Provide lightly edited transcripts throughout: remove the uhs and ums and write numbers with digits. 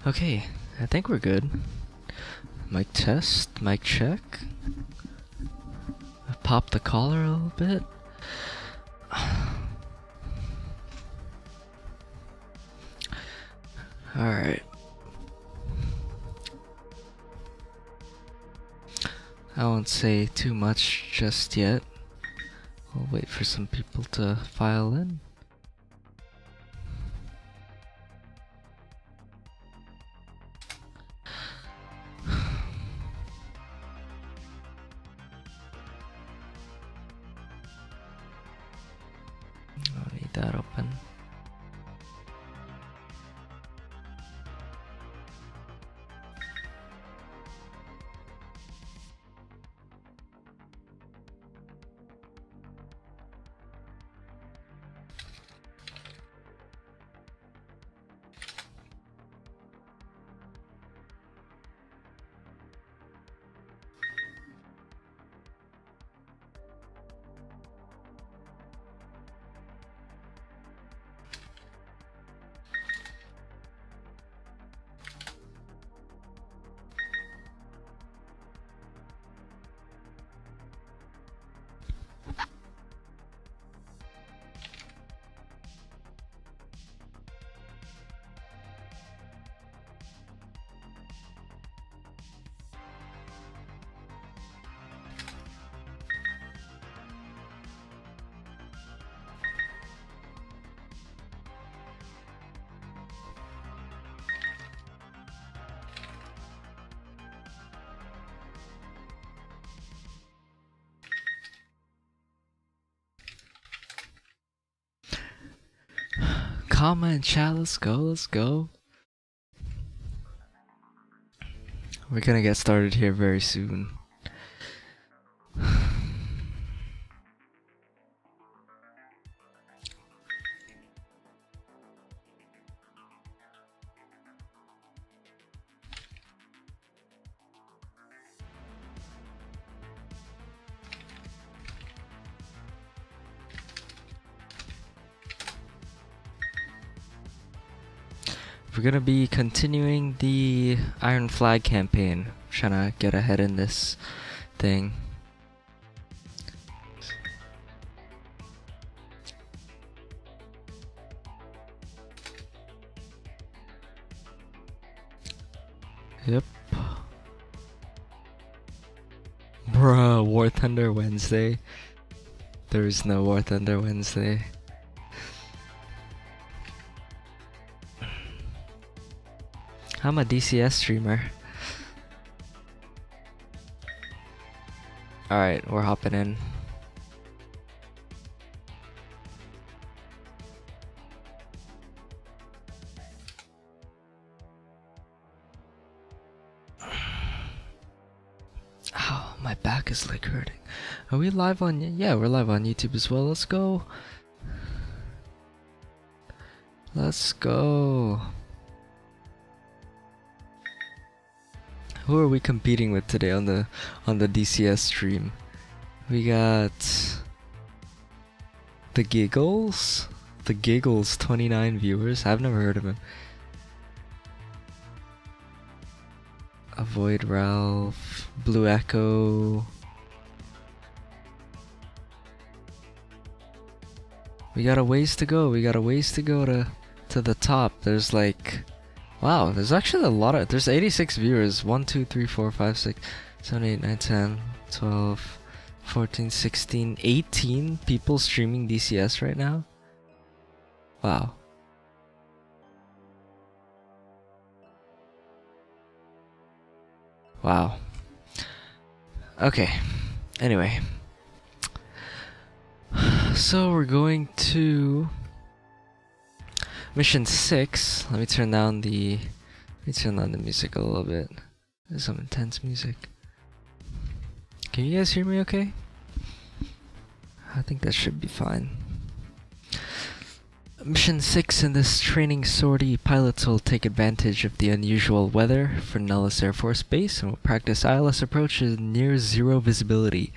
Okay, I think we're good. Mic test, mic check. Pop the collar a little bit. Alright. I won't say too much just yet. I'll wait for some people to file in. I'll need that open. Comma and chat, let's go, let's go. We're gonna get started here very soon. We're gonna be continuing the Iron Flag campaign. Trying to get ahead in this thing. Yep. Bruh, War Thunder Wednesday. There is no War Thunder Wednesday. I'm a DCS streamer. Alright, we're hopping in. Ow, my back is like hurting. Are we live on? Yeah, we're live on YouTube as well. Let's go. Let's go. Who are we competing with today on the DCS stream? We got the Giggles. The Giggles, 29 viewers. I've never heard of him. Avoid Ralph, Blue Echo. We got a ways to go. We got a ways to go to the top. There's like, wow, there's actually a lot of, there's 86 viewers. 1, 2, 3, 4, 5, 6, 7, 8, 9, 10, 12, 14, 16, 18 people streaming DCS right now. Wow. Wow. Okay. Anyway. So we're going to mission 6. Let me turn down the music a little bit. There's some intense music. Can you guys hear me okay? I think that should be fine. Mission 6 in this training sortie, pilots will take advantage of the unusual weather for Nellis Air Force Base and will practice ILS approach at near zero visibility.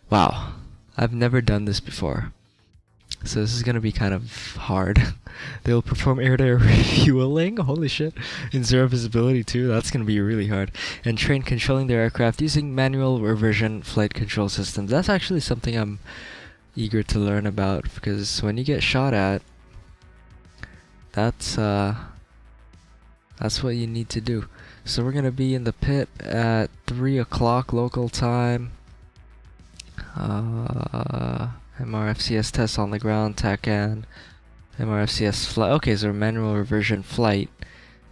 Wow, I've never done this before. So this is gonna be kind of hard. They will perform air-to-air refueling. Holy shit! In zero visibility too. That's gonna be really hard. And train controlling their aircraft using manual reversion flight control systems. That's actually something I'm eager to learn about, because when you get shot at, that's what you need to do. So we're gonna be in the pit at 3 o'clock local time. MRFCS tests on the ground, TACAN, MRFCS flight. Okay, so manual reversion flight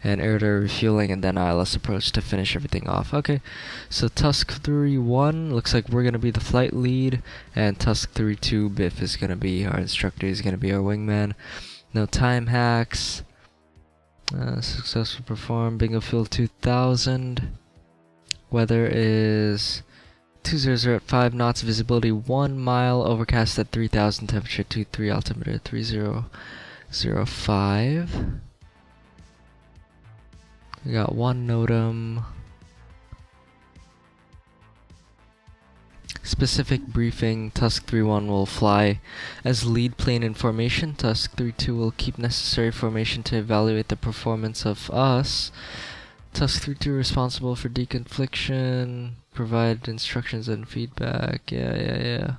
and air-to-air refueling, and then ILS approach to finish everything off. Okay, so Tusk 3-1 looks like we're gonna be the flight lead, and Tusk 3-2 Biff is gonna be our instructor. He's gonna be our wingman. No time hacks. Successful perform. Bingo Field 2000. Weather is 200 at 5 knots, visibility 1 mile, overcast at 3000, temperature 23, altimeter 3005. We got one NOTAM. Specific briefing, Tusk 3-1 will fly as lead plane in formation. Tusk 3-2 will keep necessary formation to evaluate the performance of us. Tusk 3-2 responsible for deconfliction, provide instructions and feedback. Yeah.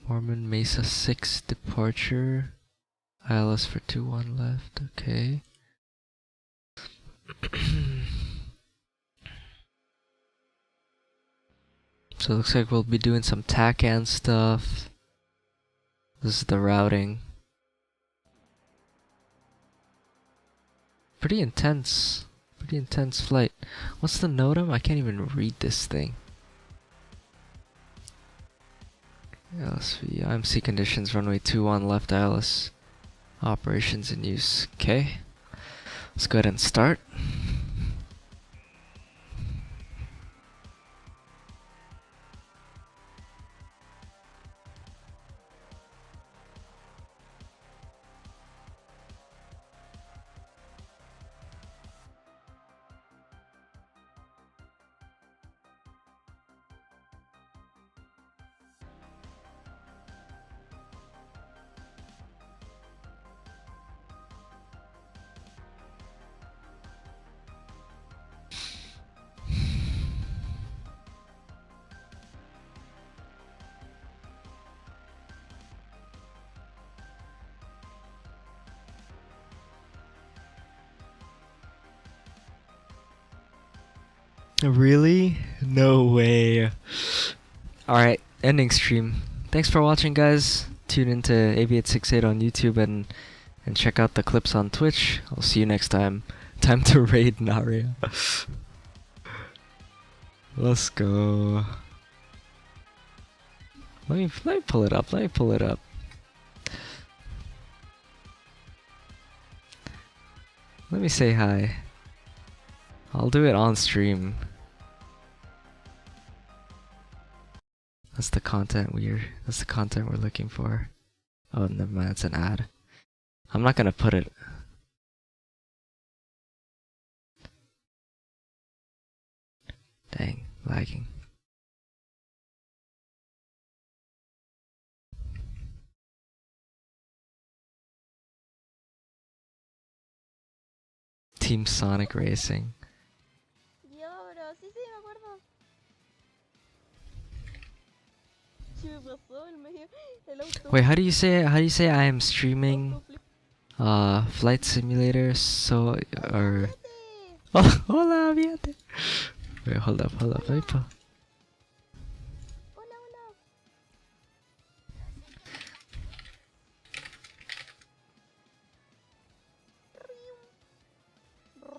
Mormon Mesa 6 departure. ILS for 2-1 left. Okay. So it looks like we'll be doing some TACAN stuff. This is the routing. Pretty intense flight. What's the NOTAM? I can't even read this thing. LSV, IMC conditions, runway 21 left, ILS operations in use. Okay, let's go ahead and start. Really? No way. Alright, ending stream. Thanks for watching, guys. Tune into AV868 on YouTube and check out the clips on Twitch. I'll see you next time. Time to raid Naria. Let's go. Let me pull it up. Let me say hi. I'll do it on stream. That's the content we're looking for. Oh, never mind, it's an ad. I'm not gonna put it. Dang, lagging. Team Sonic Racing. Yo, bro, sí, me acuerdo. Sí me pasó el auto. Wait, how do you say it? How do you say I am streaming Flight Simulator? So or oh, hola, fíjate. Wait, hold up. Let me pull. Hola.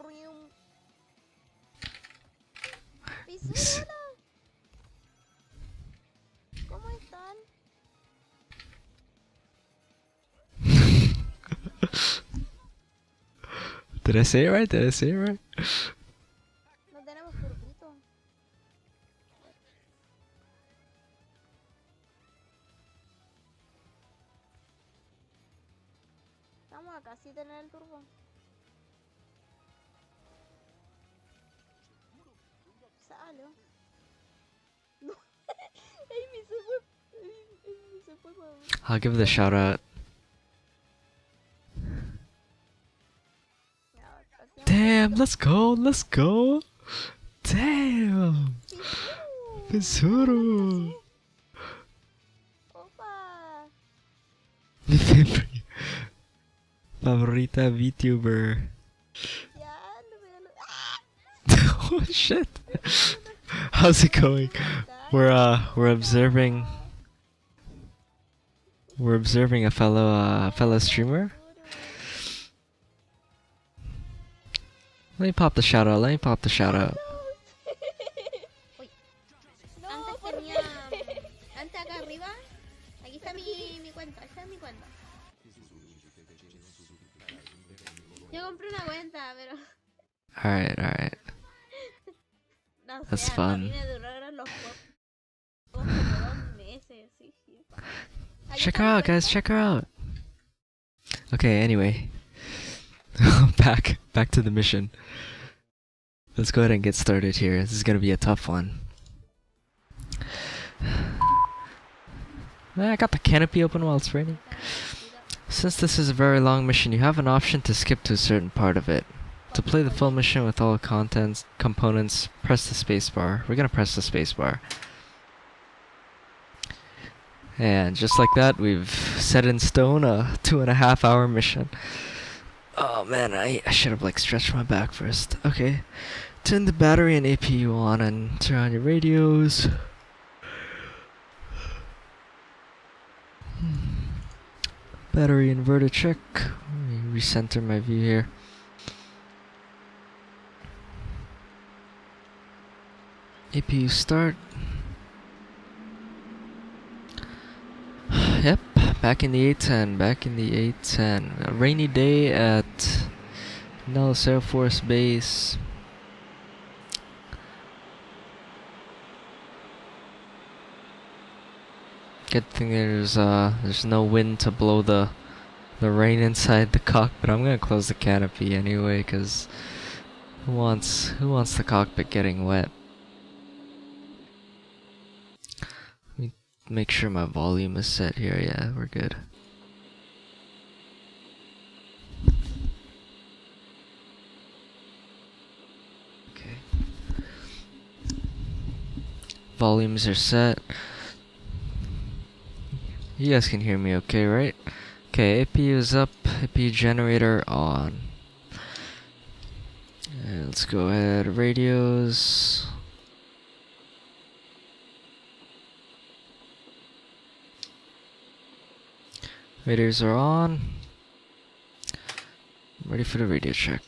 Rium. Pisola. ¿Cómo están? Did I say it right? No tenemos turbito. Estamos a casi tener el turbo. Salo. No. Amy se fue. Se fue, mami. I'll give the shout out. Ya, prácticamente Damn, let's go, let's go. Damn. Tesoro. Opa. Mi favorita VTuber. Ya, no me da lo... Oh shit. How's it going? We're observing a fellow streamer. Let me pop the shout out. Uy. No, Antes ¿por tenía. qué? Antes acá arriba. Aquí está mi cuenta. Esta es mi cuenta. Yo compré una cuenta, pero. Alright. No sé, That's a fun. mí me duraron los juegos como 2 meses. Sí. Aquí Check está her mi out, guys. cuenta. Check her out. Okay. Anyway, back to the mission. Let's go ahead and get started here. This is gonna be a tough one. I got the canopy open while it's raining. Since this is a very long mission, you have an option to skip to a certain part of it. To play the full mission with all components, press the spacebar. We're gonna press the spacebar. And just like that, we've set in stone a 2.5 hour mission. Oh man, I should have stretched my back first. Okay. Turn the battery and APU on and turn on your radios. Battery inverter check. Let me recenter my view here. APU start. Yep, back in the A-10. A rainy day at Nellis Air Force Base. Good thing there's no wind to blow the rain inside the cockpit. I'm gonna close the canopy anyway, cause who wants the cockpit getting wet? Let me make sure my volume is set here. Yeah, we're good. Okay. Volumes are set. You guys can hear me okay, right? Okay, APU is up, APU generator on. And let's go ahead, radios. Radios are on. I'm ready for the radio check.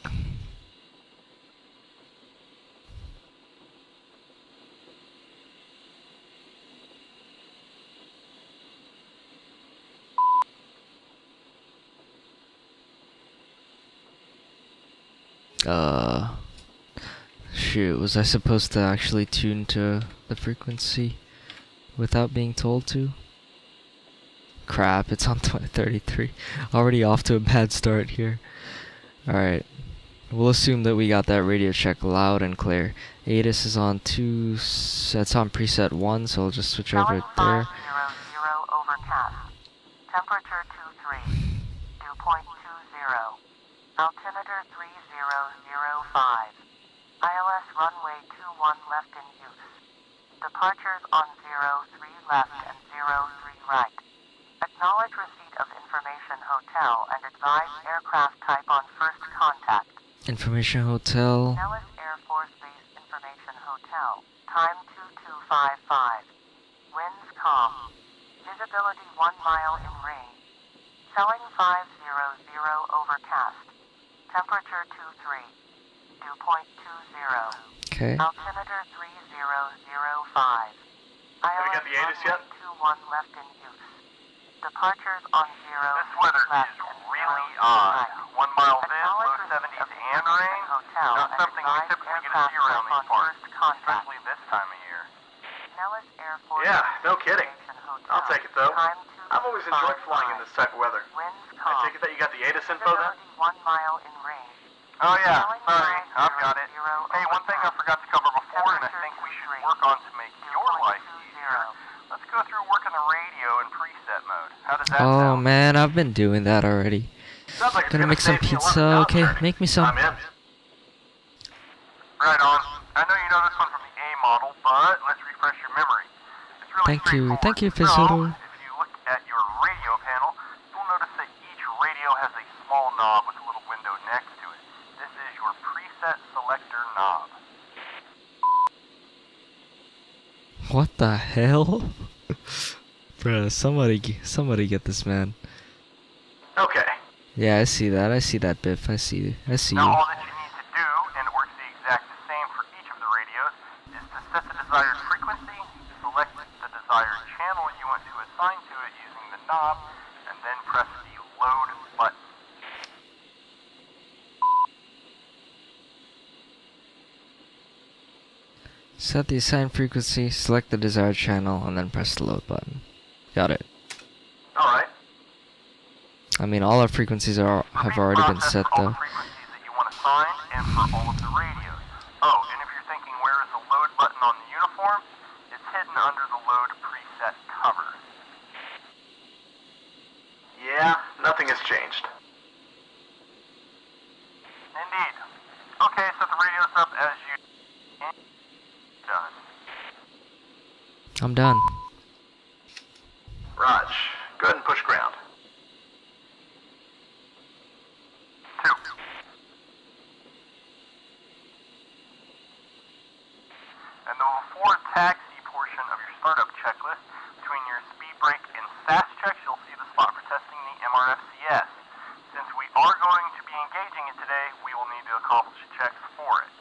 Shoot, was I supposed to actually tune to the frequency without being told to? Crap, it's on 33. Already off to a bad start here. Alright, we'll assume that we got that radio check loud and clear. ATIS is on it's on preset 1, so I'll just switch over it there. 500 overcast. Temperature 23. Dew point 20. Altimeter 3005. ILS runway 21 left in use. Departures on 03 left and 03 right. Acknowledge receipt of Information Hotel and advise aircraft type on first contact. Information Hotel. Nellis Air Force Base Information Hotel. Time 2255. Winds calm. Visibility 1 mile in rain. Selling 500 overcast. Temperature 23. Dew point 20. Okay. Altimeter 3005. Have you got the ATIS yet? 21 left in use. Departures on 0 This weather left is and really 0 odd. right. 1 mile wind, Acknowledge low receipt 70s of and Information rain. Hotel Not and something we advise typically get to aircraft see around type these on parts, first contact. especially this time of year. Nellis Air Force Yeah, no Base kidding. Information Hotel. I'll take it though. Time I've always enjoyed flying in this type of weather. Winds I calm. take it that you got the ATIS info then? Visibility 1 mile in rain. Oh yeah, Selling sorry, I've got it. 500 Hey, one thing I forgot to cover before, and I think we should work on to make your life easier. Let's go through working the radio in preset mode. How does that Oh sound? man, I've been doing that already. Sounds like it's Gonna make some save me a lot of pizza. job Okay, journey. make me some. I'm in. Right on. I know you know this one from the A model, but let's refresh your memory. It's really Thank you, straightforward. thank you, So, Fizzle. if you look at your radio panel, you'll notice that each radio has a small knob with a little window next to it. This is your preset selector knob. What the hell? Bruh, somebody get this man. Okay. Yeah, I see that. I see that, Biff. I see Now you. all that you need to do, and it works the exact same for each of the radios, is to set the desired frequency, select the desired channel you want to assign to it using the knob, and then press the load button. Set the assigned frequency, select the desired channel, and then press the load button. Got it. Alright. I mean, all our frequencies have already been set all though. the frequencies that you want assigned and for all of the radios. Oh, and if you're thinking where is the load button on the uniform, it's hidden under the load preset cover. Yeah, nothing has changed. Indeed. Okay, set the radios up as you... Done. I'm done. Raj, go ahead and push ground. 2. And the before taxi portion of your startup checklist, between your speed brake and SAS checks, you'll see the spot for testing the MRFCS. Since we are going to be engaging it today, we will need to accomplish checks for it.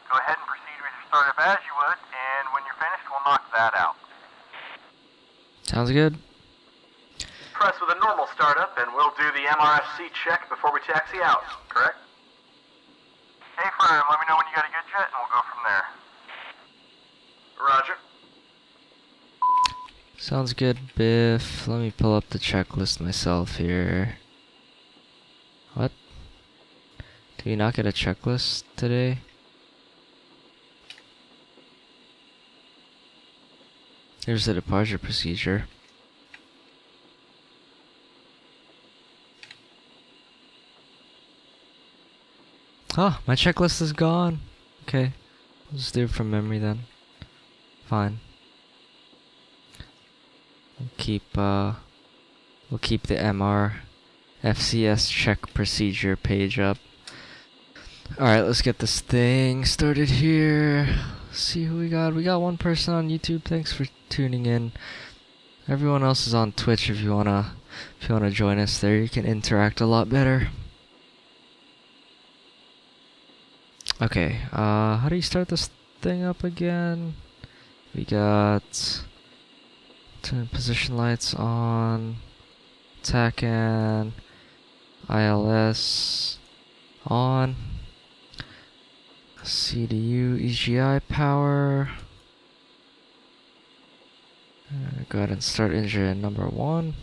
Go ahead and proceed with your startup as you would, and when you're finished, we'll knock that out. Sounds good. Press with a normal startup, and we'll do the MRFC check before we taxi out, correct? Hey, firm, let me know when you got a good jet, and we'll go from there. Roger. Sounds good, Biff. Let me pull up the checklist myself here. What? Do you not get a checklist today? Here's the departure procedure. Oh, my checklist is gone. Okay, I'll just do it from memory then. Fine. We'll keep the MR FCS check procedure page up. Alright, let's get this thing started here. See who we got. We got one person on YouTube. Thanks for tuning in. Everyone else is on Twitch if you wanna join us there. You can interact a lot better. Okay, how do you start this thing up again? We got turn position lights on, TACAN, ILS on, CDU EGI power. Go ahead and start engine number 1.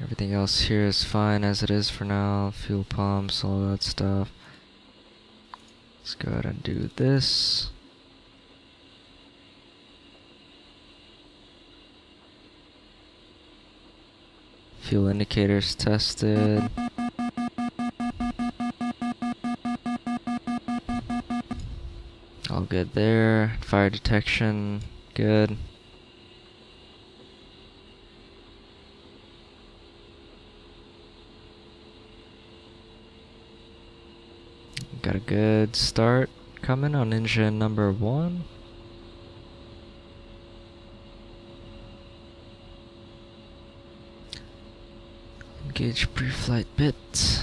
Everything else here is fine as it is for now. Fuel pumps, all that stuff. Let's go ahead and do this. Fuel indicators tested. All good there. Fire detection, good. Got a good start coming on engine number 1. Engage pre-flight bit.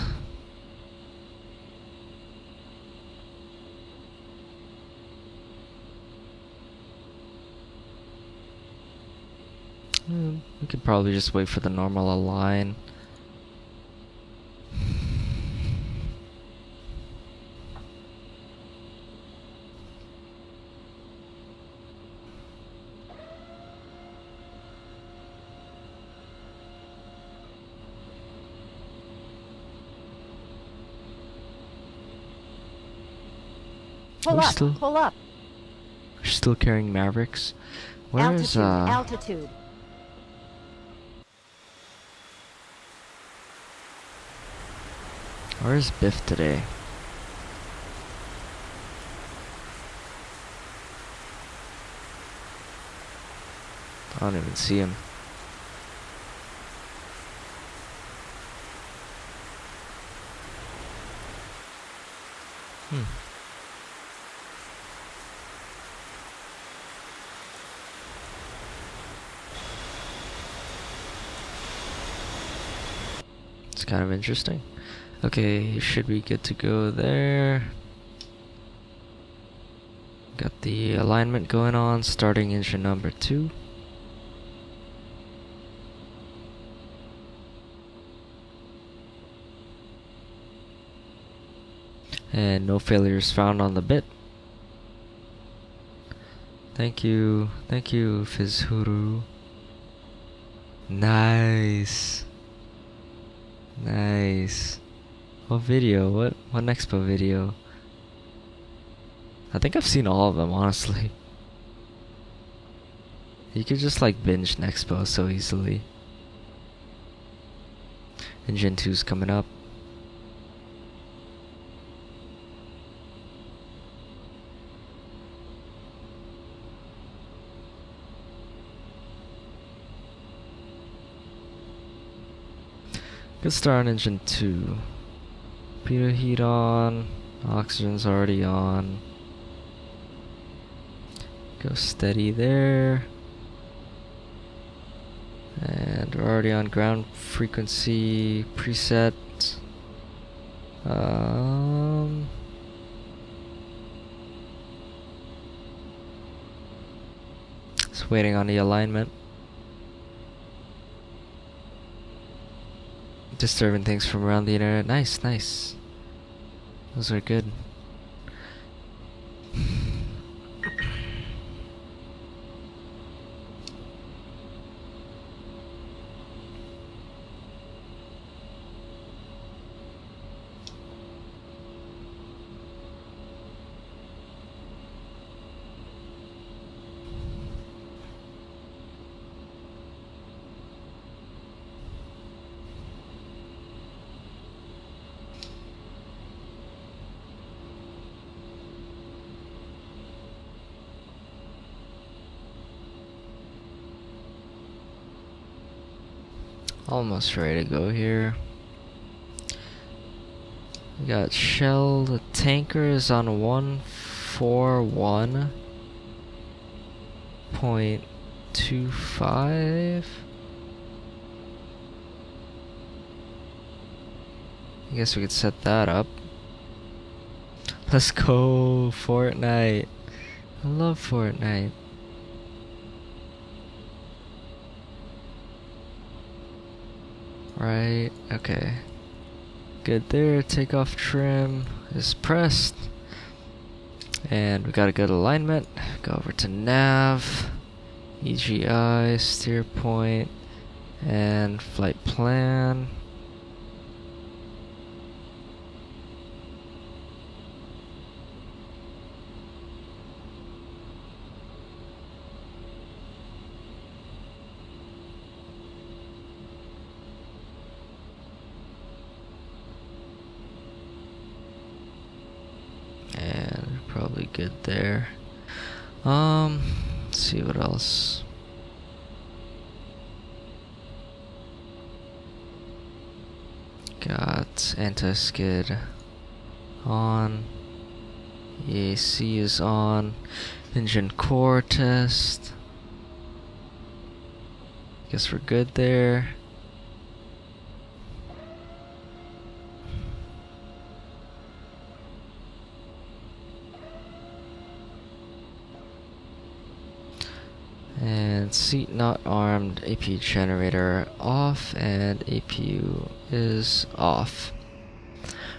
We could probably just wait for the normal align. Pull up, pull up. still carrying Mavericks. Where's Altitude. Where's Biff today? I don't even see him. It's kind of interesting. Okay, should be good to go there. Got the alignment going on, starting engine number 2. And no failures found on the bit. Thank you, Fizhuru. Nice. Nice. What video? What Expo video? I think I've seen all of them, honestly. You could just like binge Nexpo so easily. And Gen 2's coming up. Good start on engine 2. Pitot heat on. Oxygen's already on. Go steady there. And we're already on ground frequency preset. Just waiting on the alignment. Disturbing things from around the internet. Nice, nice. Those are good. Almost ready to go here. We got Shell, the tanker is on 141.25. I guess we could set that up. Let's go, Fortnite. I love Fortnite. Right, okay. Good there, takeoff trim is pressed. And we got a good alignment. Go over to nav, EGI, steer point, and flight plan. Probably good there. Let's see what else. Got anti-skid on. AC is on. Engine core test. Guess we're good there. And seat not armed, APU generator off, and APU is off.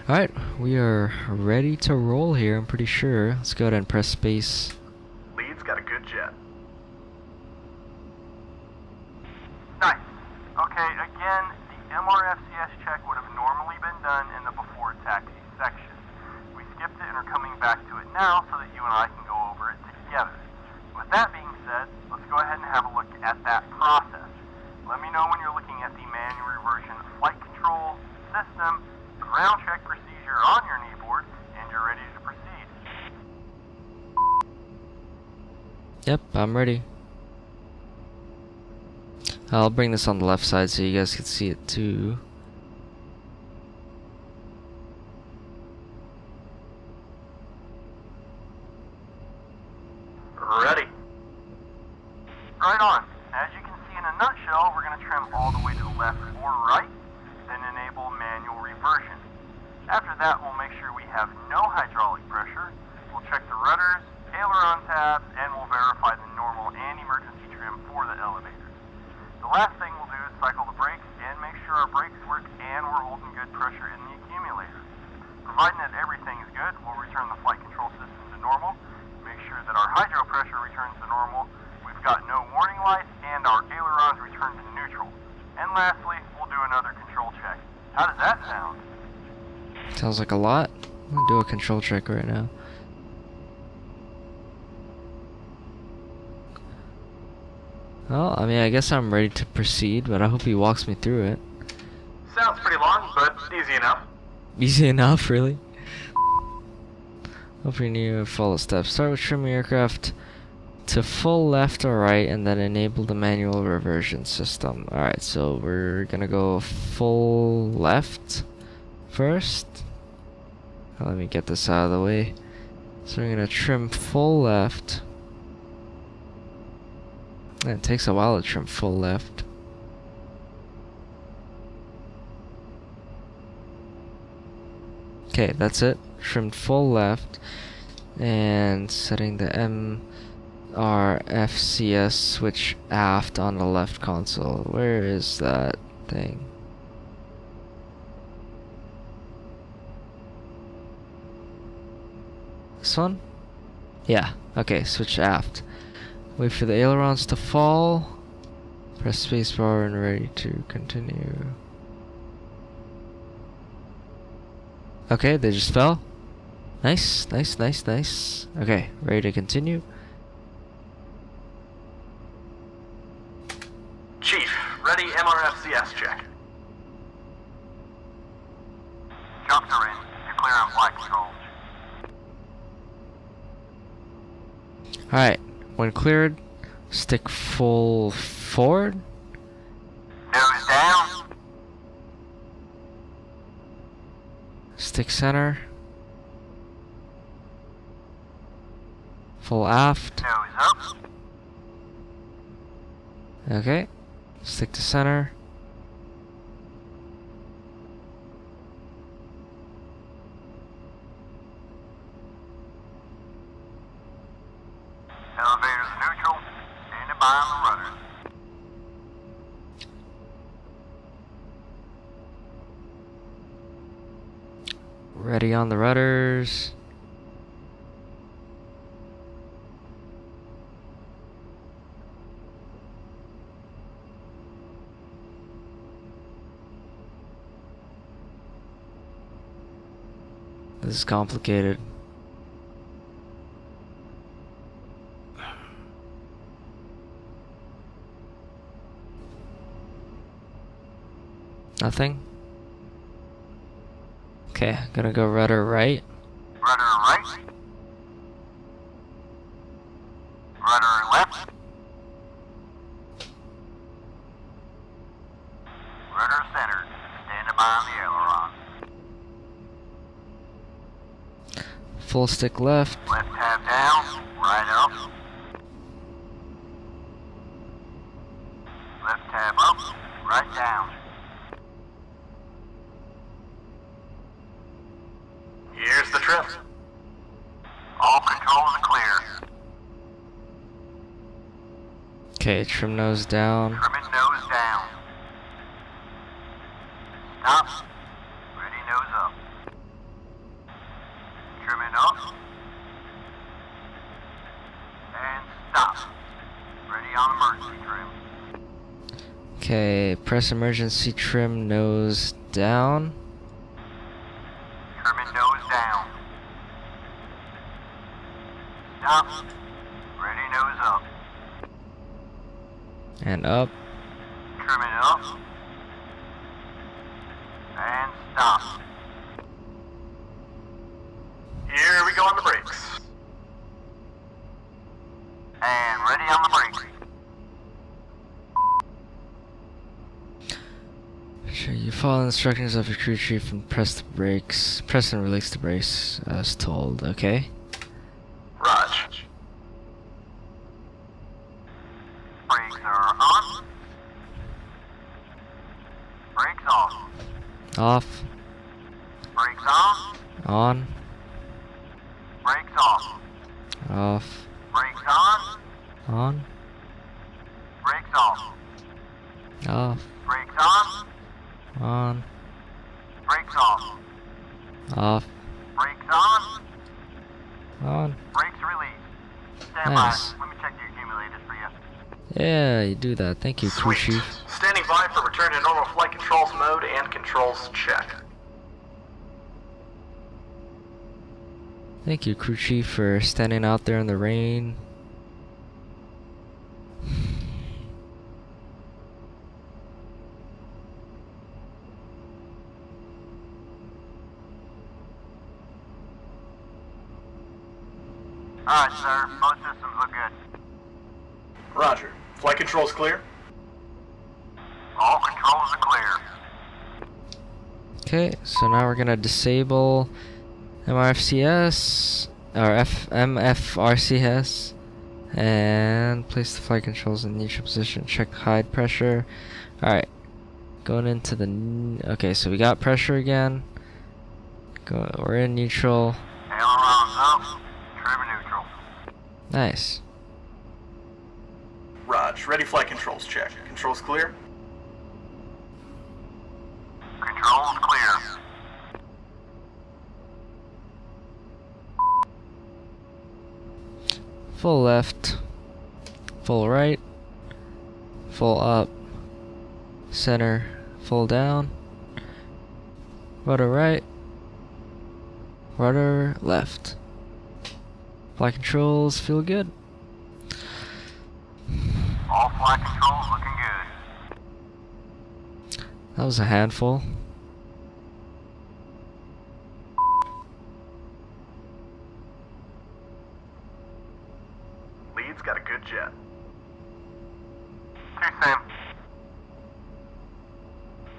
Alright, we are ready to roll here, I'm pretty sure. Let's go ahead and press space. Lead's got a good jet. Nice. Okay, again, the MRFCS check would have normally been done in the before taxi section. We skipped it and are coming back to it now so that you and I can go over it together. with that being said, let's go ahead and have a look at that process. Let me know when you're looking at the manual reversion flight control system, ground check procedure on your kneeboard, and you're ready to proceed. Yep, I'm ready. I'll bring this on the left side so you guys can see it too. Ready. Right on. As you can see in a nutshell, we're going to trim all the way to the left or right, then enable manual reversion. After that, we'll make sure we have no hydraulic pressure. We'll check the rudders, aileron tabs, and we'll verify the normal and emergency trim for the elevators. The last thing we'll do is cycle the brakes and make sure our brakes work and we're holding good pressure in the accumulator. Providing that everything is good, we'll return the flight control system to normal, make sure that our hydro pressure returns to normal, we've got no warning lights, and our ailerons return to neutral. And lastly, we'll do another control check. How does that sound? Sounds like a lot. I'm gonna do a control check right now. Well, I mean, I guess I'm ready to proceed, but I hope he walks me through it. Sounds pretty long, but easy enough. Easy enough, really? Opening new follow steps. Start with trimming aircraft to full left or right, and then enable the manual reversion system. Alright, so we're gonna go full left first. Let me get this out of the way. So we're gonna trim full left. It takes a while to trim full left. Okay, that's it. Trimmed full left. And setting the MRFCS switch aft on the left console. Where is that thing? This one? Yeah, okay, switch aft. Wait for the ailerons to fall. Press spacebar and ready to continue. Okay, they just fell. Nice, nice, nice, nice. Okay, ready to continue. Chief, ready MRFCS check. Jumps are in. You're clear on flight control. Alright, when cleared, stick full forward. Nose down. Stick center. Full aft. Nose up. Okay. Stick to center. Elevators neutral. Standing by on the rudders. Ready on the rudders. This is complicated. Nothing? Okay, gonna go rudder right. Rudder right. Rudder left. Rudder centered. Standing by on the aileron. Full stick left. Left tab down. Right up. Left tab up. Right down. Here's the trim. All control in the clear. Okay, trim nose down. Trimming nose down. Stop. Ready nose up. Trimming up. And stop. Ready on emergency trim. Okay, press emergency trim nose down. Trimming nose down. Stop. Ready nose up. And up. Trim it up. And stop. Here we go on the brakes. And ready on the brakes. Sure, you follow instructions of your crew chief and press the brakes. Press and release the brakes as told, okay? Raj. Brakes are on. Brakes off. Off. Brakes on. On. Brakes off. Off. Brakes on. On. Brakes off. Off. Brakes on. On. Brakes off. Off. Brakes on. On. Brakes released. Stand Nice. by. Let me check the accumulators for you. Yeah, you do that. Thank you, crew chief. Standing by for return to normal flight controls mode and controls check. Thank you, crew chief, for standing out there in the rain. Alright, sir. Both systems look good. Roger. Flight controls clear? All controls are clear. Okay, so now we're gonna disable MRFCS or MFRCS and place the flight controls in neutral position. Check hide pressure. Alright, going into the okay, so we got pressure again. We're in neutral. Ailerons up. Trim neutral. Nice. Raj, ready flight controls check. Controls clear? Controls clear. Full left, full right, full up, center, full down, rudder right, rudder left. Flight controls feel good. All flight controls looking good. That was a handful. Lead's got a good jet. Two same.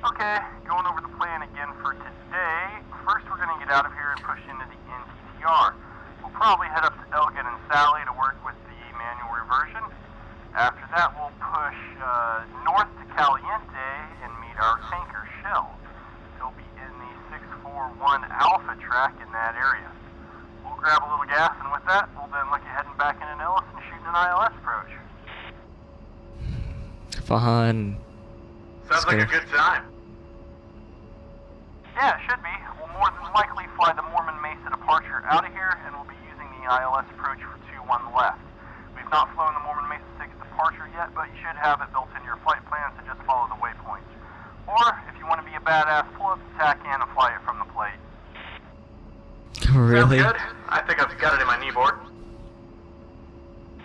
Okay, going over the plan again for today. First, we're going to get out of here and push into the NTTR. We'll probably head up to Elgin and Sally to work with the manual reversion. After that, we'll push north to Caliente and meet our tanker Shell. He'll be in the 641 Alpha track in that area. We'll grab a little gas, and with that, we'll then look at heading back into Ellis and shooting an ILS approach. Fun. Sounds like a good time. Yeah, it should be. We'll more than likely fly the Mormon Mesa departure out of here, and we'll be using the ILS approach for 2-1 left. We've not flown the Mormon Mesa 6 departure yet, but you should have it built into your flight plan, so just follow the waypoints. Or, if you want to be a badass, pull up the tack in and fly it from the plate. Really? Sounds good. I think I've got it in my knee board.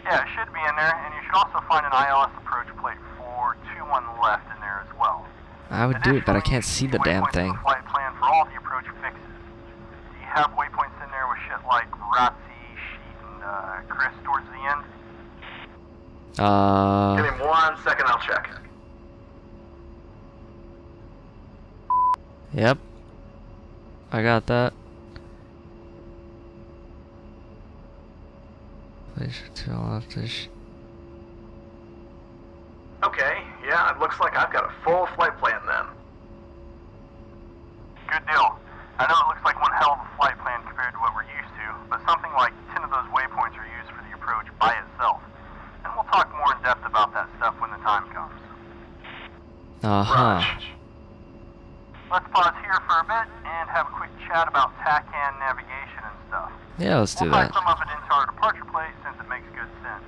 Yeah, it should be in there, and you should also find an ILS approach plate for 2-1 left in there as well. I would do it, but I can't see the damn thing. Flight plan for all the approach fixes. Do you have waypoints in there with shit like Razzi, Sheet, and Chris towards the end? Give me 1 second, I'll check. Yep. I got that. Place to leftish. Okay, yeah, it looks like I've got a full flight plan then. Good deal. I know it looks like one hell of a flight plan compared to what we're used to, but something like 10 of those waypoints are used for the approach by itself. And we'll talk more in depth about that stuff when the time comes. Uh-huh. Let's pause here for a bit and have a quick chat about TACAN navigation and stuff. Yeah, let's do We'll that. tie some of it into our departure plate since it makes good sense.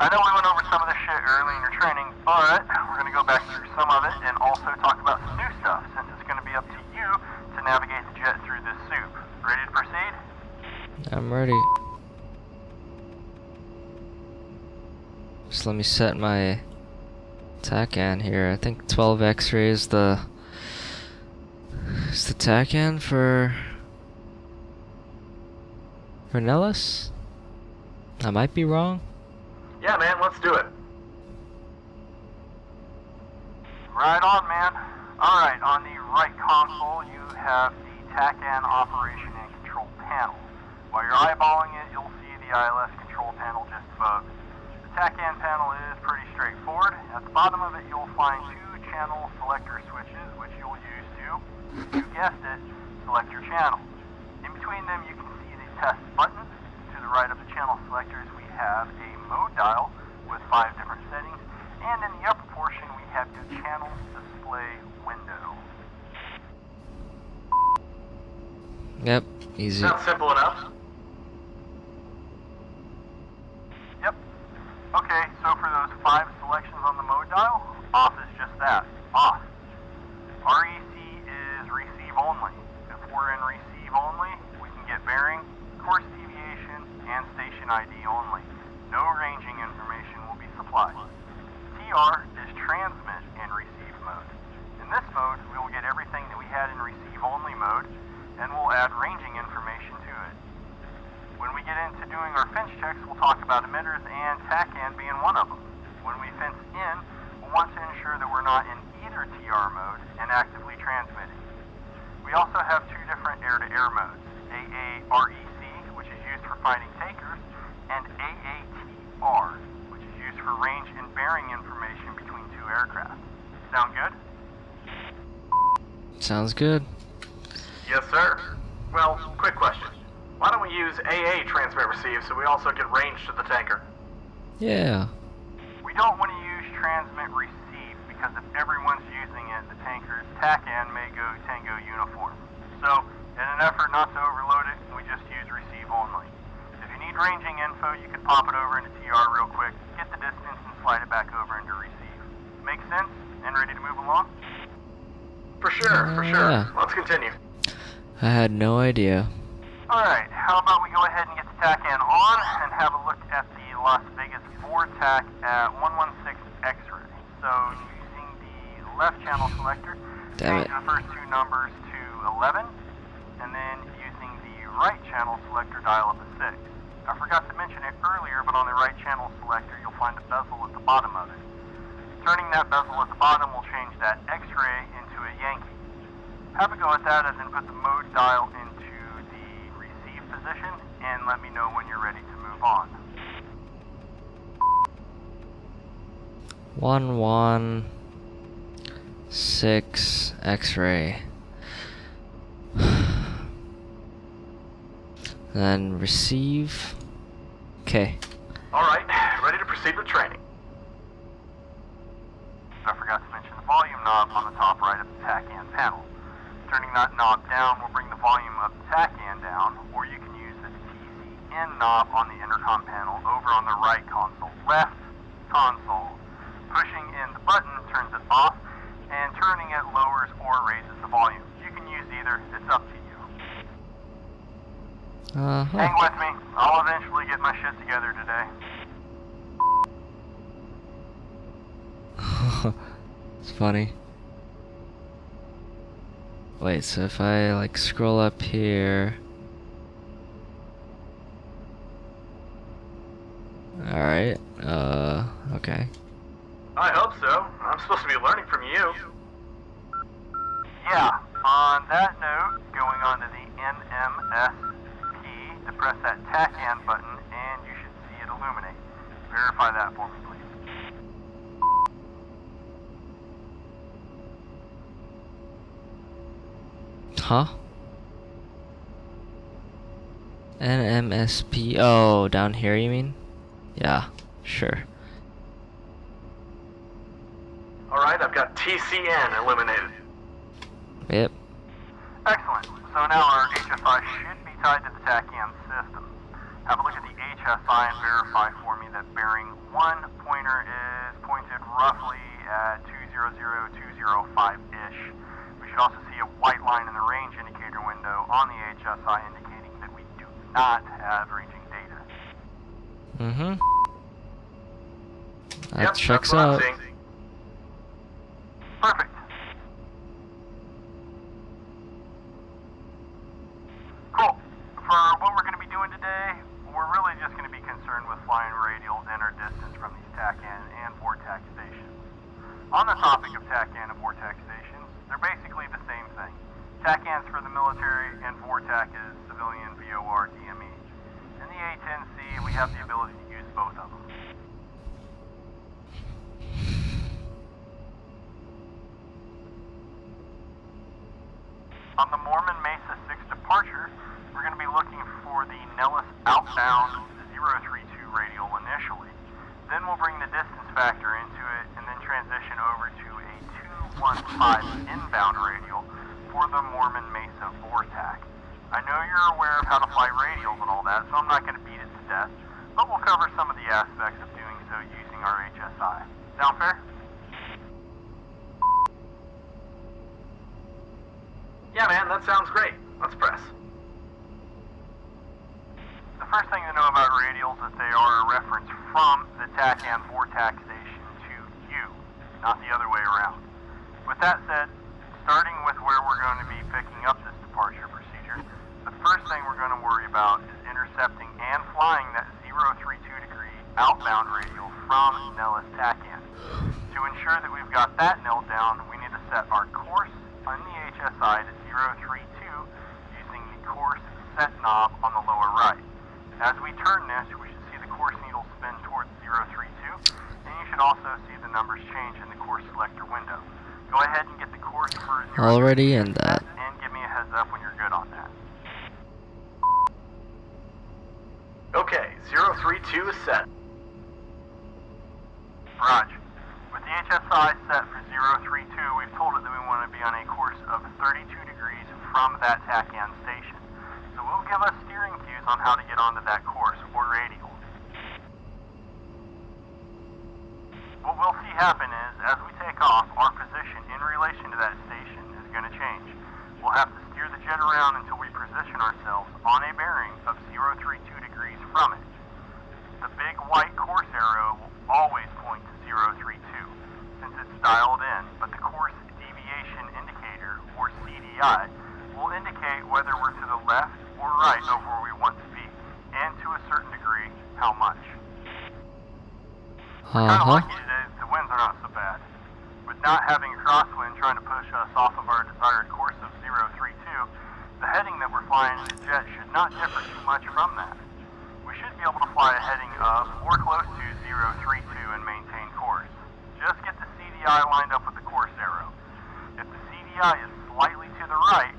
I know we went over some of this shit early in your training, but we're going to go back through some of it and also talk about some new stuff since it's going to be up to you to navigate the jet through this soup. Ready to proceed? I'm ready. Just let me set my TACAN here. I think 12 X-ray is the TACAN for Nellis? I might be wrong. Yeah, man, let's do it. Right on, man. Alright, on the right console, you have the TACAN operation and control panel. While you're eyeballing it, you'll see the ILS control panel just above. The TACAN panel is pretty straightforward. At the bottom of it, you'll find two channel selector switches, which you'll use to, you guessed it, select your channel. In between them, you can see the test button. To the right of the channel selectors, we have a mode dial with 5 different settings, and in the upper portion, we have your channel display window. Yep, easy. Sounds simple enough. Yep. Okay, so for those 5 selections on the mode dial, off is just that, off. REC is receive only. If we're in receive only, we can get bearing, course deviation, and station ID only. No ranging information will be supplied. TR is transmit in receive mode. In this mode, we will get everything that we had in receive only mode, and we'll add ranging information to it. When we get into doing our fence checks, we'll talk about emitters and TACAN being one of them. When we fence in, we'll want to ensure that we're not in either TR mode and actively transmitting. We also have 2 different air-to-air modes, AAREC, which is used for finding takers, and AATR, which is used for range and bearing information between 2 aircraft. Sound good? Sounds good. Yes, sir. Well, quick question. Why don't we use AA transmit receive so we also get range to the tanker? Yeah. We don't want to use transmit receive because if everyone's using it, the tanker's TACAN may go Tango uniform. So, in an effort not to overload it, we just use receive only. If you need ranging info, you can pop it over into TR real quick, get the distance, and slide it back over into receive. Make sense? And ready to move along? For sure, for sure. Yeah. Let's continue. I had no idea. Alright, how about we go ahead and get the TACAN on and have a look at the Las Vegas 4 TAC at 116 X-ray. So, using the left channel selector, Damn change it. the first 2 numbers to 11, and then using the right channel selector, dial up a 6. I forgot to mention it earlier, but on the right channel selector, you'll find a bezel at the bottom of it. Turning that bezel at the bottom will change that X-ray into a Yankee. Have a go at that and then put the mode dial into the receive position and let me know when you're ready to move on. 116 X-ray. Then receive. Okay. Alright, ready to proceed with training. I forgot to mention the volume knob on the top right of the TACAN panel. Turning that knob down will bring the volume of the TACAN down, or you can use the TCN knob on the intercom panel over on the right console. Left console. Pushing in the button turns it off, and turning it lowers or raises the volume. You can use either, it's up to you. Hang with me, I'll eventually get my shit together today. It's funny. Wait, so if I like scroll up here. Alright, okay. I hope so. I'm supposed to be learning from you. Yeah, on that note, going on to the NMSP to press that TACAN button and you should see it illuminate. Verify that for me, please. Huh? NMSP. Oh, down here you mean? Yeah, sure. Alright, I've got TCN illuminated. Yep. Excellent. So now our HSI should be tied to the TACAN system. Have a look at the HSI and verify for me that bearing 1 pointer is pointed roughly at 200-205-ish. We should also see a white line in the range indicator window on the HSI indicating that we do not have ranging data. That checks that's what I'm out. seeing. Perfect. Cool. For what we're going to be doing today, we're really just going to be concerned with flying radials and our distance from these TACAN and VORTAC stations. On the topic of TACAN and VORTAC stations, they're basically the same thing. TACAN's for the military and VORTAC is civilian VOR DME. In the A-10C, we have the ability to use both of them. On the Mormon Mesa 6 departure, we're going to be looking for the Nellis outbound 032 radial initially. Then we'll bring the distance factor into it and then transition over to a 215 inbound radial for the Mormon Mesa VORTAC. I know you're aware of how to fly radials and all that, so I'm not going to beat it to death, but we'll cover some of the aspects of doing so using our HSI. Sound fair? Yeah, man, that sounds great. Let's press. The first thing to know about radials is they are a reference from the TACAN VORTAC station to you, not the other way around. With that said, starting with where we're going to be picking up this departure procedure, the first thing we're going to worry about is intercepting and flying that 032 degree outbound radial from Nellis TACAN. To ensure that we've got that nailed down, we need to set our course on the HSI to 032 using the course set knob on the lower right. As we turn this, we should see the course needle spin towards 032, and you should also see the numbers change in the course selector window. Go ahead and get the course for 032 Already in that. and give me a heads up when you're good on that. Okay, 032 is set. Raj, with the HSI set for 032, we've told it that we want to be on a course of 32 degrees from that TACAN station. So we'll give us steering cues on how to get onto that course, or radial. What we'll see happen is, as we take off, our position in relation to that station is going to change. We'll have to steer the jet around until we position ourselves on a bearing of 032 degrees from it. The big white course arrow will always point to 032, since it's dialed in, but the course deviation indicator, or CDI, will indicate whether we're to the left or right of where we want to be, and to a certain degree, how much. Kind of lucky today that the winds are not so bad. With not having a crosswind trying to push us off of our desired course of 032, the heading that we're flying in the jet should not differ too much from that. We should be able to fly a heading of or close to 032 and maintain course. Just get the CDI lined up with the course arrow. If the CDI is slightly to the right,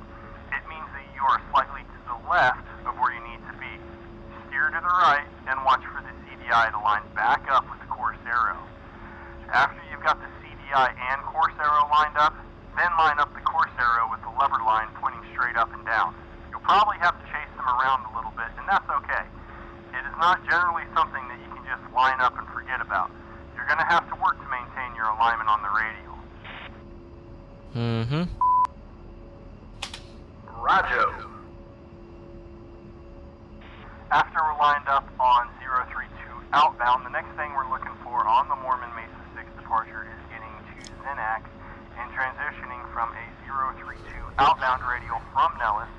it means that you are slightly to the left of where you need to be. Steer to the right and watch for the CDI to line back up with the course arrow. After you've got the CDI and course arrow lined up, then line up the course arrow with the lever line pointing straight up and down. You'll probably have to chase them around a little bit, and that's okay. It is not generally something that you can just line up and forget about. You're going to have to work to maintain your alignment on the radial. Mm-hmm. Roger. After we're lined up on 032 outbound, the next thing we're looking for on the Mormon Mesa 6 departure is getting to Zenax and transitioning from a 032 outbound radial from Nellis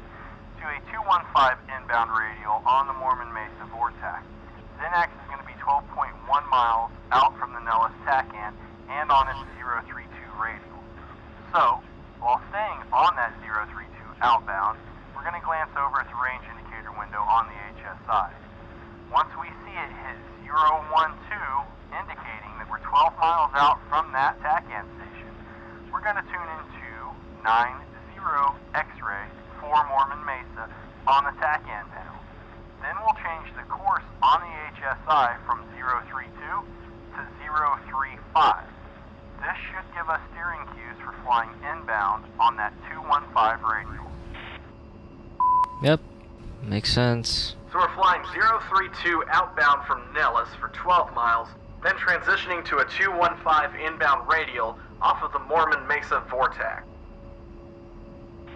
to a 215 inbound radial on the Mormon Mesa VORTAC. Zenax is going to be 12.1 miles out from the Nellis TACAN and on its 032 radial. So, while staying on that 032 outbound, we're going to glance over at the range indicator window on the HSI. Once we see it hit 012, indicating that we're 12 miles out from that TACAN station, we're going to tune into 90 X-ray for Mormon Mesa on the TACAN panel. Then we'll change the course on the HSI from 032 to 035. This should give us steering cues for flying inbound on that 215 radial. Yep. Makes sense. So we're flying 032 outbound from Nellis for 12 miles, then transitioning to a 215 inbound radial off of the Mormon Mesa VORTAC.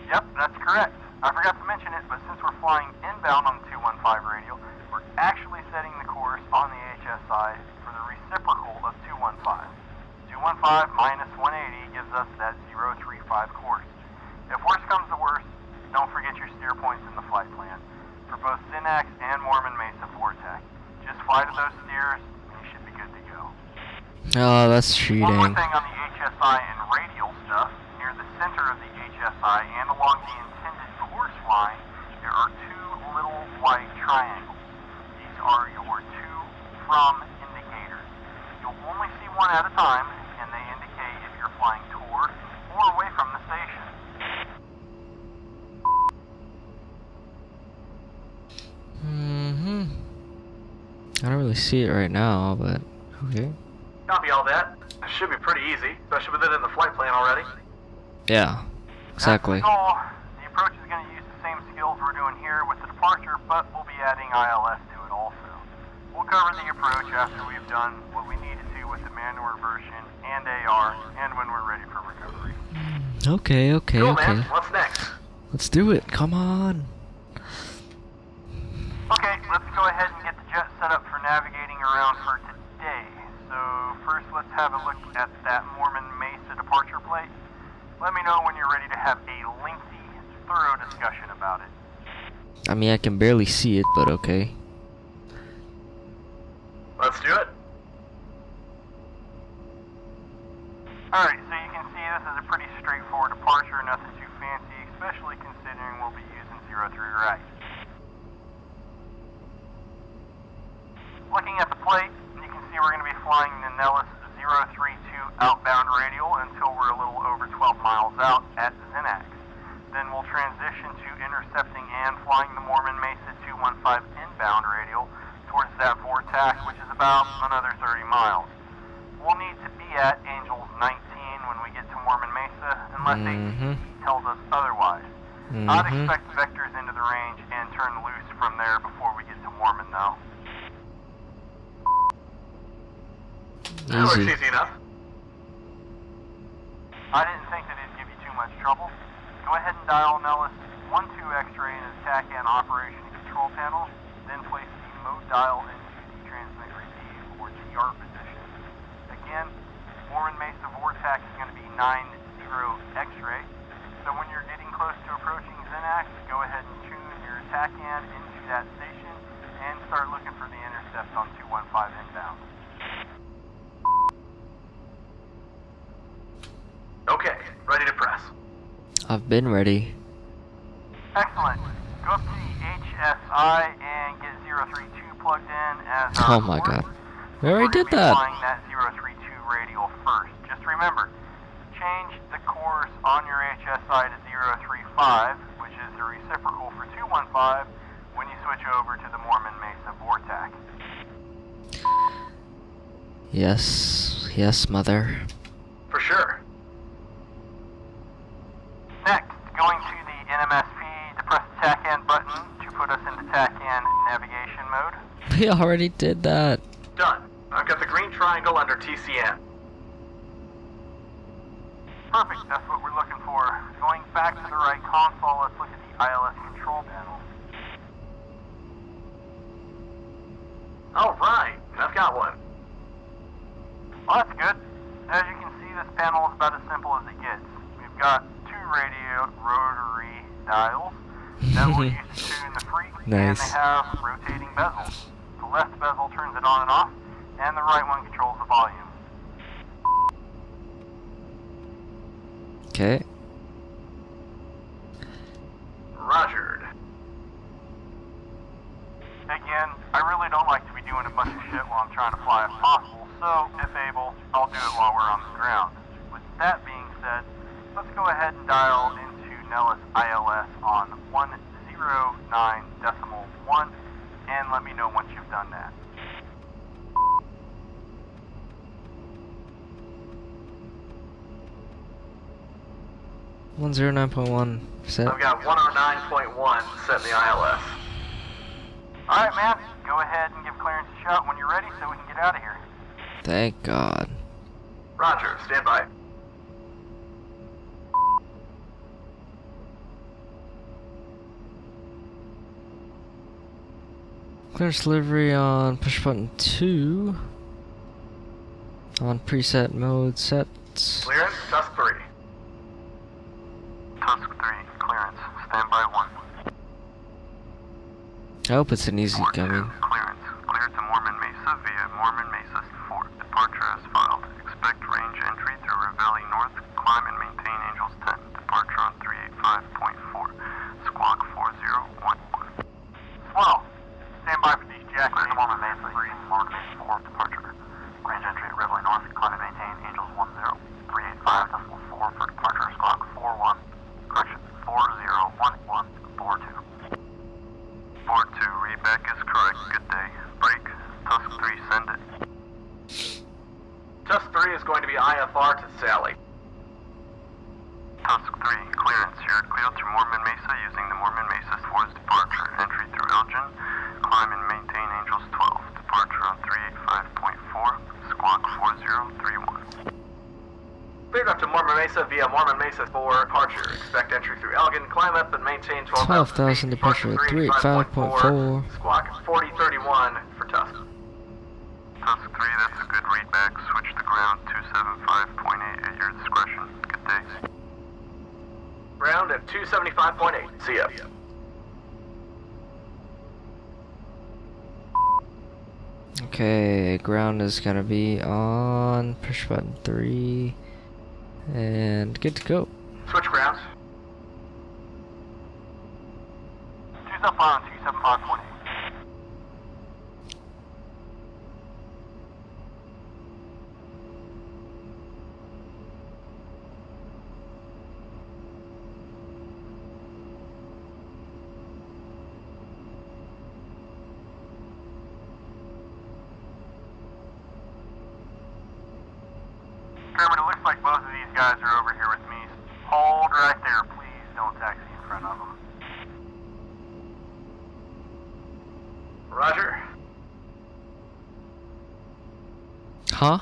Yep, that's correct. I forgot to mention it, but since we're flying inbound on the 215 radial, we're actually setting the course on the HSI for the reciprocal of 215. minus 180 gives us that 035 course. If worse comes to worse, don't forget your steer points in the flight plan for both Zynax and Mormon Mesa Vortex. Just fly to those steers and you should be good to go. Oh, that's One more cheating. thing on the HSI and radial stuff. Near the center of the HSI and along the intended course line, there are two little white triangles. These are your to from indicators. You'll only see one at a time, and they indicate if you're flying toward or away from the station. I don't really see it right now, but okay. Copy all that. It should be pretty easy, especially with it in the flight plan already. Yeah, exactly. That's the goal. The approach is going to use the same skills we're doing here with the departure, but we'll be adding ILS to it also. We'll cover the approach after we've done what we need to do with the manual reversion and AR, and when we're ready for recovery. Okay, okay, Cool, okay. man. What's next? Let's do it. Come on. Okay, let's go ahead and get the jet set up for navigating around for today. So first let's have a look at that Mormon Mesa departure plate. Let me know when you're ready to have a lengthy, thorough discussion about it. I mean, I can barely see it, but okay. Let's do it. Alright, so you can see this is a pretty straightforward departure, nothing too fancy, especially considering we'll be using 03 right. Looking at the plate, you can see we're going to be flying the Nellis 032 outbound radial until we're a little over 12 miles out at Zynax. Then we'll transition to intercepting and flying the Mormon Mesa 215 inbound radial towards that vortex, which is about another 30 miles. We'll need to be at Angels 19 when we get to Mormon Mesa, unless ATC tells us otherwise. I'd expect vectors into the range and turn loose from there before we get to Mormon, though. That looks Easy. easy enough. I didn't think that it'd give you too much trouble. Go ahead and dial Nellis 12 X-ray into the TACAN operation and control panel, then place the mode dial into the transmit receive or TR position. Again, Mormon Mesa Vortex is going to be 90 X-ray, so when you're getting close to approaching Zynax, go ahead and tune your TACAN into that station and start looking for the intercept on 215 inbound. Okay, ready to press. I've been ready. Excellent. Go up to the HSI and get 032 plugged in as our Oh my course. god. We already We're gonna did be that. flying that 032 radial first. Just remember, change the course on your HSI to 035, which is the reciprocal for 215, when you switch over to the Mormon Mesa Vortex. Yes. Yes, mother. For sure. Next, going to the NMSP to press the TACAN button to put us into TACAN navigation mode. We already did that. Done. I've got the green triangle under TCN. Perfect, that's what we're looking for. Going back to the right console, let's look at the ILS control panel. Alright, I've got one. Well, that's good. As you can see, this panel is about as simple as it gets. We've got two radio rotary dials that we'll use to tune the freak, and Nice. they have rotating bezels. The left bezel turns it on and off, and the right one controls the volume. Okay. Rogered. Again, I really don't like to be doing a bunch of shit while I'm trying to fly if possible, so if able, I'll do it while we're on the ground. With that being said, let's go ahead and dial into Nellis ILS on 109.1 and let me know once you've done that. One 109.1 set. I've got 109.1 set in the ILS. Alright, man, go ahead and give clearance a shot when you're ready so we can get out of here. Thank God. Roger, stand by. Clearance delivery on push button 2. On preset mode set. Clearance, Tusk 3. Tusk 3, clearance. Standby 1. I hope it's an easy 4-2, coming. clearance. Cleared to Mormon Mesa via Mormon Mesa 4. Departure as filed. Expect range entry through Ravelli North. Climb and maintain Angels 10. Departure on 385.4. Squawk 4011. Swell. Stand by for these jacks. Clear to Mormon Mesa 3. Mormon Mesa 4. Departure. Range entry at Ravelli North. Climb and maintain Angels 10. 385.4 for departure. Squawk 41. Correction. 4011. 42. 42, readback is correct. Good day. Break. Tusk 3, send it. Tusk 3 is going to be IFR to Sally. Tusk 3, clearance. You're cleared through Mormon Mesa using the Mormon Mesa 4's departure. Entry through Elgin. Climb and maintain Angels 12. Departure on 385.4. Squawk 4031. Cleared up to Mormon Mesa via Mormon Mesa 4. Departure. Expect entry through Elgin. Climb up and maintain 12,000 12,000 feet. departure at 385.4. Squawk 4031 for Tusk. Tusk 3, that's a good readback. Switch to ground 275.8 at your discretion. Good day. Ground at 275.8. See ya. Okay, ground is gonna be on push button 3 and good to go. Switch grounds. 275 on 275.8. Kermit, it looks like both of these guys are over here with me. Hold right there, please. Don't taxi in front of them. Roger. Huh?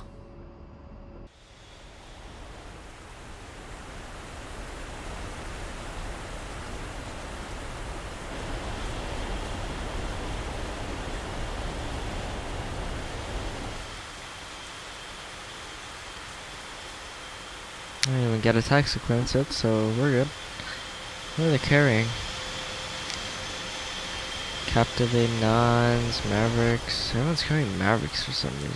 I didn't even get a taxi clearance yet, so we're good. What are they carrying? Captivate Nines, Mavericks. Everyone's carrying Mavericks for some reason.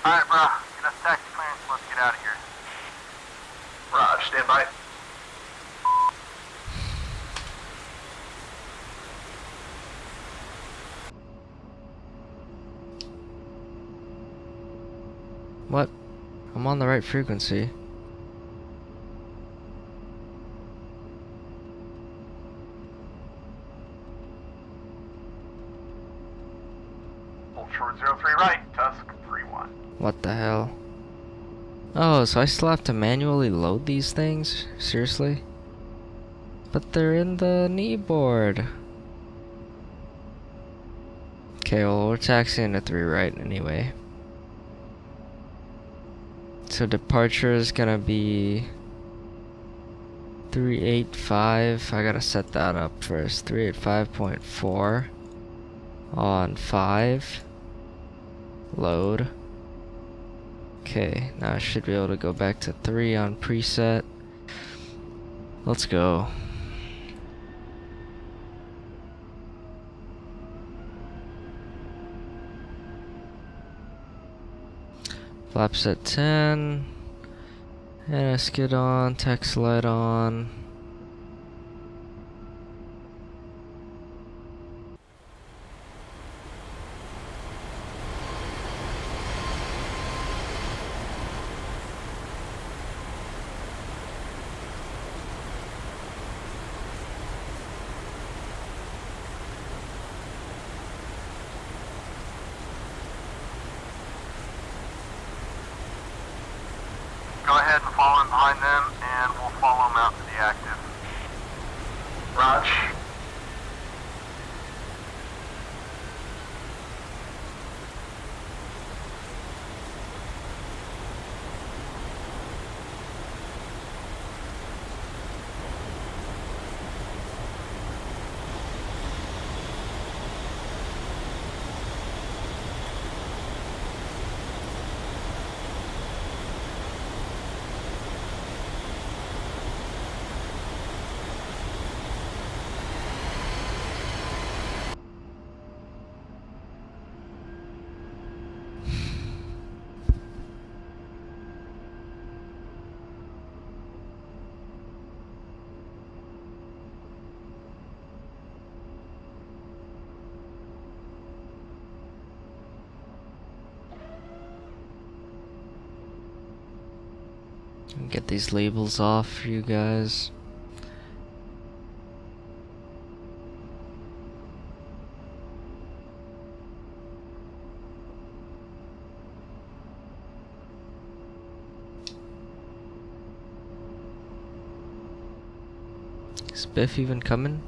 Alright, bro. Get us taxi clearance. Let's get out of here. Raj, stand by. What? I'm on the right frequency. Hold short 03 right. Tusk 31. What the hell? Oh, so I still have to manually load these things? Seriously? But they're in the kneeboard. Okay, well, we're taxiing to 3 right anyway. So departure is gonna be 385. I gotta set that up first. 385.4 on 5. Load. Okay, now I should be able to go back to 3 on preset. Let's go. Flaps at 10. And a skid on, text light on. go ahead and follow in behind them, and we'll follow them out to the active. Raj. Get these labels off for you guys. Is Biff even coming?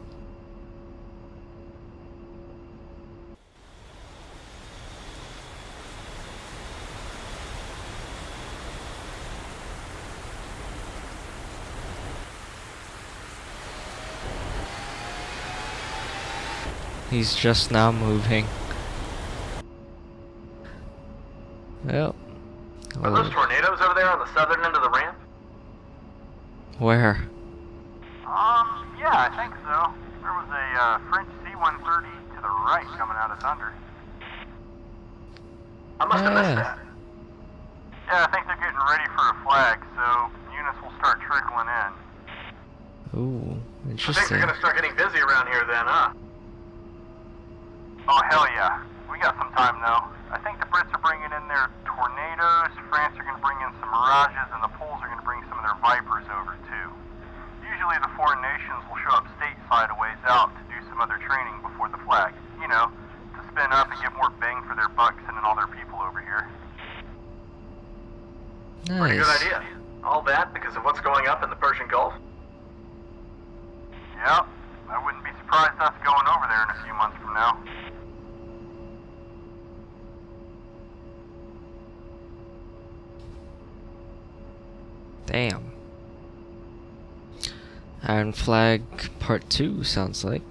He's just now moving. Well, Are those tornadoes over there on the southern end of the ramp? where? Yeah, I think so. There was a French C-130 to the right coming out of Thunder. I must have missed Yeah. that. Yeah, I think they're getting ready for a flag, so units will start trickling in. Ooh, I think interesting. they're gonna start getting busy around here then, huh? Oh, hell yeah. We got some time, though. I think the Brits are bringing in their Tornadoes, France are going to bring in some Mirages, and the Poles are going to bring some of their Vipers over, too. Usually the foreign nations will show up stateside a ways out to do some other training before the flag. You know, to spin up and get more bang for their buck sending all their people over here. Pretty good Nice. idea. All that because of what's going up in the Persian Gulf? Yep. I wouldn't be surprised us going over there in a few months from now. Damn. Iron Flag Part 2 sounds like.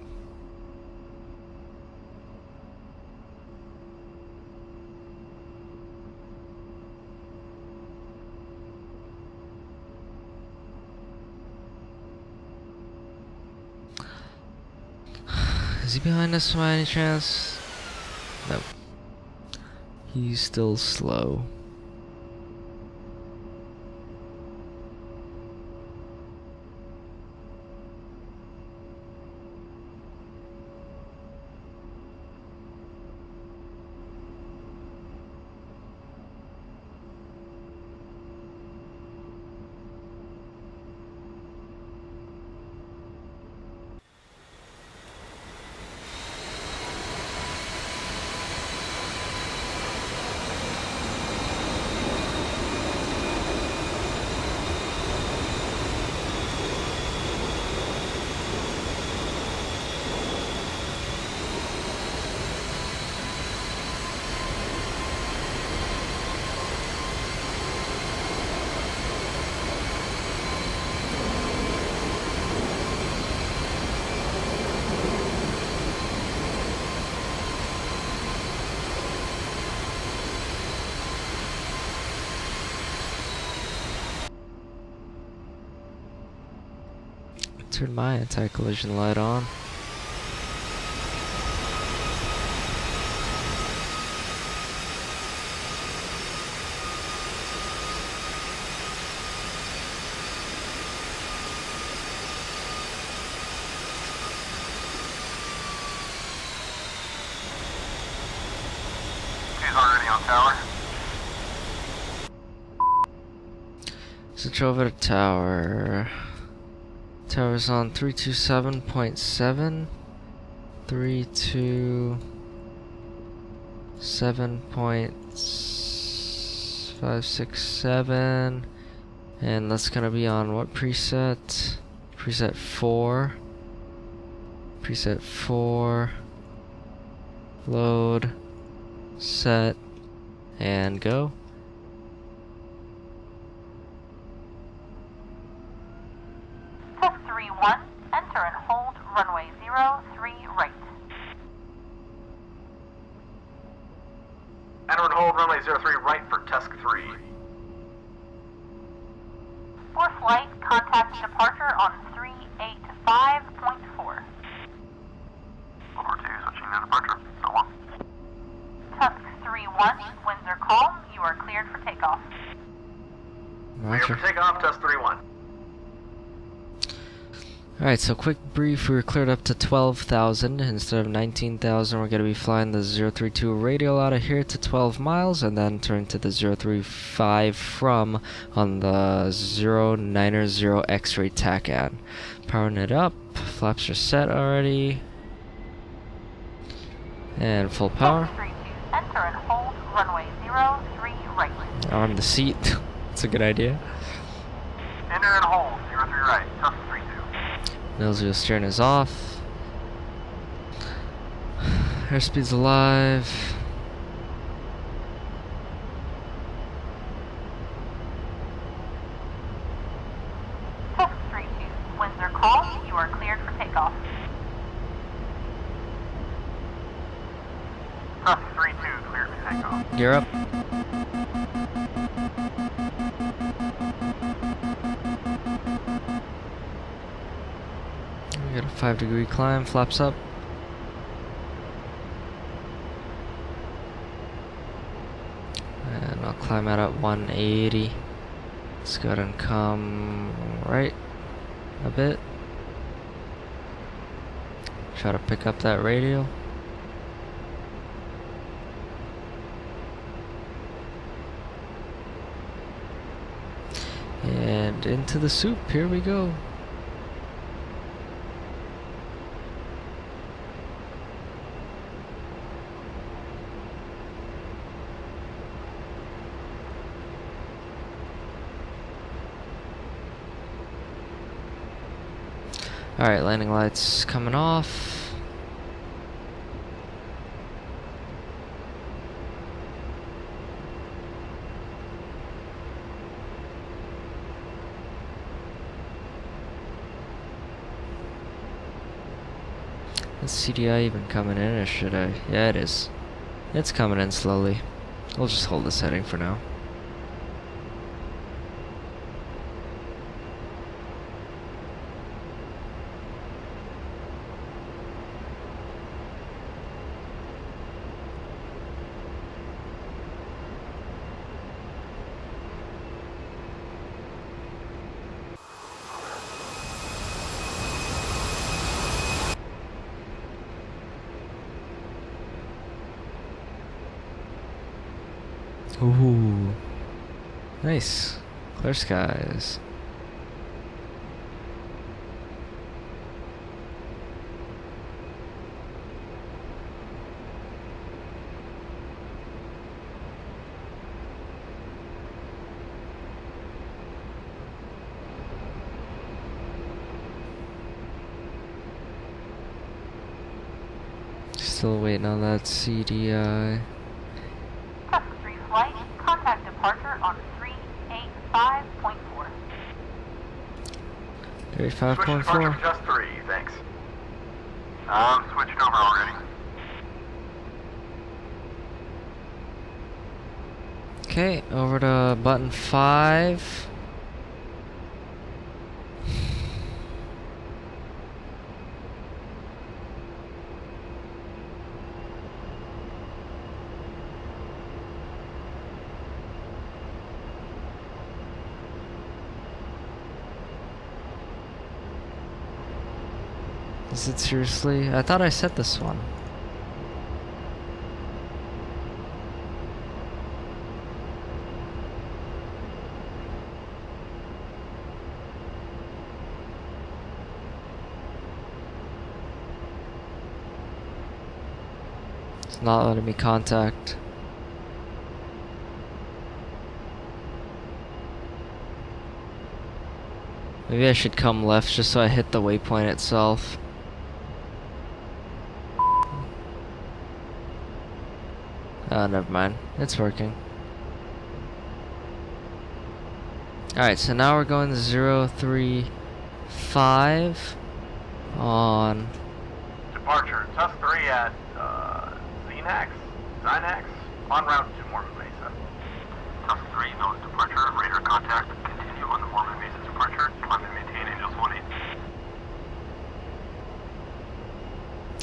Is he behind us by any chance? No. He's still slow. Turn my anti-collision light on. He's already on tower. Switch over to tower. Tower's on 327.7. 327.567. And that's gonna be on what preset? Preset 4. Preset 4. Load. Set. And go. Test 3-1, enter and hold runway 03 right. Enter and hold runway 03 right for Tusk 3. For flight, contact departure on 385.4. Over 2, switching to departure. So long. Tusk 3-1, winds are calm, you are cleared for takeoff. Clear Roger. for takeoff, Tusk 3-1. Alright, so quick brief, we were cleared up to 12,000 instead of 19,000. We're going to be flying the 032 radial out of here to 12 miles and then turn to the 035 from on the 090 X-ray TACAN. Powering it up, flaps are set already. And full power. Tusk 32, enter and hold runway 03 right. On the seat, that's a good idea. Enter and hold 03 right. Tusk 32. Nose wheel steering is off. Airspeed's alive. Tusk 32, winds are calm, you are cleared for takeoff. Tusk 32, cleared for takeoff. Gear up. We got a 5-degree climb, flaps up. And I'll climb out at 180. Let's go ahead and come right a bit. Try to pick up that radial. And into the soup, here we go. Alright, landing lights coming off. Is CDI even coming in, or should I? Yeah, it is. It's coming in slowly. We'll just hold this heading for now. Ooh. Nice. Clear skies. Still waiting on that CDI. Tusk 3 flight, contact departure on 385.4. Switch to departure 35.4. for Tusk 3, thanks. I'm switched over already. Okay, over to button 5. Is it seriously? I thought I set this one. It's not letting me contact. Maybe I should come left just so I hit the waypoint itself. Oh, never mind. It's working. Alright, so now we're going 035 on... Departure, Tusk 3 at Xenax, en route to Mormon Mesa. Tusk 3, no departure, radar contact, continue on the Mormon Mesa departure, climb and maintain Angels 1-8.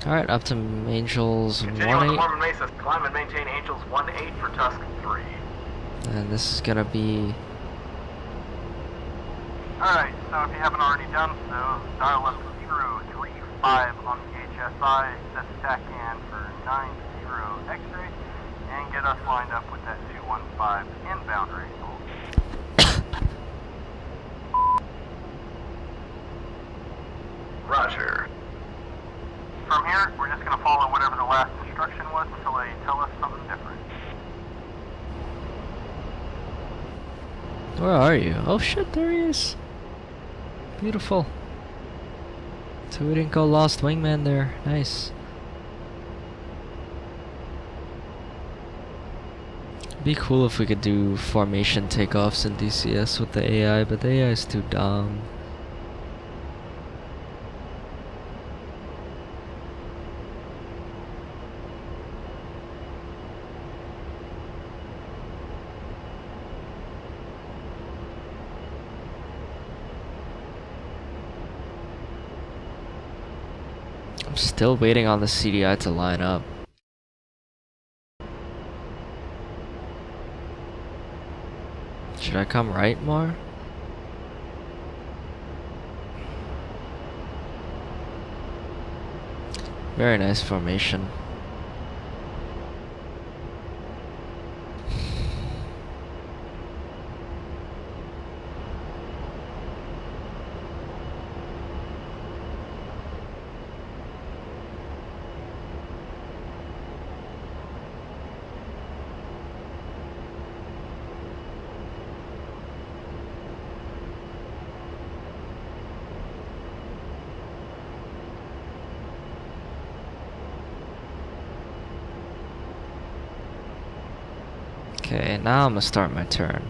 Alright, up to Angels Continue on the 1-8. Mormon Mesa, climb and maintain Angels 1-8 for Tusk 3. And this is gonna be... Alright, so if you haven't already done so, dial up 035 on the HSI, set stack in for 90 X-ray, and get us lined up with that 215 inbound radial. Roger. From here, we're just going to follow whatever the last instruction was until they tell us something different. Where are you? Oh shit, there he is. Beautiful. So we didn't go lost wingman there. Nice. Be cool if we could do formation takeoffs in DCS with the AI, but the AI is too dumb. I'm still waiting on the CDI to line up. Should I come right more? Very nice formation. Okay, now I'm gonna start my turn.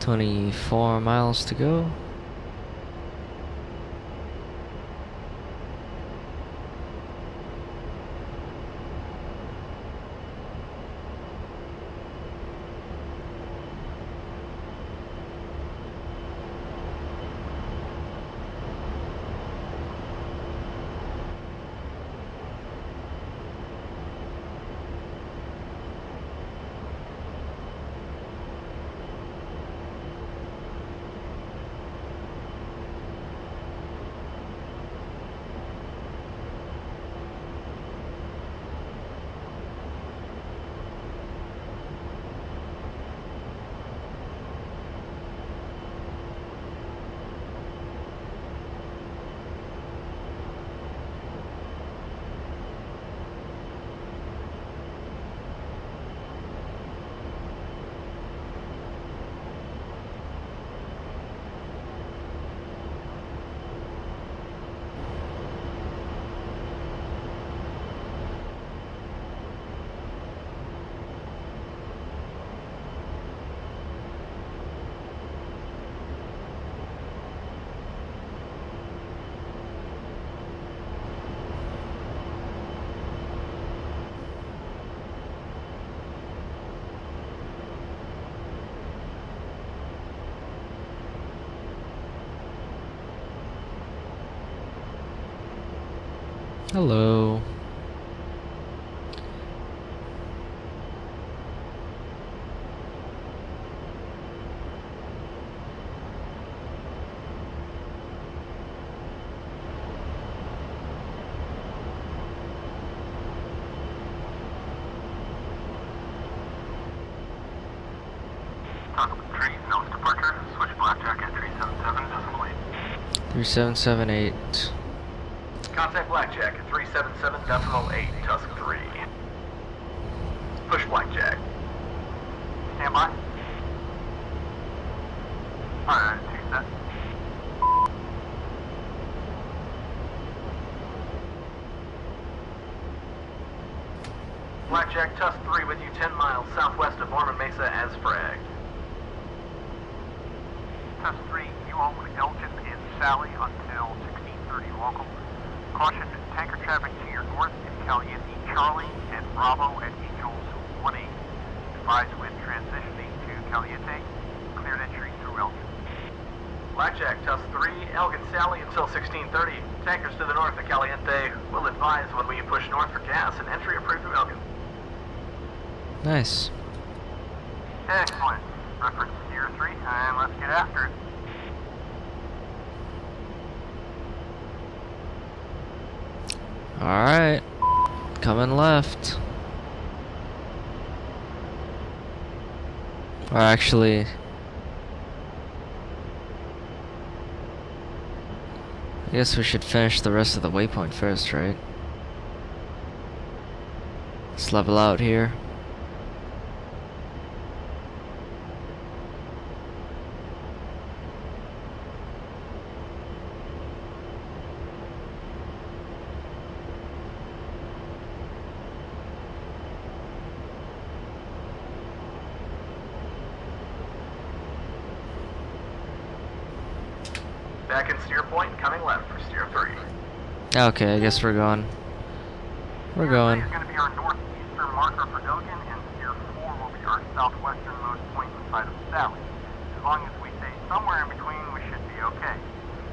$24 miles to go. Hello. Talk with tree, Nellis departure, switch blackjack at 377.8. 3778. Contact Blackjack at 377.8, Tusk 3. Push Blackjack. Stand by. Alright, 2 set. Blackjack Tusk 3 with you 10 miles southwest of Mormon Mesa as fragged. Tusk 3, you all with Elgin and Sally until 1630 local. Caution, tanker traffic to your north in Caliente Charlie and Bravo at Angels 18. Advise when transitioning to Caliente, cleared entry through Elgin. Blackjack Tusk 3, Elgin Sally until 1630. Tankers to the north of Caliente will advise when we push north for gas and entry approved through Elgin. Nice. Excellent. Reference Tier 3, and let's get after it. Alright. Coming left. Or actually... I guess we should finish the rest of the waypoint first, right? Let's level out here. Back in steer point, coming left for steer 3. Okay, I guess we're going. We're going. Steer 3 is going to be our northeastern marker for Elgin, and Steer 4 will be our southwesternmost point inside of Sally. As long as we stay somewhere in between, we should be okay.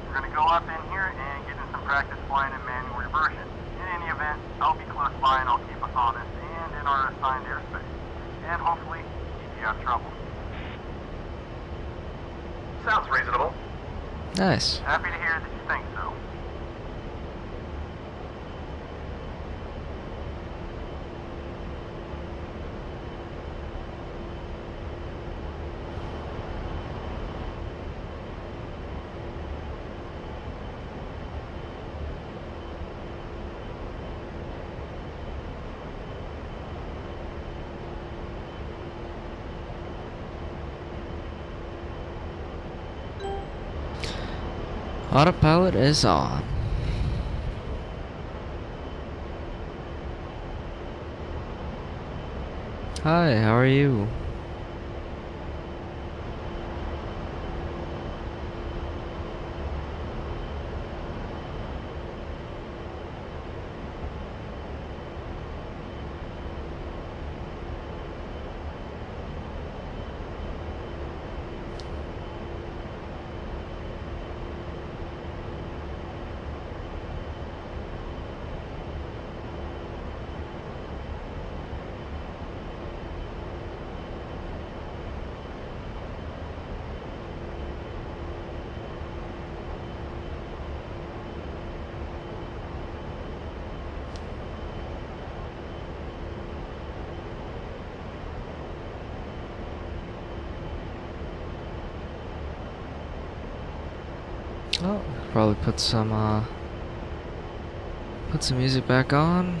We're going to go up in here and get in some practice flying in manual reversion. In any event, I'll be close by and I'll keep us honest and in our assigned airspace. And hopefully, keep you out of trouble. Sounds reasonable. Nice. Happy to hear that you think so. Autopilot is on. Hi, how are you? Oh, probably put some music back on.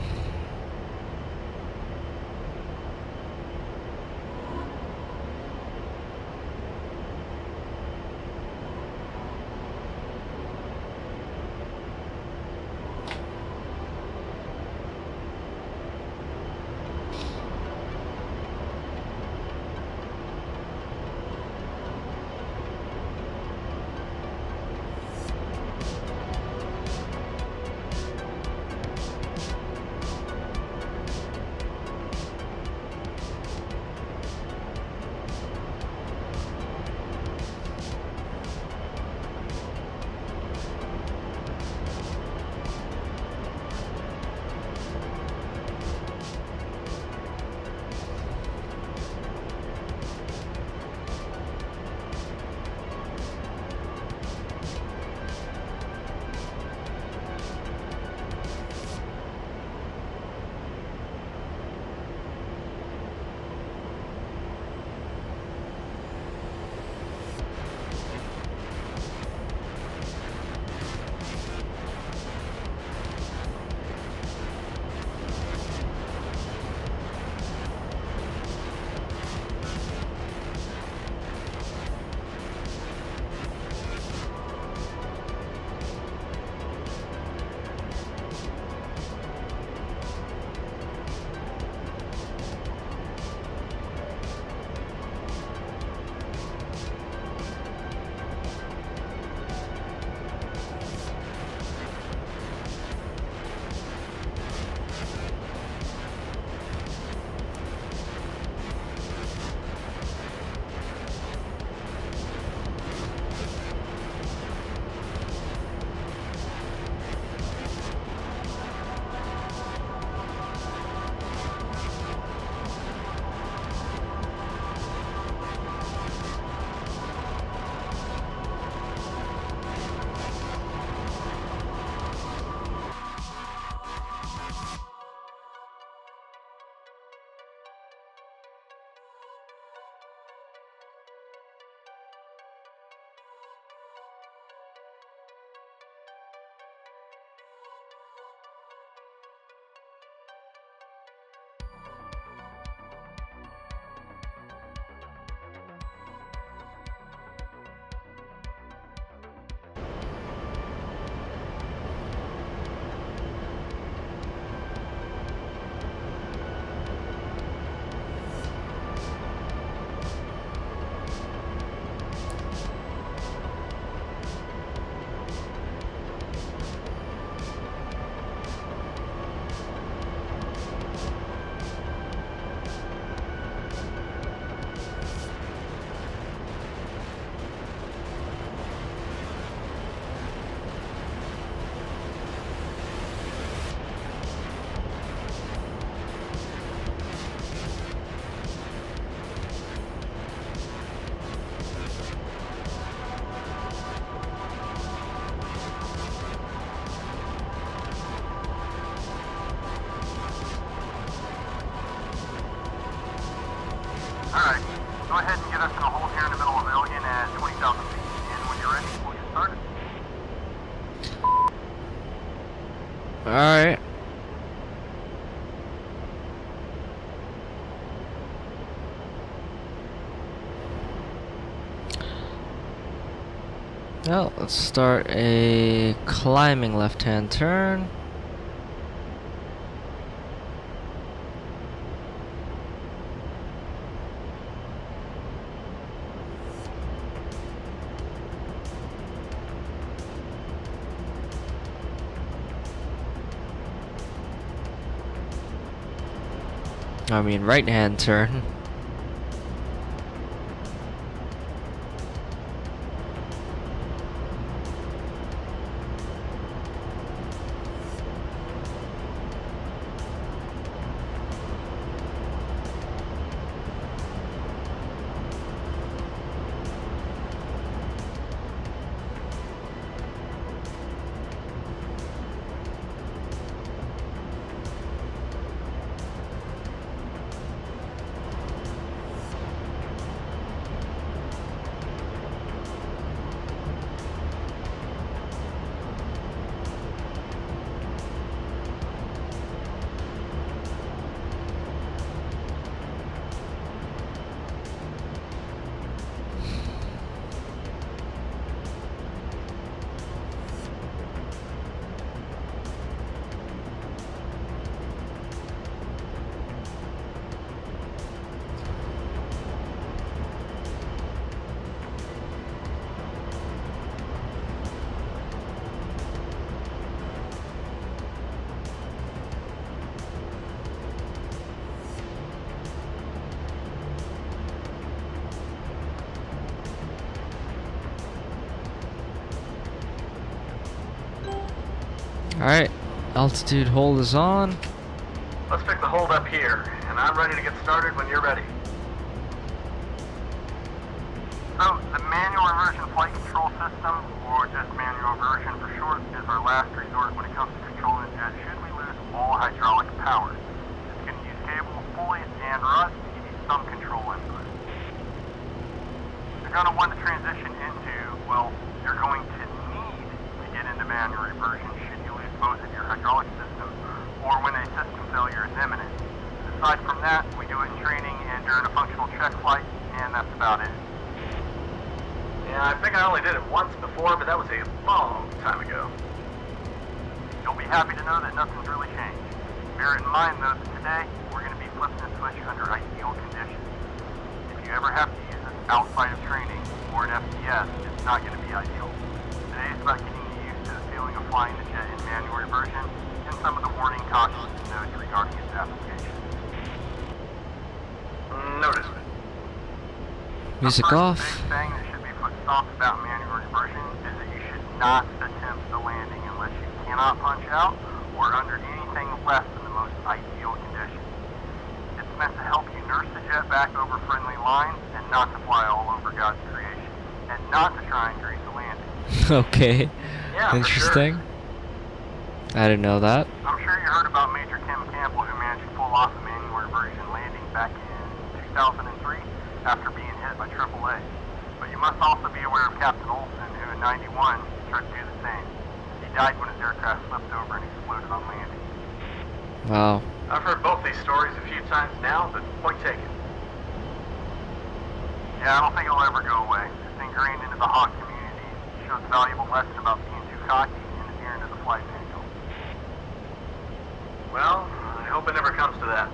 Alright. Well, let's start a climbing left-hand turn. I mean, right-hand turn. Alright, altitude hold is on. Let's pick the hold up here, and I'm ready to get started when you're ready. So, the manual reversion flight control system, or just manual reversion for short, is our last resort when it comes to controlling the jet should we lose all hydraulic power. It's going to use cables, pulleys, and rods to give you some control input. You're going to want to transition into, well, you're going to need to get into manual reversion should you lose both of your hydraulic systems, or when a system failure is imminent. Aside from that, we do it in training and during a functional check flight, and that's about it. Yeah, I think I only did it once before, but that was a long time ago. You'll be happy to know that nothing's really changed. Bear in mind, though, that today we're going to be flipping the switch under ideal conditions. If you ever have to use this outside of training or an FTS, it's not going to be ideal. Today is about getting you used to the feeling of flying the jet in manual reversion and some of the warning cautions and notes regarding its application. Noted. Music The first off. big thing that should be put soft about manual reversion is that you should not attempt the landing unless you cannot punch out or under anything less than the most ideal conditions. It's meant to help you nurse the jet back over friendly lines and not to fly all over God's creation, and not to try and grease the landing. Okay. Yeah, for Interesting. I didn't know that. I'm sure you heard about Major Kim Campbell, who managed to pull off a manual reversion landing back in 2003 after being hit by AAA. But you must also be aware of Captain Olson, who in 91 tried to do the same. He died when his aircraft flipped over and exploded on landing. Wow. I've heard both these stories a few times now, but point taken. Yeah, I don't think it'll ever go away. It's ingrained into the Hawk community. It shows a valuable lesson about being too cocky and adhering to the flight manual. Well, I hope it never comes to that.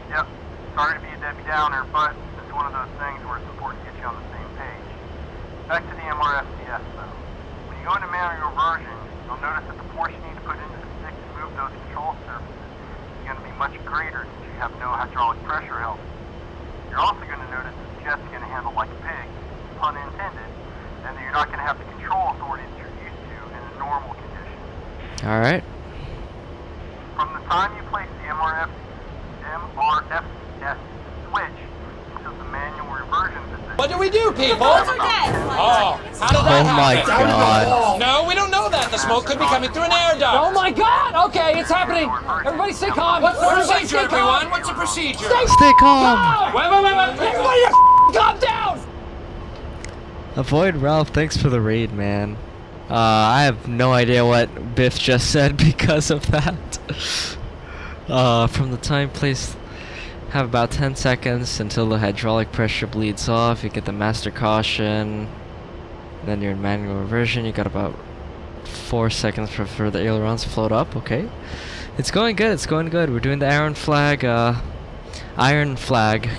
Yep. Sorry to be a Debbie Downer, but it's one of those things where it's important to get you on the same page. Back to the MRFCS though. When you go into manual reversion, you'll notice that the force you need to put into the stick to move those control surfaces is going to be much greater since you have no hydraulic pressure help. You're also going to notice that the jet's going to handle like a pig, pun intended, and that you're not going to have the control authority that you're used to in a normal condition. Alright. From the time you place the MRFCS switch into the manual reversion position. What do we do, people? Both are dead. Oh, how did that Oh my happen? god. No, we don't know that. The smoke could be coming through an air duct. Oh my God! Okay, it's happening. Everybody stay calm. What's the procedure, everyone? What's the procedure? Stay calm. Wait. Everybody calm down. Avoid Ralph, thanks for the raid, man. I have no idea what Biff just said because of that. From the time place, have about 10 seconds until the hydraulic pressure bleeds off. You get the master caution. Then you're in manual reversion. You got about 4 seconds for the ailerons to float up. Okay, it's going good. It's going good. We're doing the Iron Flag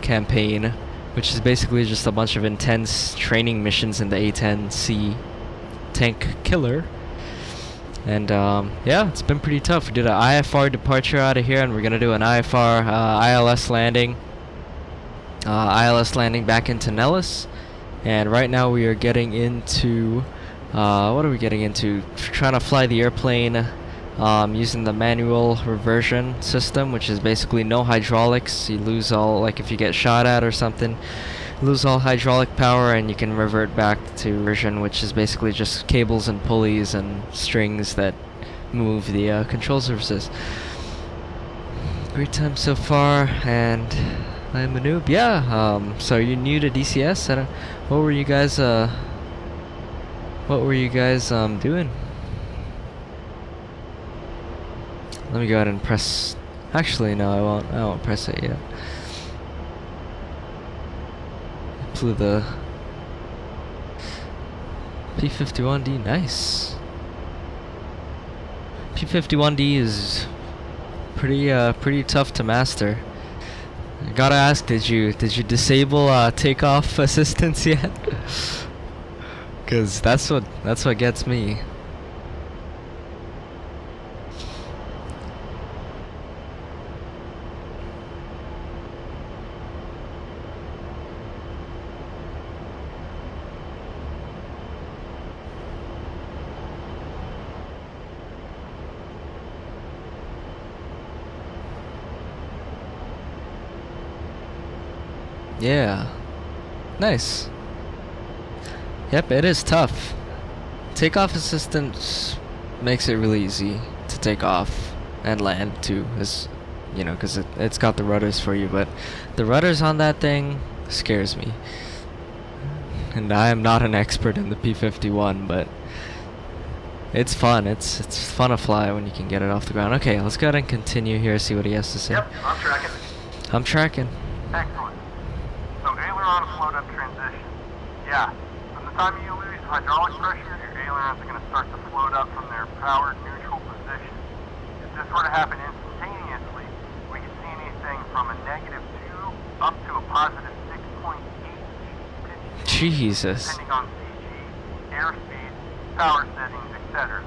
campaign, which is basically just a bunch of intense training missions in the A-10C tank killer. And yeah, it's been pretty tough. We did an IFR departure out of here, and we're gonna do an IFR ILS landing. ILS landing back into Nellis. And right now we are getting into what are we getting into? Trying to fly the airplane using the manual reversion system, which is basically no hydraulics. You lose all, like if you get shot at or something, lose all hydraulic power, and you can revert back to reversion, which is basically just cables and pulleys and strings that move the control surfaces. Great time so far, and I'm a noob. Yeah. So you're new to DCS? What were you guys doing? Let me go ahead and press. Actually, no, I won't press it yet. Flew the P-51D. Nice. P-51D is pretty tough to master. I gotta ask, did you disable takeoff assistance yet? Cause that's what gets me. Yeah. Nice. Yep, it is tough. Takeoff assistance makes it really easy to take off and land too, as you know, because it's got the rudders for you, but the rudders on that thing scares me. And I am not an expert in the P-51, but it's fun. It's fun to fly when you can get it off the ground. Okay, let's go ahead and continue here, see what he has to say. Yep, I'm tracking. I'm tracking. Excellent. So aileron float up transition. Yeah. From the time you lose hydraulic pressure, your ailerons are going to start to float up from their powered neutral position. If this were to happen instantaneously, we could see anything from a -2 up to a positive 6.8 pitch, Jesus. depending on CG, airspeed, power settings, etc.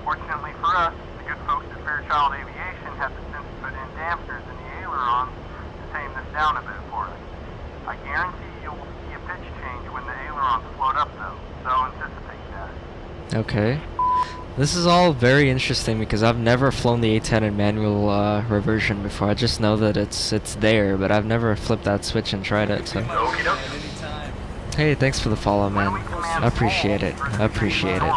Fortunately for us, the good folks at Fairchild Aviation have the sense to put in dampeners in the ailerons to tame this down a bit for us. I guarantee you'll see a pitch change when the ailerons float up though, so anticipate that. Okay. This is all very interesting because I've never flown the A-10 in manual reversion before. I just know that it's there, but I've never flipped that switch and tried it. So. Okie doke. Hey, thanks for the follow, man. I appreciate it. I appreciate it.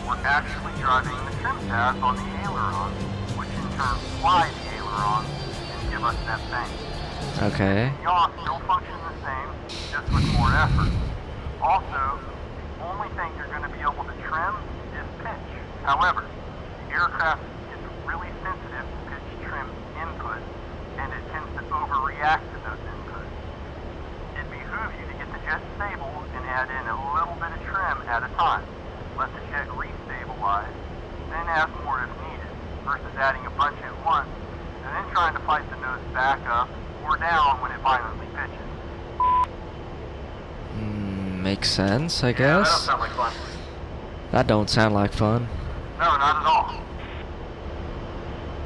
We're actually driving the trim tabs on the aileron, which in turn fly the aileron and give us that thing. Okay. Yaw still function the same, just with more effort. Also, the only thing you're going to be able to trim is pitch. However, the aircraft is really sensitive to pitch trim input, and it tends to overreact to those inputs. It behooves you to get the jet stable and add in a little bit of trim at a time. Let the jet restabilize, then add more if needed, versus adding a bunch at once, and then trying to fight the nose back up or down when it violently pitches. Makes sense, I Yeah, that don't guess. sound like fun. That don't sound like fun. No, not at all.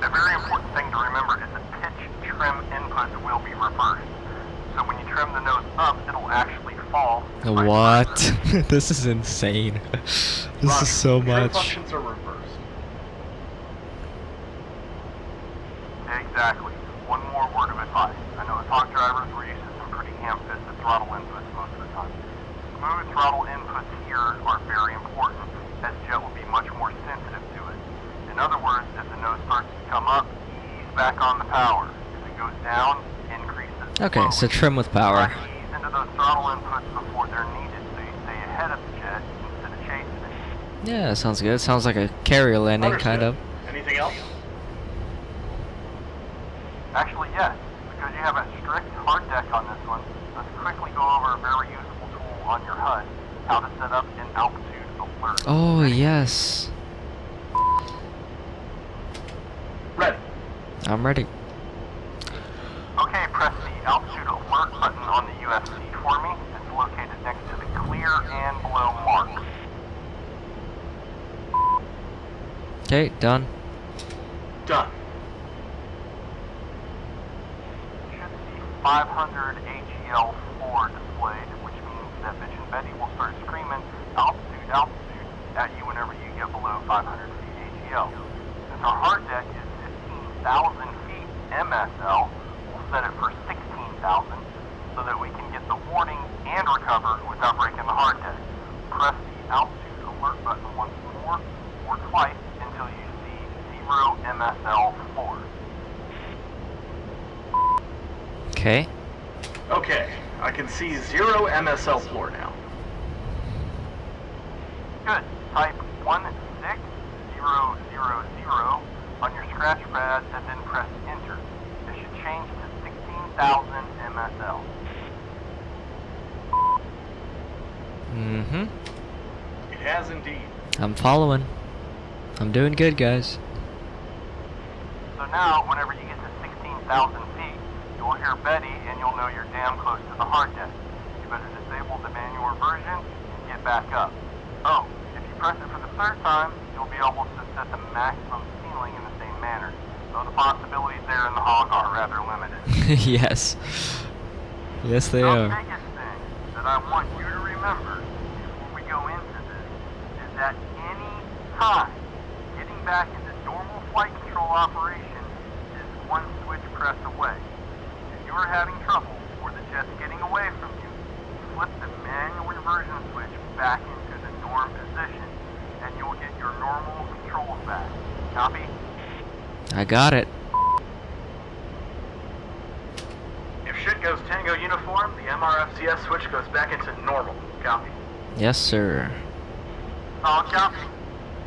A very important thing to remember is that pitch trim inputs will be reversed. So when you trim the nose up, it'll actually fall. What? This is insane. This is so Trim much. functions are reversed. Exactly. One more word of advice. I know the talk drivers were used to some pretty ham-fisted throttle inputs most of the time. Smooth throttle inputs here are very important, as jet will be much more sensitive to it. In other words, if the nose starts to come up, ease back on the power. If it goes down, increase it. Okay, so trim with power. Try to ease into those throttle inputs before they're needed so you stay ahead of the jet instead of chasing it. Yeah, sounds good. Sounds like a carrier landing, kind of. Anything else? Actually, yes. Because you have a strict hard deck on this one, let's quickly go over a very useful tool on your HUD, how to set up an altitude alert. Oh, yes. Ready. I'm ready. Okay, press the altitude alert button on the UFC for me. It's located next to the clear and below mark. Okay, done. Done. You should see 500 AGL4 displayed, which means that Bitch and Betty will start screaming altitude, altitude at you whenever you get below 500 feet AGL. Since our hard deck is 15,000 feet MSL, we'll set it for 16,000 so that we can get the warning and recover without breaking the hard deck. Press the altitude alert button once more or twice until you see 0 MSL4. Okay. Okay, I can see 0 MSL floor now. Good. Type 16000 on your scratch pad and then press enter. It should change to 16,000 MSL. Mm-hmm. It has indeed. I'm following. I'm doing good, guys. So now, whenever you get to 16,000 feet, you'll hear Betty and you'll know you're damn close to the hard deck. You better disable the manual reversion and get back up. Oh, if you press it for the third time, you'll be able to set the maximum ceiling in the same manner. So the possibilities there in the hog are rather limited. Yes. Yes, they The are. biggest thing that I want you to remember before we go into this is that any time getting back into normal flight control operation is one switch press away. If you are having trouble or the jet's getting away from you, flip the manual reversion switch back into the norm position and you will get your normal controls back. Copy? I got it. If shit goes Tango uniform, the MRFCS switch goes back into normal. Copy. Yes, sir. Solid copy.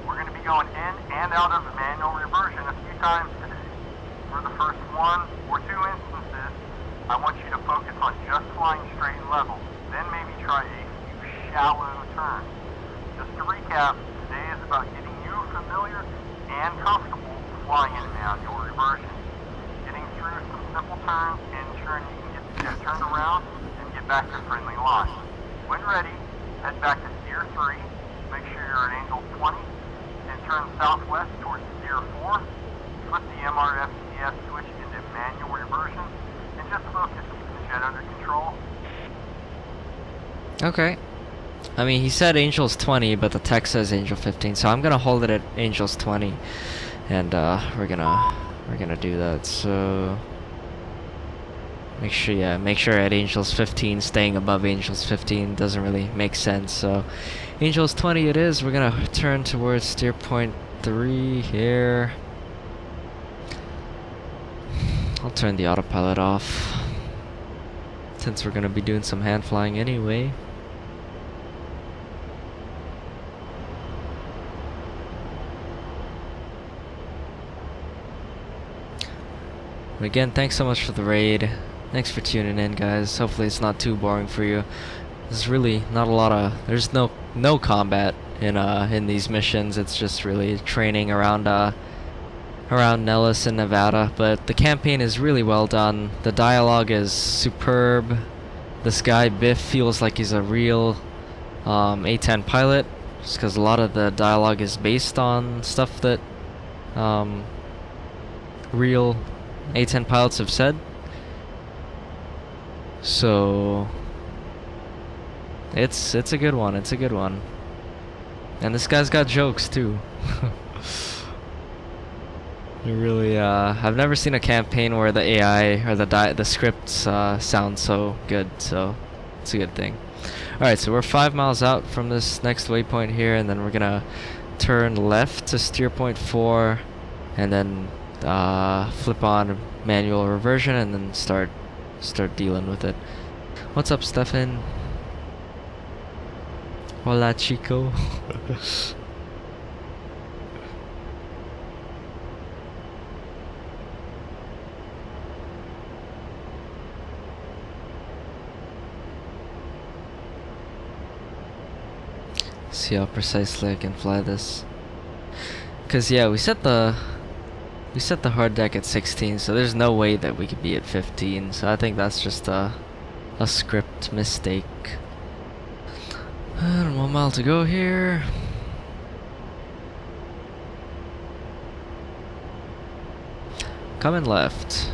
We're going to be going in and out of manual reversion a few times today. For the first 1 or 2 instances, I want you to focus on just flying straight and level. Then maybe try a few shallow turns. Just to recap, today is about getting you familiar and comfortable flying in manual reversion. Getting through some simple turns and ensuring you can get the jet turned around and get back to friendly line. When ready, head back to Steer 3, make sure you're at Angel 20, and turn southwest towards Steer 4, flip the MRFCS switch into manual reversion, and just focus keeping the jet under control. Okay. I mean, he said Angel's 20, but the text says Angel 15, so I'm gonna hold it at Angel's 20, and we're gonna do that. So make sure at Angel's 15, staying above Angel's 15 doesn't really make sense. So Angel's 20 it is. We're gonna turn towards steer point 3 here. I'll turn the autopilot off since we're gonna be doing some hand flying anyway. Again, thanks so much for the raid. Thanks for tuning in, guys. Hopefully it's not too boring for you. There's really not a lot of... There's no combat in these missions. It's just really training around Nellis and Nevada. But the campaign is really well done. The dialogue is superb. This guy, Biff, feels like he's a real A-10 pilot. Just because a lot of the dialogue is based on stuff that real A-10 pilots have said. So it's a good one. It's a good one. And this guy's got jokes too. You really I've never seen a campaign where the AI or the scripts sound so good, so it's a good thing. Alright, so we're 5 miles out from this next waypoint here, and then we're gonna turn left to steer point 4 and then flip on manual reversion and then start dealing with it. What's up, Stefan? Hola, chico. see how precisely I can fly this. Cause yeah, we set the hard deck at 16, so there's no way that we could be at 15. So I think that's just a script mistake. And 1 mile to go here. Coming left.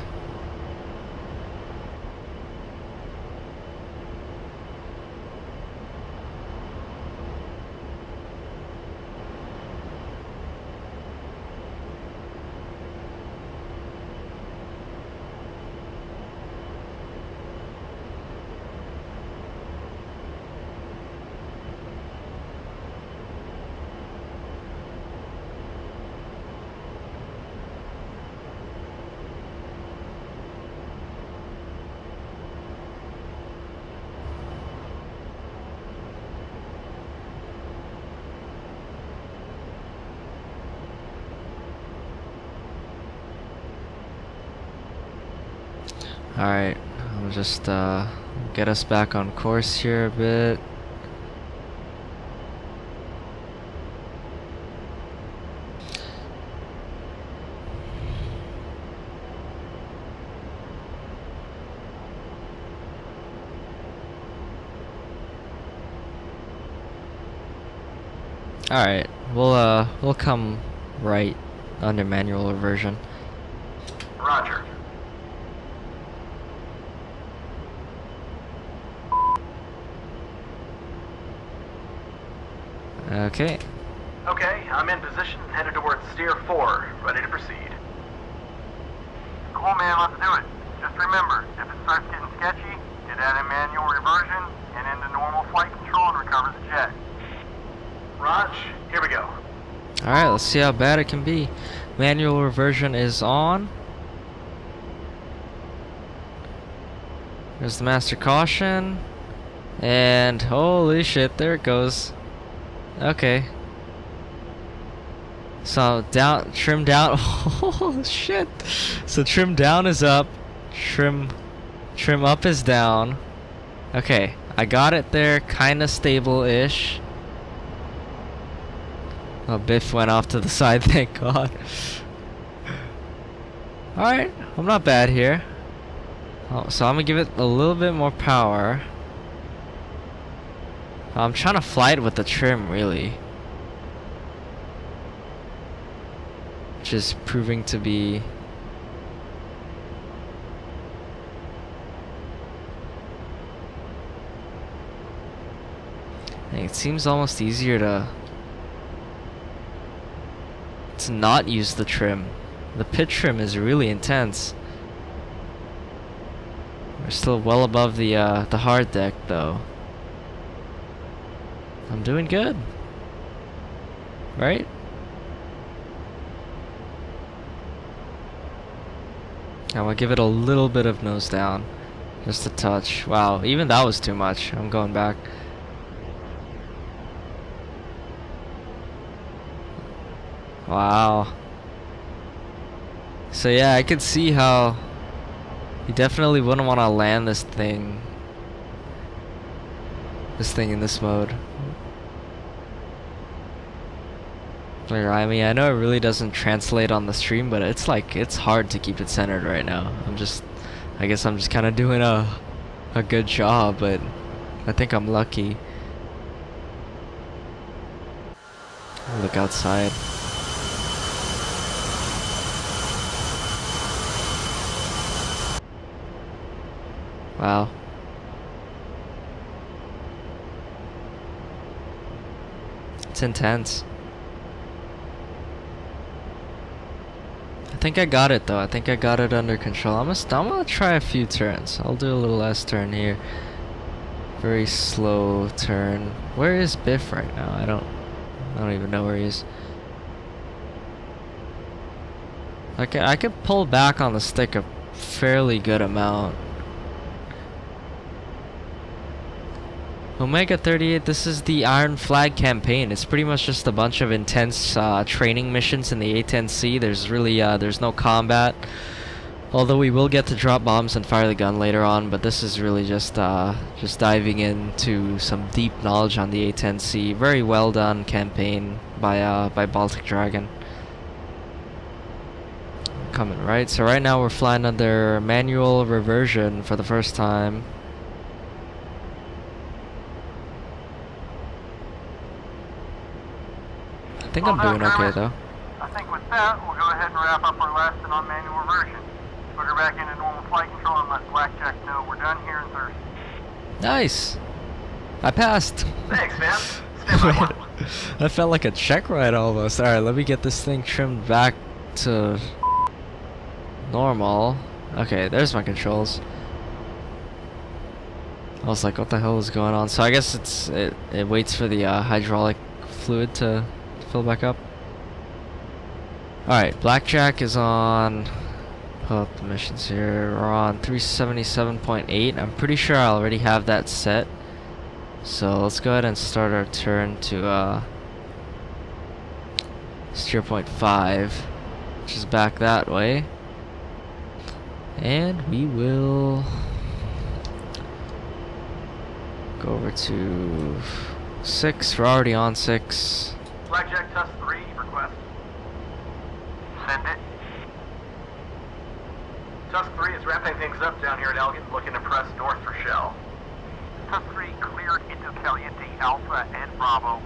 Alright, I'll just get us back on course here a bit. Alright, we'll come right under manual reversion. Roger. Okay. Okay, I'm in position, headed towards steer 4, ready to proceed. Cool, man, let's do it. Just remember, if it starts getting sketchy, get out of manual reversion and into normal flight control and recover the jet. Raj, here we go. Alright, let's see how bad it can be. Manual reversion is on. There's the master caution. And holy shit, there it goes. Okay. So trim down. Oh shit. So trim down is up. Trim up is down. Okay, I got it there, kinda stable-ish. Oh, Biff went off to the side, thank God. Alright, I'm not bad here. Oh, so I'm gonna give it a little bit more power. I'm trying to fly it with the trim, really. Which is proving to be... It seems almost easier to not use the trim. The pit trim is really intense. We're still well above the hard deck, though. I'm doing good, right? I'm gonna give it a little bit of nose down, just a touch. Wow, even that was too much. I'm going back. Wow. So yeah, I could see how you definitely wouldn't want to land this thing in this mode. I mean, I know it really doesn't translate on the stream, but it's like, it's hard to keep it centered right now. I guess I'm just kind of doing a good job, but I think I'm lucky. Look outside. Wow. It's intense. I think I got it though. I think I got it under control. I'm gonna try a few turns. I'll do a little less turn here. Very slow turn. Where is Biff right now? I don't even know where he is. Okay, I could pull back on the stick a fairly good amount. Omega 38, this is the Iron Flag campaign. It's pretty much just a bunch of intense training missions in the A-10C. There's really, there's no combat. Although we will get to drop bombs and fire the gun later on, but this is really just diving into some deep knowledge on the A-10C. Very well done campaign by Baltic Dragon. Coming right. So right now we're flying under manual reversion for the first time. I think I'm doing okay though. I think with that, we'll go ahead and wrap up our lesson on manual reversion. Put her back into normal flight control and let Blackjack know we're done here in Thursday. Nice! I passed! Thanks, man. Stand by one. That felt like a check ride almost. Alright, let me get this thing trimmed back to normal. Okay, there's my controls. I was like, what the hell is going on? So I guess it waits for the hydraulic fluid to fill back up. Alright, Blackjack is on... Pull up the missions here. We're on 377.8. I'm pretty sure I already have that set. So let's go ahead and start our turn to steer point 5, which is back that way. And we will go over to 6. We're already on 6. Blackjack Tusk 3, request. Send it. Tusk 3 is wrapping things up down here at Elgin, looking to press north for Shell. Tusk 3 cleared into Caliente Alpha and Bravo.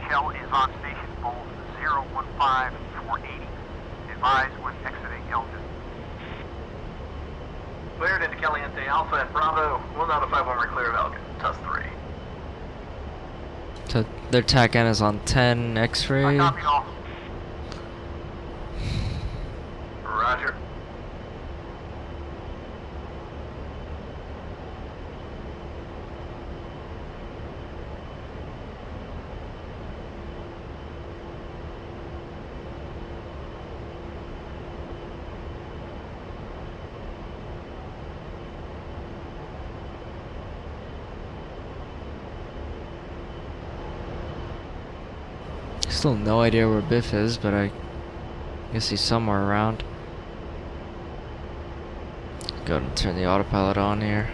Shell is on station bold 015-480. Advise when exiting Elgin. Cleared into Caliente Alpha and Bravo. We'll notify when we're clear of Elgin. Tusk 3. So their TAC-N is on 10 X-ray. I copy all. Roger. Still no idea where Biff is, but I guess he's somewhere around. Go ahead and turn the autopilot on here.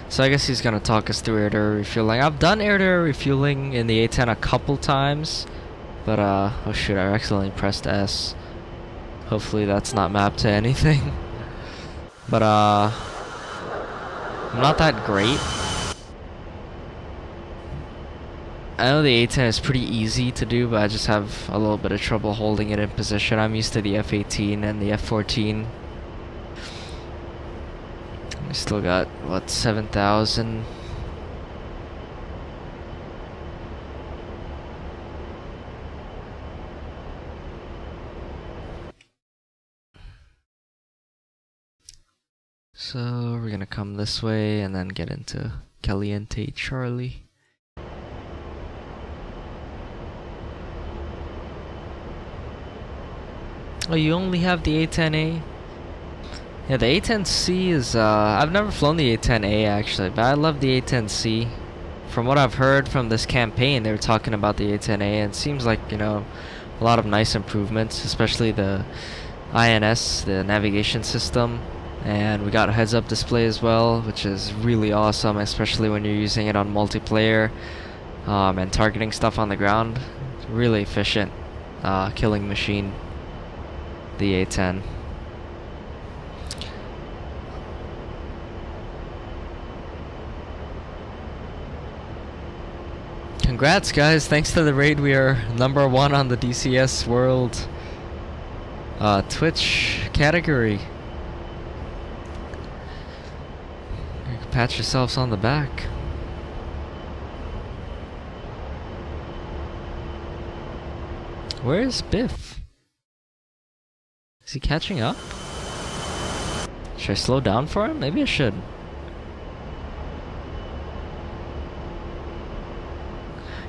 So I guess he's gonna talk us through air-to-air refueling. I've done air-to-air refueling in the A-10 a couple times, but oh shoot, I accidentally pressed S. Hopefully that's not mapped to anything. But I'm not that great. I know the A-10 is pretty easy to do, but I just have a little bit of trouble holding it in position. I'm used to the F-18 and the F-14. We still got, what, 7,000? So we're gonna come this way and then get into Caliente Charlie. Oh, you only have the A-10A? Yeah, the A-10C is, I've never flown the A-10A actually, but I love the A-10C. From what I've heard from this campaign, they were talking about the A-10A, and it seems like, you know, a lot of nice improvements, especially the INS, the navigation system. And we got a heads-up display as well, which is really awesome, especially when you're using it on multiplayer and targeting stuff on the ground. It's really efficient killing machine. The A-10. Congrats guys, thanks to the raid we are #1 on the DCS World Twitch category. You can pat yourselves on the back. Where's Biff? Is he catching up? Should I slow down for him? Maybe I should.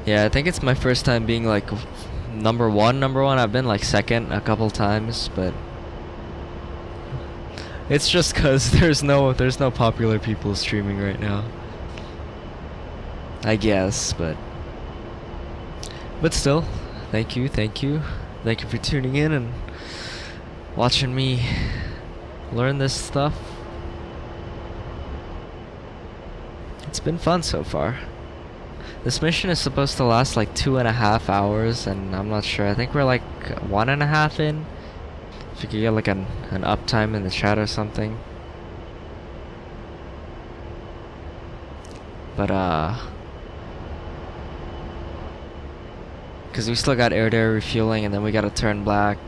Yeah, I think it's my first time being like number one. I've been like second a couple times, but it's just cause there's no popular people streaming right now. I guess, but still, thank you for tuning in and watching me learn this stuff. It's been fun so far. This mission is supposed to last like 2.5 hours, and I'm not sure. I think we're like 1.5 in. If you could get like an uptime in the chat or something. But because we still got air-to-air refueling, and then we gotta turn back,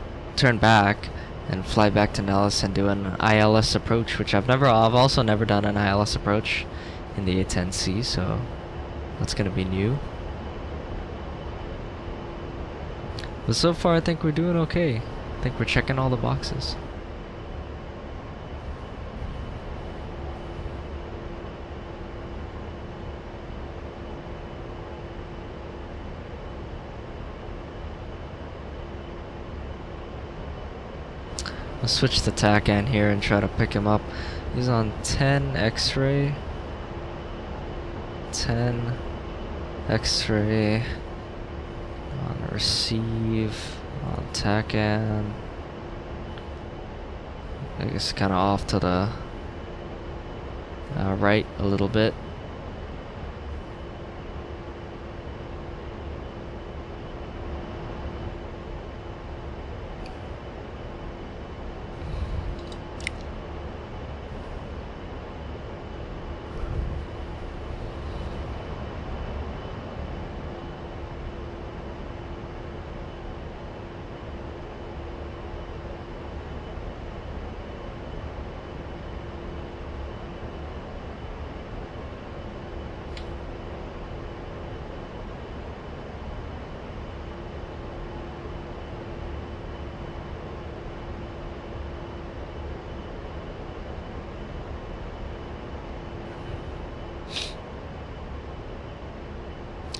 and fly back to Nellis and do an ILS approach, which I've also never done an ILS approach in the A-10C, so that's gonna be new. But so far, I think we're doing okay. I think we're checking all the boxes. I'll switch to TACAN here and try to pick him up. He's on 10 X-ray. 10 X-ray. On receive. On TACAN. I guess kind of off to the right a little bit.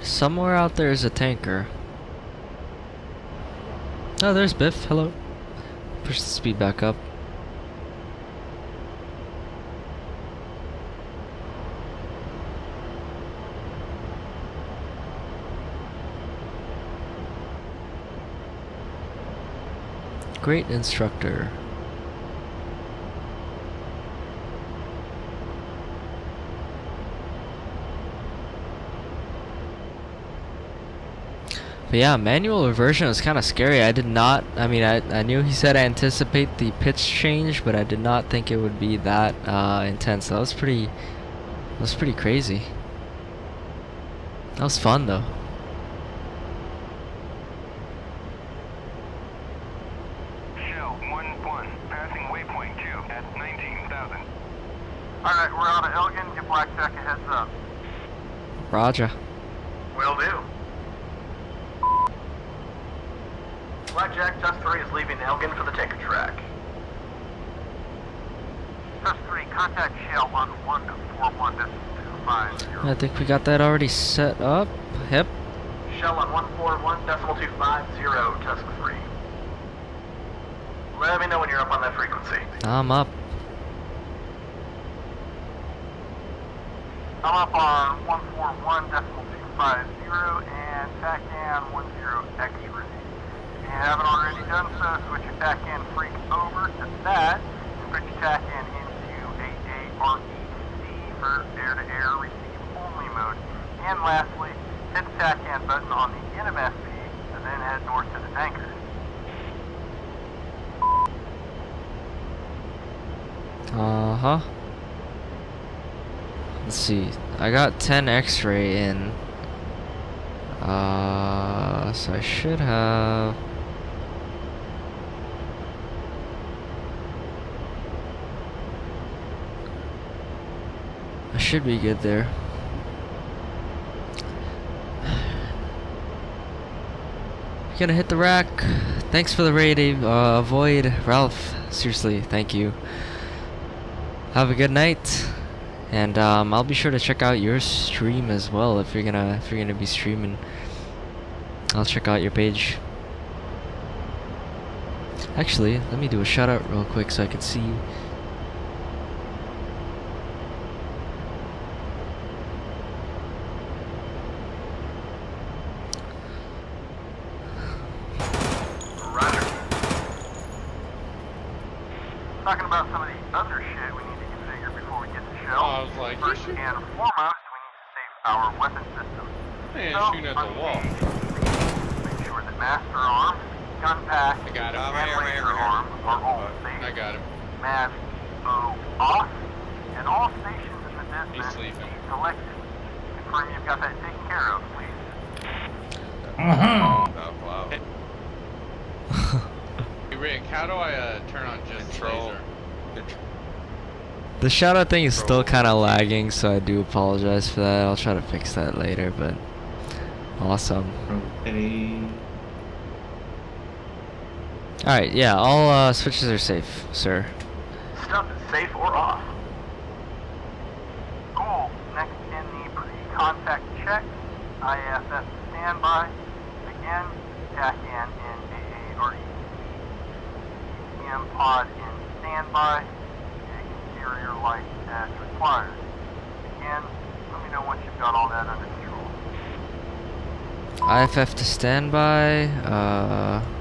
Somewhere out there is a tanker. Oh, there's Biff. Hello. Push the speed back up. Great instructor. But yeah, manual reversion was kind of scary. I knew he said anticipate the pitch change, but I did not think it would be that intense. That was pretty crazy. That was fun though. Shell 1-1, passing waypoint 2 at 19,000. Alright, we're out of Elgin. Give Blackjack a heads up. Roger. Will do. Blackjack, Test 3 is leaving Elgin for the tanker track. Test 3, contact Shell on 141.250. I think we got that already set up. Yep. Shell on 141.250, Test 3. Let me know when you're up on that frequency. I'm up. I'm up on 141.250 and TACAN 10 X-ray. If you haven't already done so, switch your TACAN freak over to that and put your TACAN into A-10C for air-to-air receive only mode. And lastly, hit the TACAN button on the NMS feed and then head north to the tanker. Uh-huh. Let's see. I got 10 X-ray in. So I should have... I should be good there. Gonna hit the rack. Thanks for the raid, Void. Ralph, seriously, thank you. Have a good night. And I'll be sure to check out your stream as well if you're gonna be streaming. I'll check out your page. Actually, let me do a shout out real quick so I can see you. Roger. talking about some of the other shit we need to configure before we get to show. Oh, I was like, First and foremost, we need to save our weapon system. man, So, shooting at the wall. make sure that master arm, gun pack, I got him. and laser arm are all safe. I got him. Mav O off, and all stations in the He's distance sleeping. be selected. Confirm you've got that taken care of, please. Oh, wow. Hey, Rick, how do I turn on just Control. laser? The shadow thing is still kind of lagging, so I do apologize for that. I'll try to fix that later, but awesome. Alright, yeah, all switches are safe, sir. Stuff is safe or off. Cool. Next in the pre-contact check, IFF standby. Again, TACAN in AA or ECM pod in standby. Exterior light as required. Again, let me know once you've got all that under control. IFF to standby.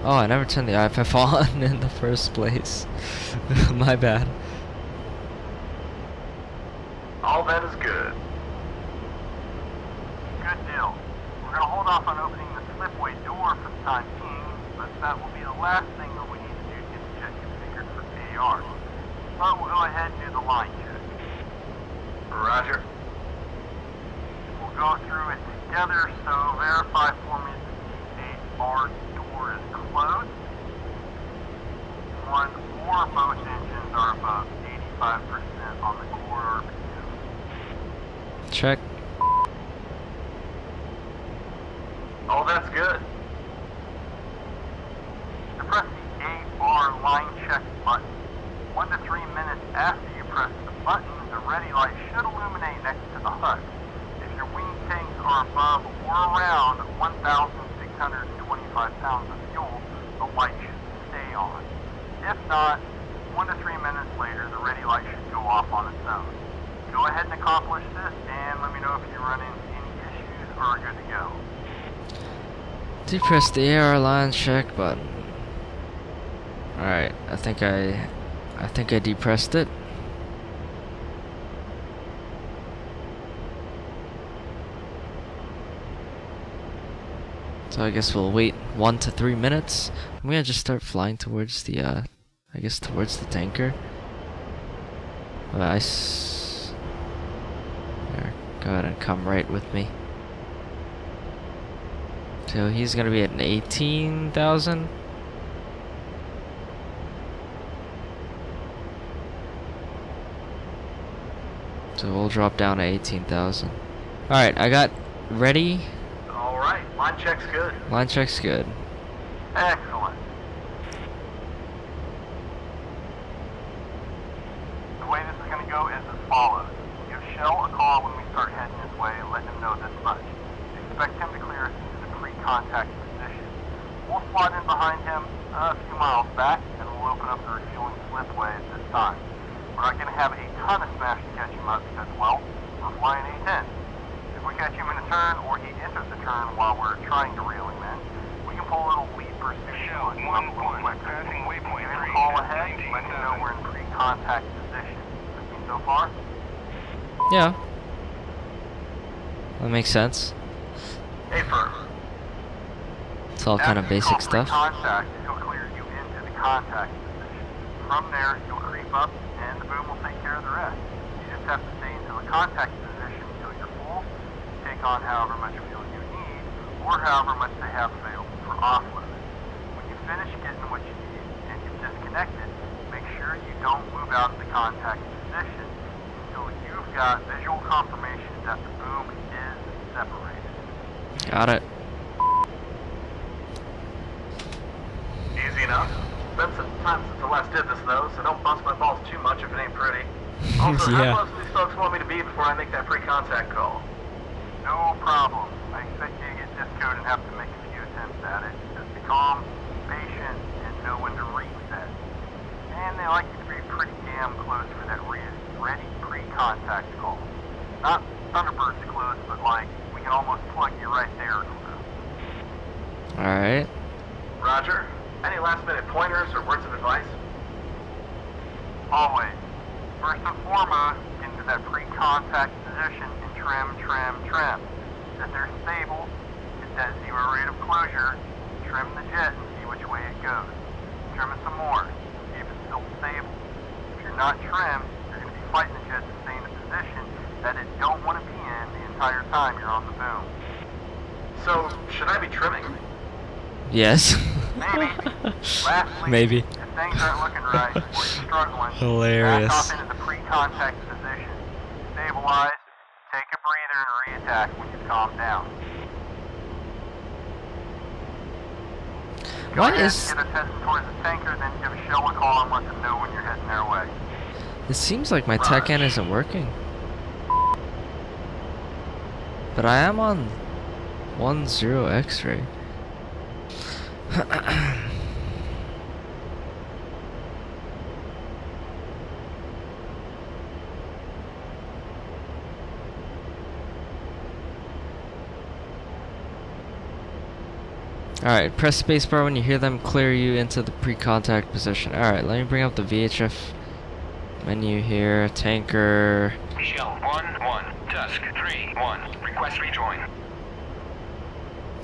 Oh, I never turned the IFF on in the first place. My bad. All that is good. Good deal. We're going to hold off on opening the slipway door for the time being, but that will be the last thing that we need to do to get the jet configured for AR. But we'll go ahead and do the line check. Roger. We'll go through it together, so verify for me that the AR door is closed. One or both engines are above 85% on the core RPM. Check. All that's good. To press the AR line check button, 1 to 3 minutes after you press the button, the ready light should illuminate next to the HUD. If your wing tanks are above or around 1,625 pounds of fuel, the light should stay on. If not, 1 to 3 minutes later, the ready light should go off on its own. Go ahead and accomplish this, and let me know if you run into any issues or are good to go. Depress the AR line check button. Alright, I think I depressed it. So I guess we'll wait 1 to 3 minutes. I'm gonna just start flying towards the I guess towards the tanker. There, go ahead and come right with me. So he's gonna be at an 18,000. So we'll drop down to 18,000. Alright, I got ready. Alright, line check's good. Line check's good. Excellent. The way this is going to go is as follows. Give Shell a call when we start heading his way, let him know this much. Expect him to clear us into the pre-contact position. We'll slide in behind him a few miles back, and we'll open up the refueling slipway at this time. We're not going to have a ton of smash to catch him up because, well, we're flying A-10. If we catch him in a turn, or he enters the turn while we're trying to reel him in, we can pull a little lead pursuit to us a little quicker. Give him a call ahead, let him know we're in pre-contact position. With me so far? Yeah. That makes sense. Hey, firm. It's all kind of basic stuff. Contact, he'll clear you into the contact position. From there, you'll creep up, and the boom will take care of the rest. You just have to stay into the contact position until you're full. Take on however much fuel you need, or however much they have available for offload. When you finish getting what you need and get disconnected, make sure you don't move out of the contact position until you've got visual confirmation that the boom is separated. Got it. Easy enough. Been some time since I last did this though, so don't bust my balls too much if it ain't pretty. Also, Yeah. how close do these folks want me to be before I make that pre-contact call? No problem. I expect you to get discode and have to make a few attempts at it. Just be calm, patient, and know when to reset. And they like you to be pretty damn close for that ready pre-contact call. Not Thunderbird's close, but like, we can almost plug you right there. Alright. Roger. Any last minute pointers or words of advice? Always. First and foremost, get into that pre-contact position and trim, trim, trim. If they're stable, get that 0 rate of closure, trim the jet and see which way it goes. Trim it some more, see if it's still stable. If you're not trimmed, you're going to be fighting the jet to stay in a position that it don't want to be in the entire time you're on the boom. So, should I be trimming? Yes. Maybe. Lastly, Maybe. if things aren't looking right or you're struggling, Hilarious. back off into the pre-contact position. Stabilize, take a breather, and re-attack when you've calmed down. Go Why ahead is... and get us heading towards the tanker, then give a shell a call and let them know when you're heading their way. It seems like my tech end isn't working. But I am on 10 X-ray. Alright, press spacebar when you hear them clear you into the pre-contact position. Alright, let me bring up the VHF menu here. Tanker. Shell 1-1, Tusk 3-1, request rejoin.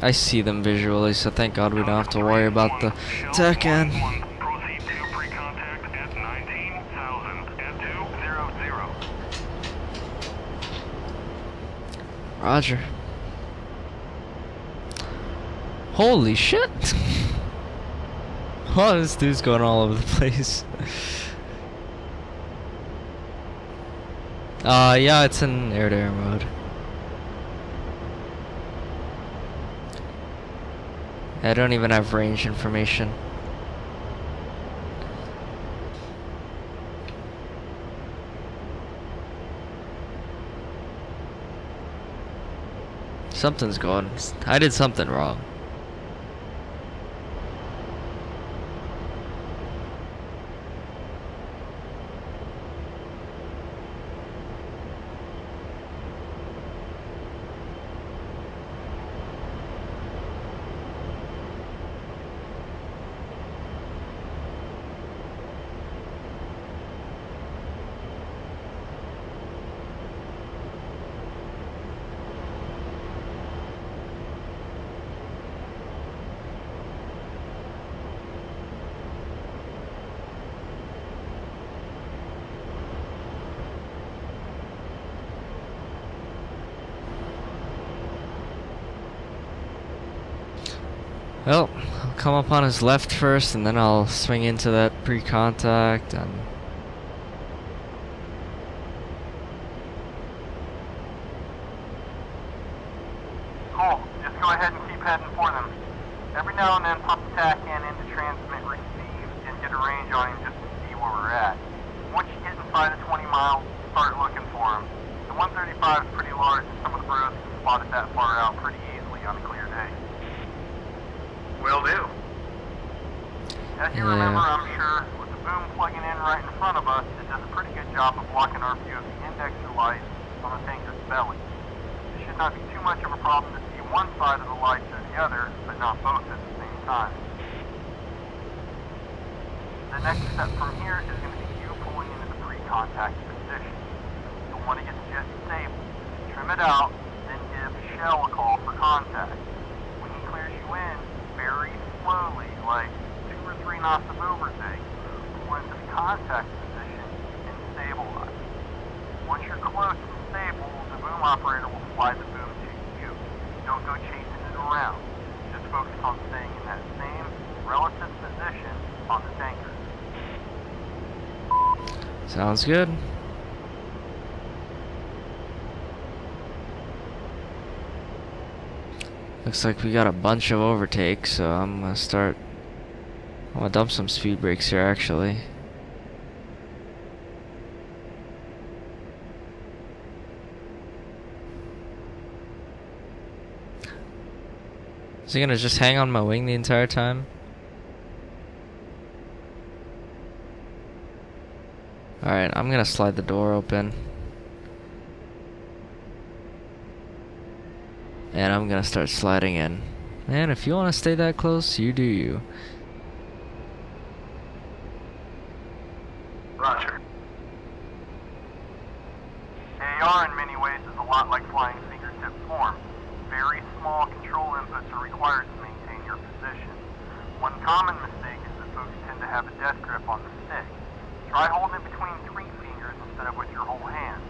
I see them visually, so thank God we don't have to worry about the tech end. Proceed to pre-contact at 19,000 at 200. Roger. Holy shit! Oh, this dude's going all over the place. Yeah, it's in air-to-air mode. I don't even have range information. Something's going. I did something wrong. Well, I'll come up on his left first, and then I'll swing into that pre-contact, and... Cool. Just go ahead and keep heading for them. Every now and then, pop the TAC in into transmit receive and get a range on him just to see where we're at. Once you get inside of 20 miles, start looking for him. The 135 is pretty large, and some of the bros can spot it that far out pretty easily on a clear day. Will do. As you remember, I'm sure, with the boom plugging in right in front of us, it does a pretty good job of blocking our view of the indexer lights on the tanker's belly. It should not be too much of a problem to see one side of the lights or the other, but not both at the same time. The next step from here is going to be you pulling into the pre-contact position. You'll want to get the jet stable, trim it out, then give Shell a call for contact. When he clears you in, very slowly, like 2 or 3 knots of overtake, pull into the contact position and stabilize. Once you're close and stable, the boom operator will fly the boom to you. Don't go chasing it around. Just focus on staying in that same relative position on the tanker. Sounds good. Looks like we got a bunch of overtakes, so I'm gonna dump some speed brakes here actually. Is he gonna just hang on my wing the entire time? Alright, I'm gonna slide the door open. And I'm gonna start sliding in. Man, if you wanna stay that close, you do you. Roger. AR in many ways is a lot like flying fingertip form. Very small control inputs are required to maintain your position. One common mistake is that folks tend to have a death grip on the stick. Try holding it between 3 fingers instead of with your whole hand.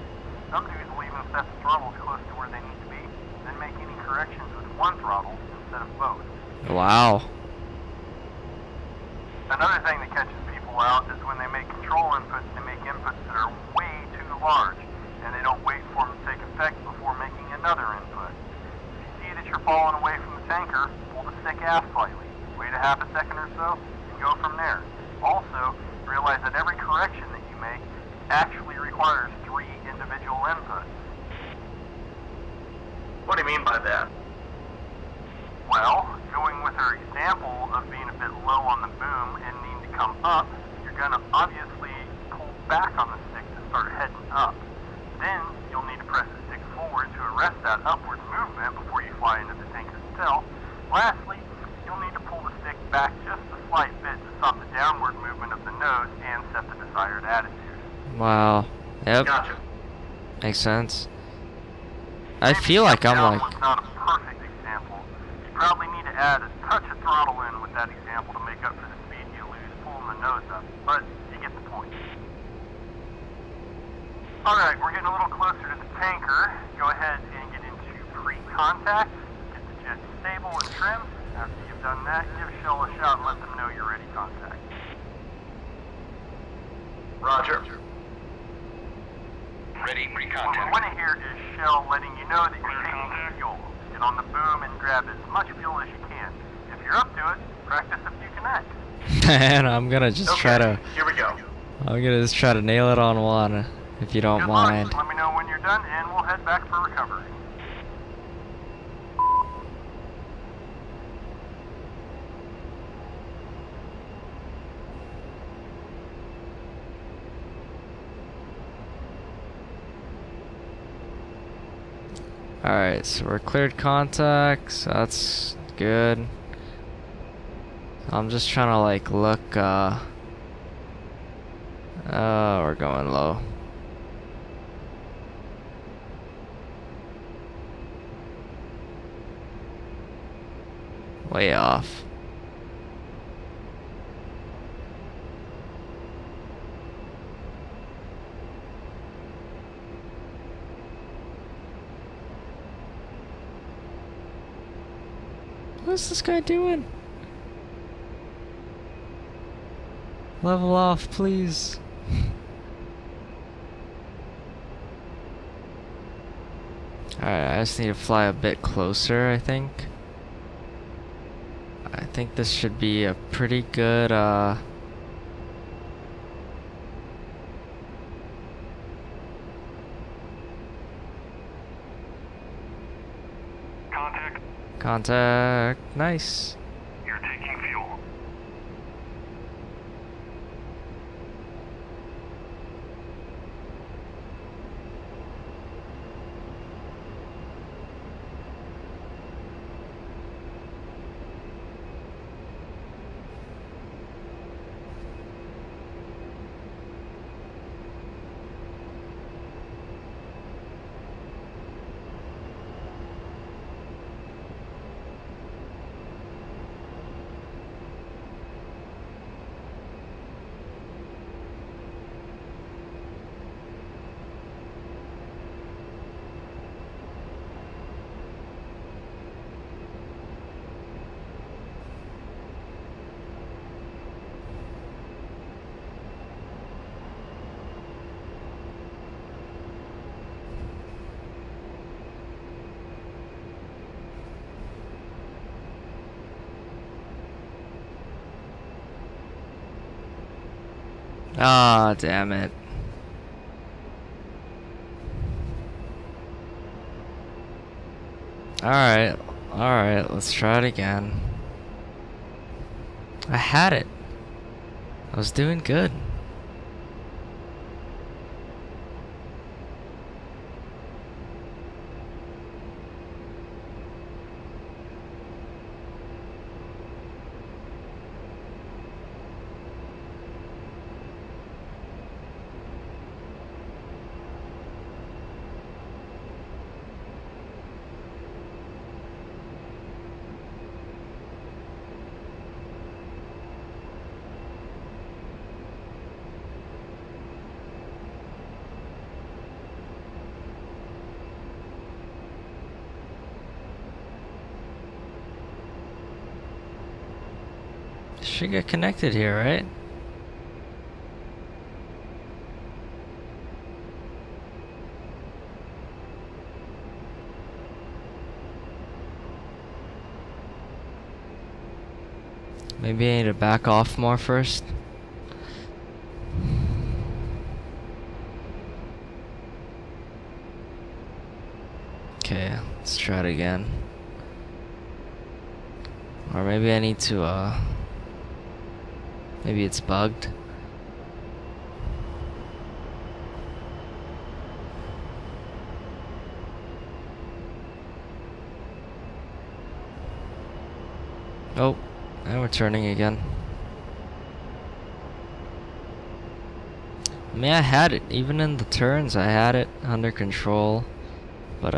Some dudes will even set the throttles close to where they need to be, then make any corrections with one throttle instead of both. Wow. Another thing that catches people out is when they make control inputs, they make inputs that are way too large, and they don't wait for them to take effect before making another input. If you see that you're falling away from the tanker, pull the stick aft slightly. Wait a half a second or so, and go from there. Also, realize that every correction that you make actually requires 3 individual inputs. What do you mean by that? Well, going with our example of being a bit low on the boom and needing to come up, you're going to obviously pull back on the stick to start heading up. Then, you'll need to press the stick forward to arrest that upward movement before you fly into the tanker's tail. Lastly, you'll need to pull the stick back just a slight bit to stop the downward movement of the nose and set the desired attitude. Wow. Yep. Gotcha. Makes sense. I Maybe feel like I'm down like... was not a perfect example. You probably need to add a touch of throttle in with that example to make up for the speed you lose pulling the nose up, but you get the point. Alright, we're getting a little closer to the tanker. Go ahead and get into pre-contact. Get the jet stable and trimmed. After you've done that, give Shell a shout and let them know you're ready to contact. Roger. Ready, What we want to hear is Shell letting you know that you're taking fuel. Get on the boom and grab as much fuel as you can. If you're up to it, practice a few connects. And I'm gonna just try to... Here we go. I'm gonna just try to nail it on one, if you don't Good mind. luck. Let me know when you're done, and we'll head back for recovery. Alright, so we're cleared contact, so that's good. I'm just trying to like look, we're going low. Way off. What's this guy doing? Level off, please. Alright, I just need to fly a bit closer, I think. I think this should be a pretty good, Contact. Nice. You're taking fuel. Ah, damn it. Alright, let's try it again. I had it. I was doing good. Should get connected here, right? Maybe I need to back off more first. Okay, let's try it again. Or maybe I need to, maybe it's bugged. Oh, and we're turning again. I mean, I had it, even in the turns, I had it under control. But,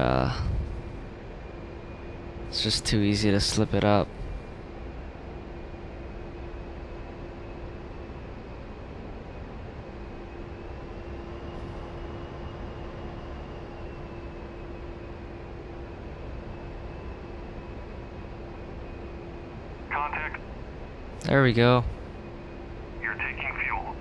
it's just too easy to slip it up. Contact. There we go. You're taking fuel.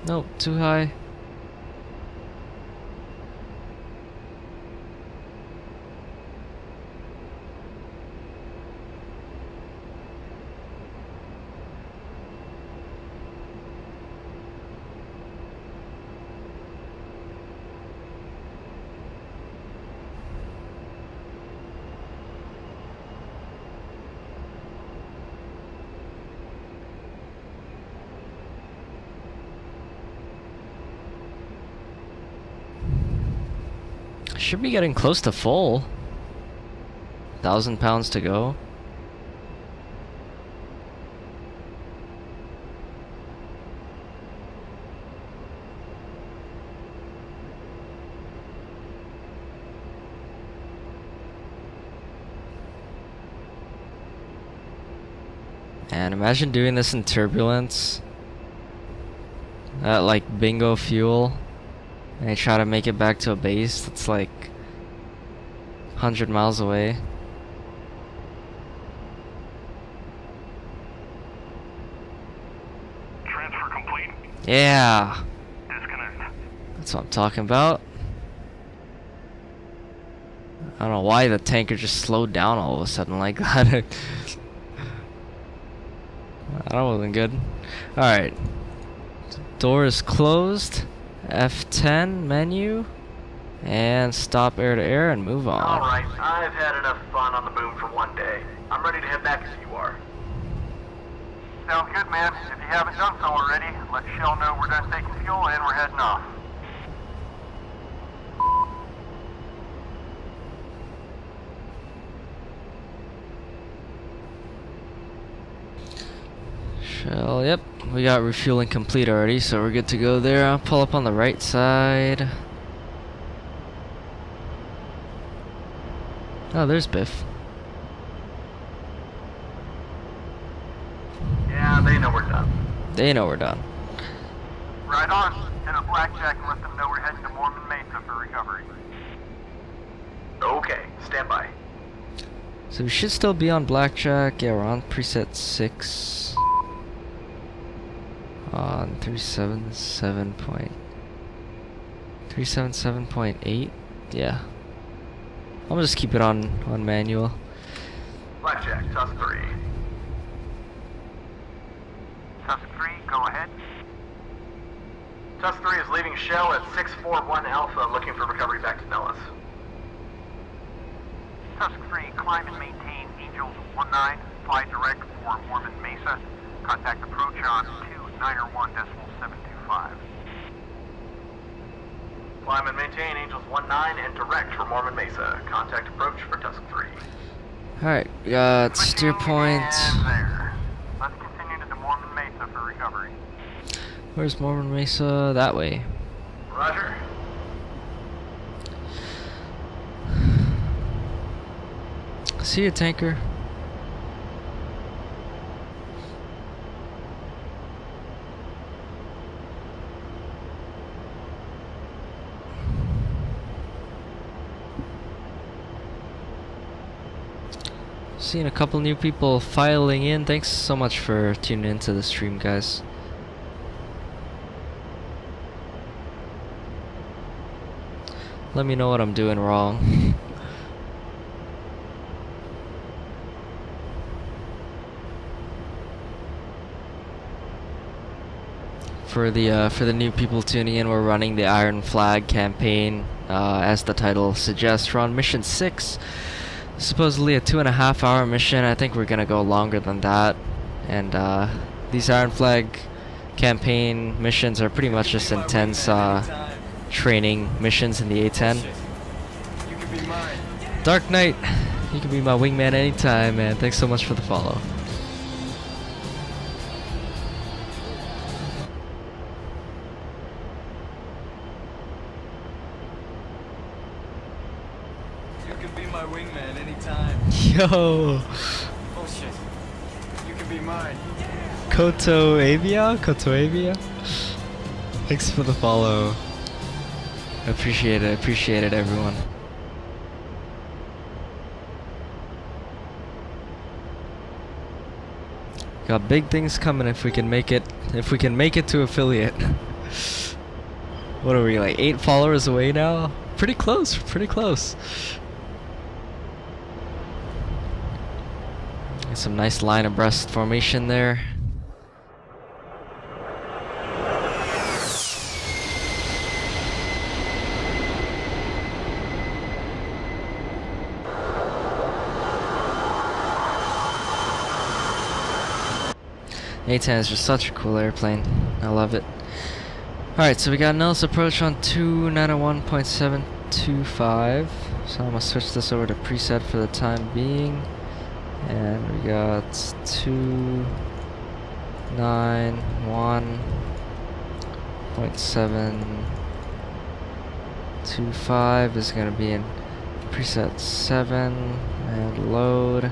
Nope, too high. Should be getting close to full. 1,000 pounds to go. And imagine doing this in turbulence. At like bingo fuel. And I try to make it back to a base that's like 100 miles away. Transfer complete. Yeah, Disconnect. that's what I'm talking about. I don't know why the tanker just slowed down all of a sudden like that. That wasn't good. Alright. Door is closed. F10 menu. And stop air to air and move on. Alright, I've had enough fun on the boom for one day. I'm ready to head back as you are. Sounds good, man. If you haven't done so already, let Shell know we're done taking fuel and we're heading off. Shell, yep. We got refueling complete already, so we're good to go there. I'll pull up on the right side. Oh, there's Biff. Yeah, they know we're done. They know we're done. Right on. Hit up Blackjack and let them know we're heading to Mormon Mesa for recovery. Okay, stand by. So we should still be on Blackjack. Yeah, we're on preset 6. On 377.8. Yeah. I'll just keep it on manual. Blackjack, Tusk 3. Tusk 3, go ahead. Tusk 3 is leaving Shell at 641 Alpha, looking for recovery back to Nellis. Tusk 3, climb and maintain Angels 19, fly direct for Mormon Mesa. Contact approach on 291.725. Climb and maintain Angels 19 and direct for Mormon Mesa. Contact approach for Tusk 3. Alright, we got steer point. And there. Let's continue to Mormon Mesa for recovery. Where's Mormon Mesa? That way. Roger. See you, tanker. Seeing a couple new people filing in. Thanks so much for tuning into the stream, guys. Let me know what I'm doing wrong. For the new people tuning in, we're running the Iron Flag campaign, as the title suggests. We're on mission 6. Supposedly a 2.5 hour mission. I think we're gonna go longer than that. And these Iron Flag campaign missions are pretty much just intense training missions in the A-10. Dark Knight, you can be my wingman anytime, man. Thanks so much for the follow. Yo! Oh shit. You can be mine. Koto Avia? Koto Avia? Thanks for the follow. Appreciate it, everyone. Got big things coming if we can make it to affiliate. What are we, like 8 followers away now? Pretty close, pretty close. Some nice line abreast formation there. A-10 is just such a cool airplane. I love it. Alright, so we got Nellis approach on 291.725. So I'm gonna switch this over to preset for the time being. And we got 291.725 is gonna be in preset 7 and load.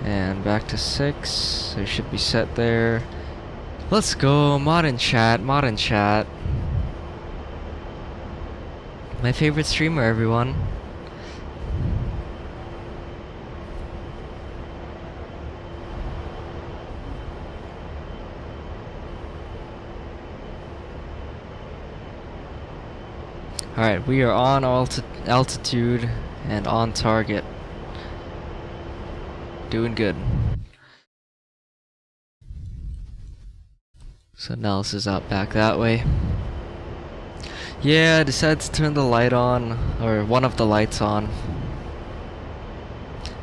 And back to 6, so you should be set there. Let's go, mod in chat, mod in chat. My favorite streamer, everyone. Alright, we are on altitude and on target. Doing good. So Nellis is out back that way. Yeah, I decided to turn the light on, or one of the lights on,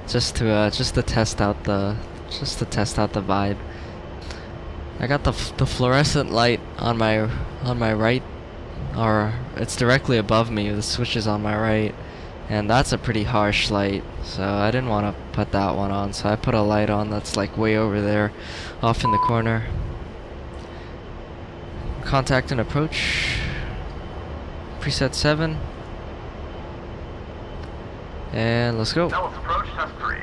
just to test out the vibe. I got the fluorescent light on my right, or it's directly above me. The switch is on my right. And that's a pretty harsh light, so I didn't want to put that one on, so I put a light on that's like way over there, off in the corner. Contact and approach. Preset 7. And let's go. Nellis approach, Tusk 3.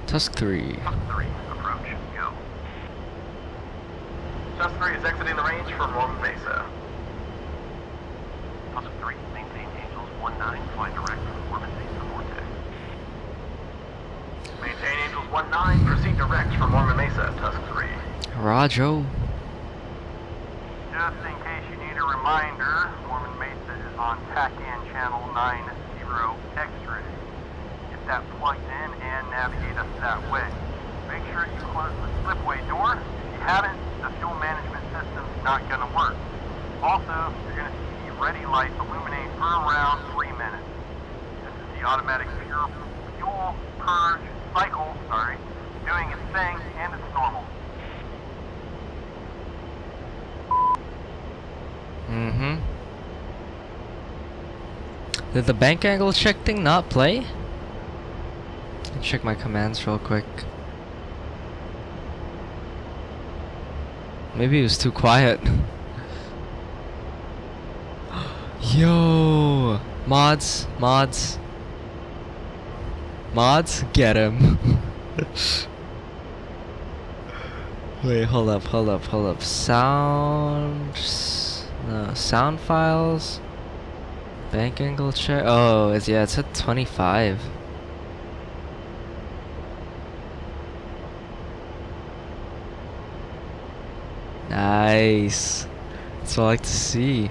Tusk 3. Tusk 3, approach, go. Tusk 3 is exiting the range for Mormon Mesa. Tusk 3, maintain Angels 19, fly direct from Mormon Mesa Vortex. Maintain Angels 19, proceed direct from Mormon Mesa, Tusk 3. Roger. Just in case you need a reminder, Mormon Mesa is on TAC-in channel 90 X-ray. Get that plugged in and navigate us that way. Make sure you close the slipway door. If you haven't, the fuel management system's not going to work. Also, you're going to see the ready light illuminate for around 3 minutes. This is the automatic fuel purge cycle, doing its thing, and it's normal. Mm-hmm. Did the bank angle check thing not play? I'll check my commands real quick. Maybe it was too quiet. Yo! Mods. Mods, get him. Wait, hold up. Sound files. Bank angle check. Oh, it's at 25. Nice. That's what I like to see.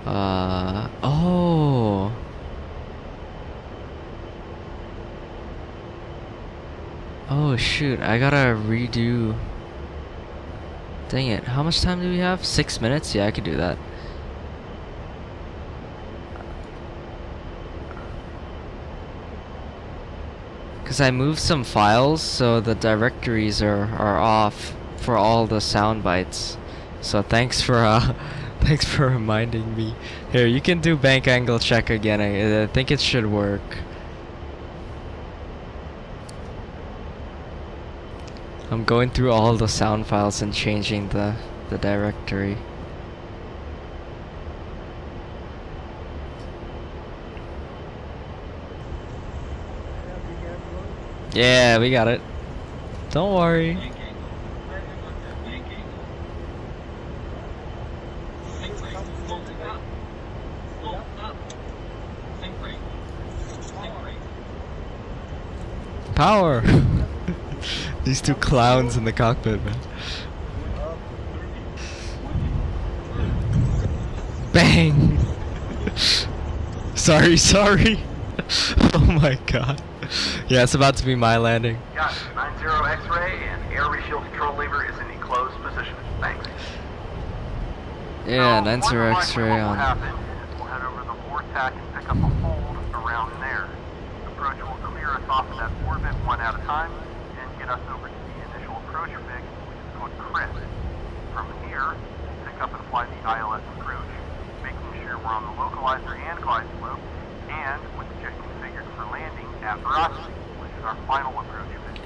Oh. Oh shoot, I gotta redo. Dang it, how much time do we have? 6 minutes? Yeah, I could do that. Cause I moved some files so the directories are off for all the sound bites. So thanks for thanks for reminding me. Here, you can do bank angle check again. I think it should work. I'm going through all the sound files and changing the directory. Yeah, we got it. Don't worry. Power! These two clowns in the cockpit, man. Bang! Sorry. Oh my god. Yeah, it's about to be my landing. Got it. 90 X-ray and air refuel control lever is in the closed position. Thanks. Yeah, So, 90 more than likely X-ray what will on. happen is we'll head over the VORTAC and pick up a hold around there. The approach will clear us off of that orbit one at a time and get us over to the initial approach fix, which is called CRIP. From here, we'll pick up and fly the ILS approach, making sure we're on the localizer and glide slope, and with the jet configured for landing at velocity, which is our final approach fix.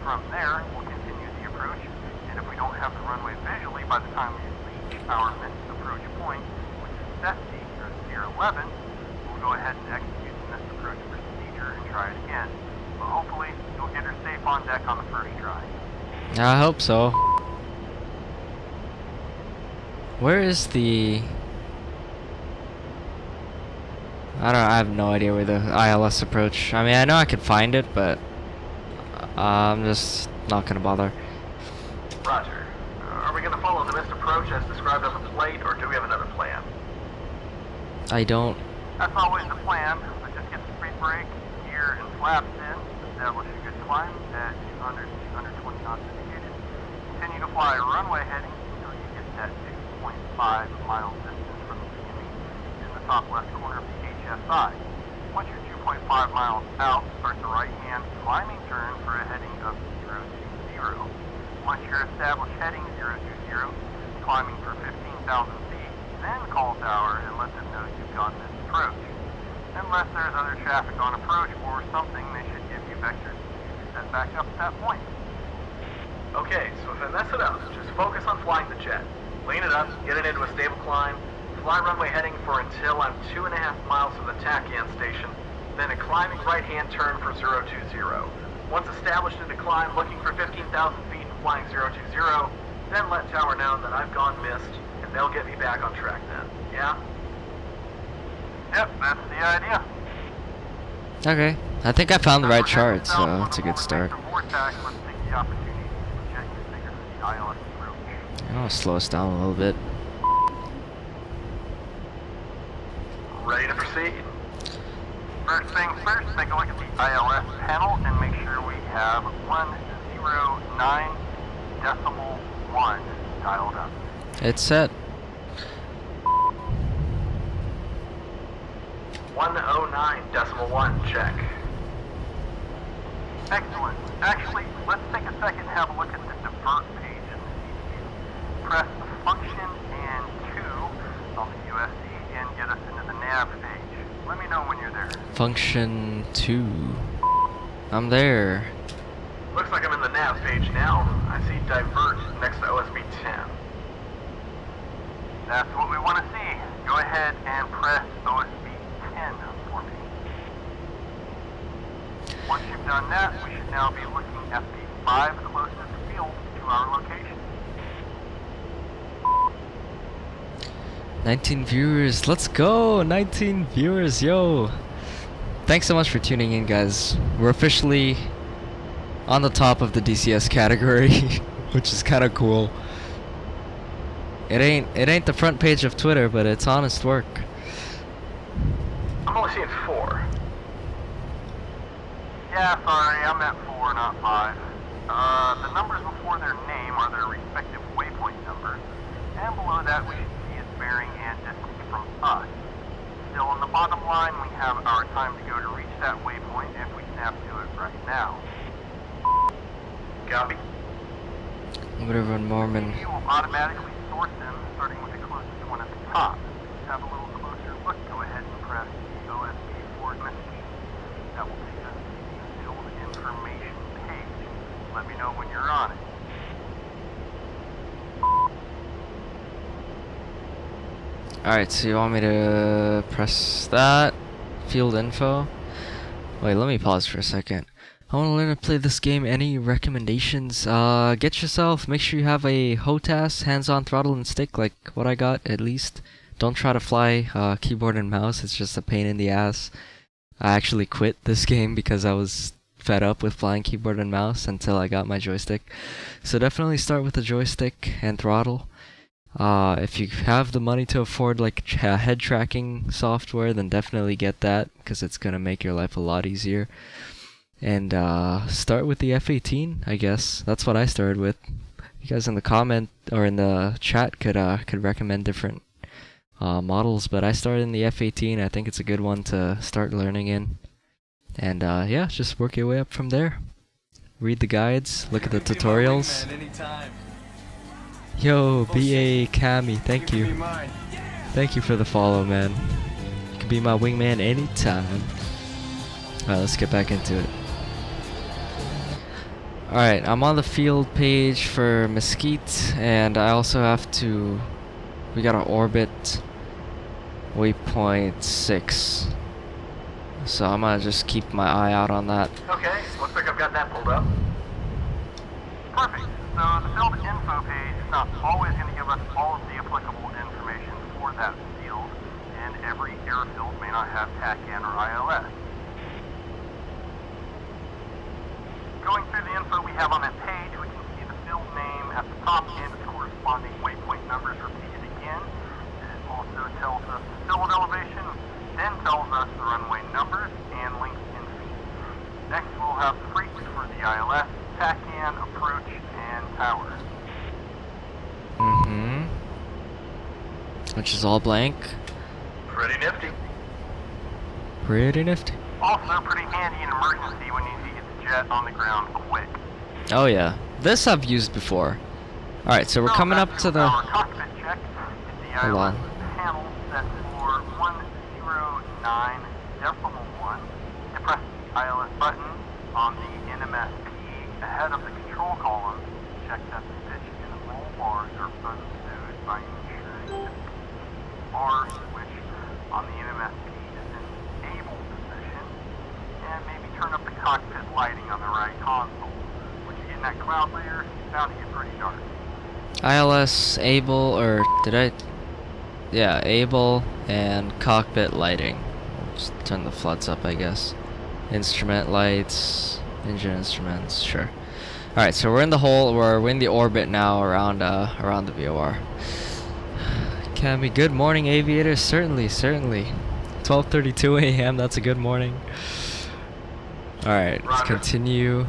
From there, we'll continue the approach, and if we don't have the runway visually by the time we reach our missed approach point, which is SETC, or Tier 11, we'll go ahead and execute the missed approach procedure and try it again. But hopefully, you'll get her safe on deck on the first try. I hope so. Where is the... I have no idea where the ILS approach... I mean, I know I could find it, but... I'm just not gonna bother. Roger. Are we going to follow the missed approach as described on the plate, or do we have another plan? I don't... That's always the plan, but just get the free brake, gear, and flaps in, establish a good climb at 200 to 220 knots indicated. Continue to fly runway heading until you get that 6.5 mile distance from the beginning in the top left corner of the HSI. Once you're 2.5 miles out, start the right-hand climbing turn for a heading of 020. Once you're established heading 020, climbing for 15,000 feet, then call tower and let them know you've gone this approach. Unless there's other traffic on approach or something, they should give you vectors to set back up at that point. Okay, so if I mess it up, just focus on flying the jet. Lean it up, get it into a stable climb, fly runway heading for until I'm 2.5 miles from the TACAN station, then a climbing right-hand turn for 020. Once established into climb, looking for 15,000 feet and flying 020, then let tower know that I've gone missed, and they'll get me back on track then. Yeah? Yep, that's the idea. Okay. I think I found the right chart, so it's a good start. I'll slow us down a little bit. Ready to proceed? First things first, take a look at the ILS panel and make sure we have 109.1 dialed up. It's set. 109.1, check. Excellent. Actually, let's take a second and have a look at the divert page in the CPU. Press function and 2 on the USD and get us into the nav page. Let me know when you're there. Function 2. I'm there. Looks like I'm in the nav page now. I see divert next to OSB 10. That's what we want to see. Go ahead and press OSB 10 for me. done that, we should now be looking at the 5 closest fields to our location. 19 viewers, let's go! 19 viewers, yo! Thanks so much for tuning in, guys. We're officially on the top of the DCS category, which is kind of cool. It ain't the front page of Twitter, but it's honest work. I'm only seeing 4. Yeah, sorry, I'm at 4, not 5. The numbers before their name are their respective waypoint numbers, and below that we should see its bearing and distance from us. Still, on the bottom line, we have our time to go to reach that waypoint if we snap to it right now. Copy. Whatever, Mormon. We will automatically sort them, starting with the closest one at the top. To have a little closer look, go ahead and press the OSB forward message. That will take us to the field information page. Let me know when you're on it. Alright, so you want me to press that? Field info? Wait, let me pause for a second. I want to learn to play this game. Any recommendations? Get yourself, make sure you have a HOTAS, hands-on throttle and stick, like what I got at least. Don't try to fly keyboard and mouse, it's just a pain in the ass. I actually quit this game because I was fed up with flying keyboard and mouse until I got my joystick. So definitely start with the joystick and throttle. If you have the money to afford like head tracking software, then definitely get that, because it's gonna make your life a lot easier. And start with the F-18, I guess. That's what I started with. You guys in the comment or in the chat could recommend different models, but I started in the F-18. I think it's a good one to start learning in. And yeah, just work your way up from there. Read the guides, look at the tutorials. Yo, BA Cami, thank you. Thank you for the follow, man. You can be my wingman anytime. Alright, let's get back into it. Alright, I'm on the field page for Mesquite, and I also have to... We gotta orbit waypoint 6. So I'm gonna just keep my eye out on that. Okay, looks like I've got that pulled up. Perfect. So the field info page is not always going to give us all of the applicable information for that field, and every airfield may not have TACAN or ILS. Going through the info we have on that page, we can see the field name at the top and its corresponding waypoint numbers repeated again. It also tells us the field elevation, then tells us the runway numbers and length in feet. Next we'll have the frequency for the ILS, TACAN, approach, and tower. Which is all blank. Pretty nifty. Pretty nifty. Also pretty handy in emergency when you need to get the jet on the ground quick. Oh yeah, this I've used before. Alright, so we're coming up to the... Our cockpit check. The Hold on. ILS panel set for 109.1. You press the ILS button on the NMSP ahead of the control column. Check that the pitch and roll bars are unstowed by ensuring the bar switch on the NMSP is in stable position, and maybe turn up the cockpit lighting on the right console. When you get in that cloud layer, it's bound to get pretty dark. ILS, able, or did I... Yeah, able and cockpit lighting. Just turn the floods up, I guess. Instrument lights, engine instruments, sure. Alright, so we're in the hole, we're in the orbit now around the VOR. Cami, good morning, aviators. Certainly. 12:32 a.m. That's a good morning. Alright, let's continue.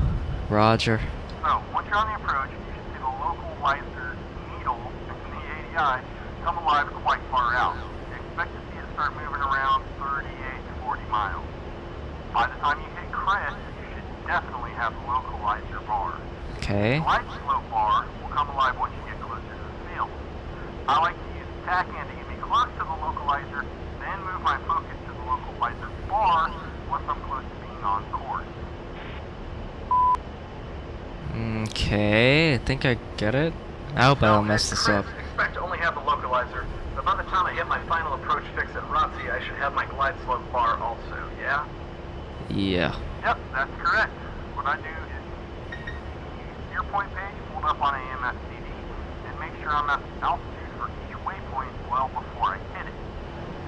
Roger. So, once you're on the approach, you should see the localizer needle in the ADI come alive quite far out. You expect to see it start moving around 38 to 40 miles. By the time you hit crest, you should definitely have the localizer bar. Okay. The light slope bar will come alive once you get closer to the field. I like to use the TACAN to get me close to the localizer, then move my focus to the localizer bar once I'm close to being on course. Okay, I think I get it. I hope I don't mess this up. Expect to only have the localizer, but by the time I hit my final approach fix at Rossi, I should have my glide slope bar also, yeah? Yeah. Yep, that's correct. what I do is use steer point page pulled up on AMSCD and make sure I'm at the altitude for each waypoint well before I hit it.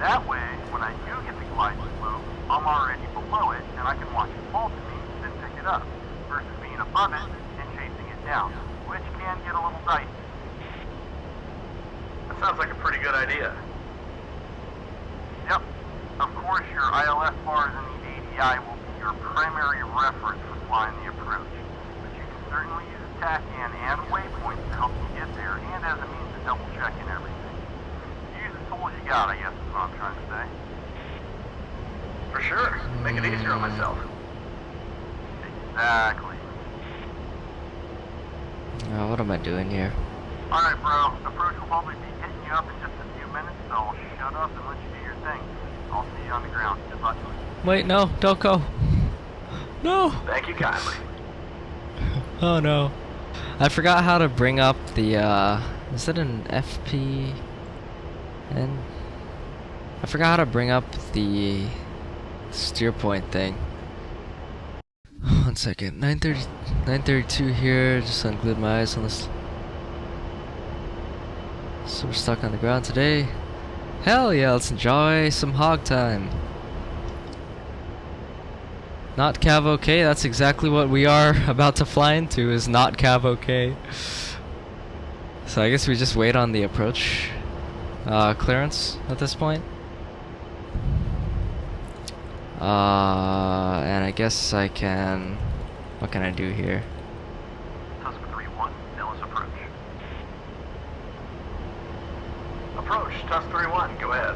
That way, when I do get the glide slope, I'm already below it and I can watch it fall to me and pick it up, versus being above it and chasing it down, which can get a little dicey. That sounds like a pretty good idea. Yep. Of course, your ILS bars in the ADI will be your primary reference for flying the approach, but you can certainly use a TACAN and waypoints to help you get there and as a means of double checking everything. Use the tools you got, I guess is what I'm trying to say. For sure. Make it easier on myself. Exactly. Oh, what am I doing here? Alright, bro. Approach will probably be hitting you up in just a few minutes, so I'll shut up and let you do your thing. I'll see you on the ground. Good luck. Wait, no, don't go. No. Thank you kindly. Oh no. I forgot how to bring up the, is it an FP? And I forgot how to bring up the steer point thing. 1 second. 9:32 here. Just unglued my eyes on this. So we're stuck on the ground today. Hell yeah, let's enjoy some hog time. Not Cav OK, that's exactly what we are about to fly into, is not Cav OK. So I guess we just wait on the approach clearance at this point. And I guess I can... What can I do here? Tusk 3-1, Nellis approach. Approach, Tusk 3-1, go ahead.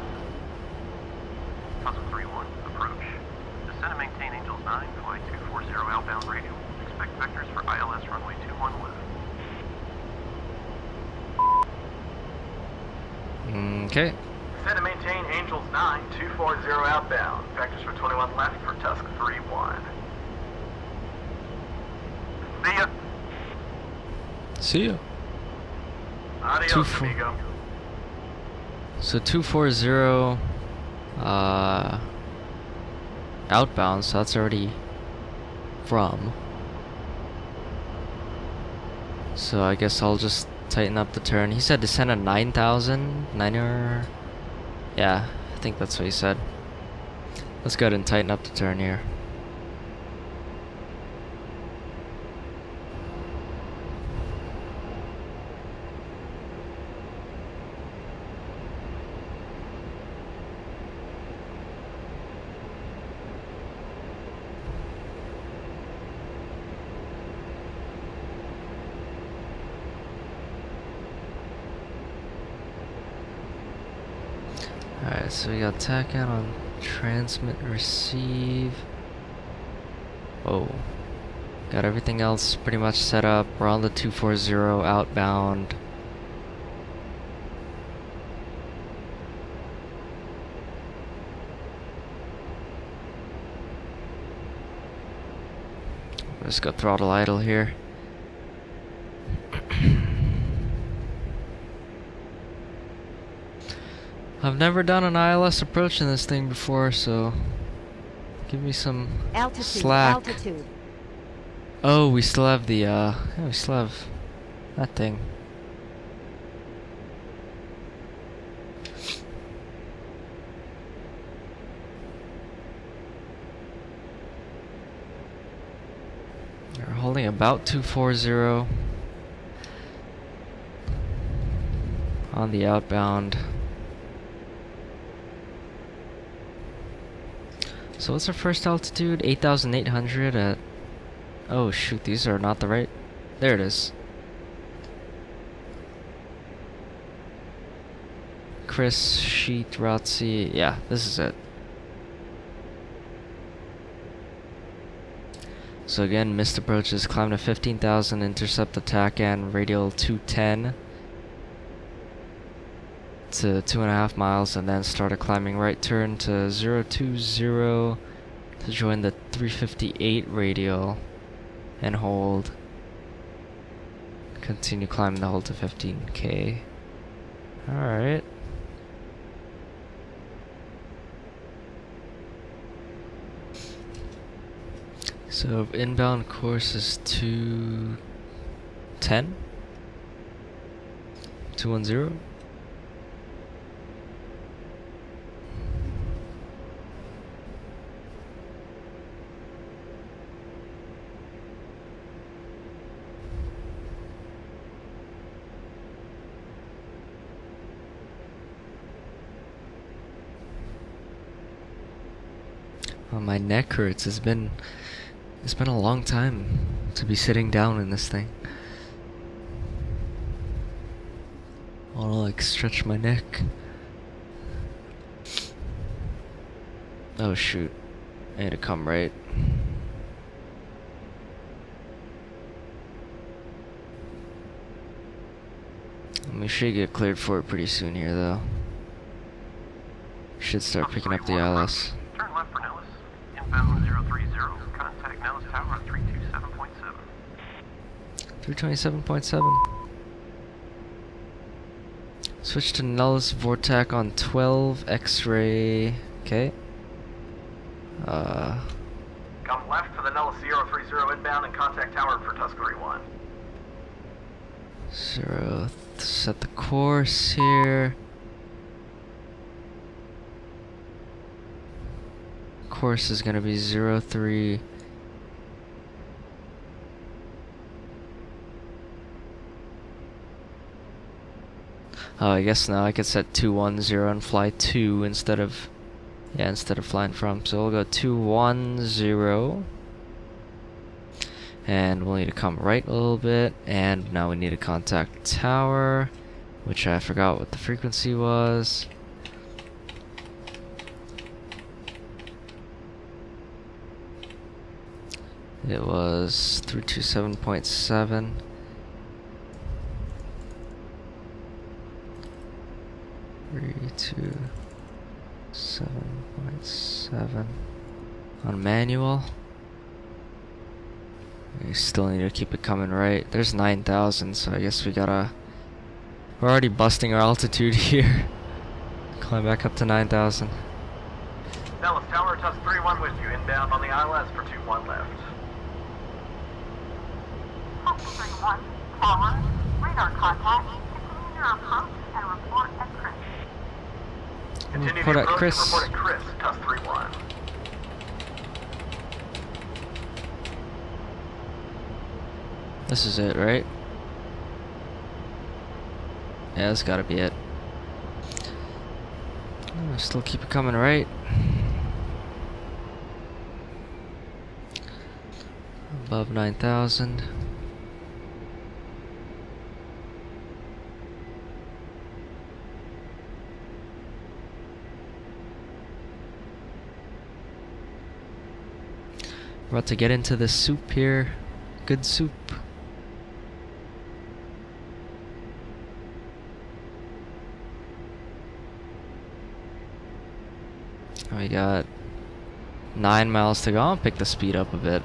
Tusk 3-1, approach. Descend and maintain Angels 9, flight 240 outbound radial. Expect vectors for ILS runway 21 left. Okay. Descend and maintain Angels 9, 240 outbound. Vectors for 21 left for Tusk 3-1. See ya. See ya. Adios, amigo. So 240 outbound, so that's already from. So I guess I'll just tighten up the turn. He said descend at 9,000, yeah, I think that's what he said. Let's go ahead and tighten up the turn here. Alright, so we got TACAN on transmit receive. Oh. Got everything else pretty much set up. We're on the 240 outbound. Let's go throttle idle here. I've never done an ILS approach in this thing before, so give me some slack. Altitude. Oh, we still have the yeah, we still have that thing. We're holding about 240 on the outbound. So what's our first altitude? 8,800 at... Oh shoot, these are not the right... There it is. Chris, Sheet, Rotzi... Yeah, this is it. So again, missed approaches, climb to 15,000, intercept the TACAN, radial 210 to 2.5 miles, and then start a climbing right turn to 020 to join the 358 radial and hold. Continue climbing the hold to 15k. Alright. So inbound course is 210? 210? Oh, my neck hurts. It's been a long time to be sitting down in this thing. I wanna like stretch my neck. Oh shoot. I had to come right. We should get cleared for it pretty soon here though. Should start picking up the ILS. Turn left for Nellis. Inbound 030. Contact Nellis Tower on 327.7. 327.7. Switch to Nellis Vortac on 12 X-ray. Okay. Come left for the Nellis 030 inbound and contact tower for Tuscany 1. Set the course here. Course is gonna be 03. Oh, I guess now I could set 210 and fly 2 instead of flying from. So we'll go 210. And we'll need to come right a little bit. And now we need to contact tower, which I forgot what the frequency was. It was 327.7. Three, 7.7 on manual. We still need to keep it coming right. There's 9,000, so I guess we're already busting our altitude here. Climb back up to 9,000. Nellis Tower, Tusk 31 with you, inbound on the ILS for 21 left. Tusk 31, tower, radar contact, continue your approach and report at Chris. Continue Report the at approach Chris. and report at Chris, Tusk 31. This is it, right? Yeah, that's gotta be it. Still keep it coming right. Above 9,000. We're about to get into the soup here. Good soup. We got 9 miles to go. I'll pick the speed up a bit.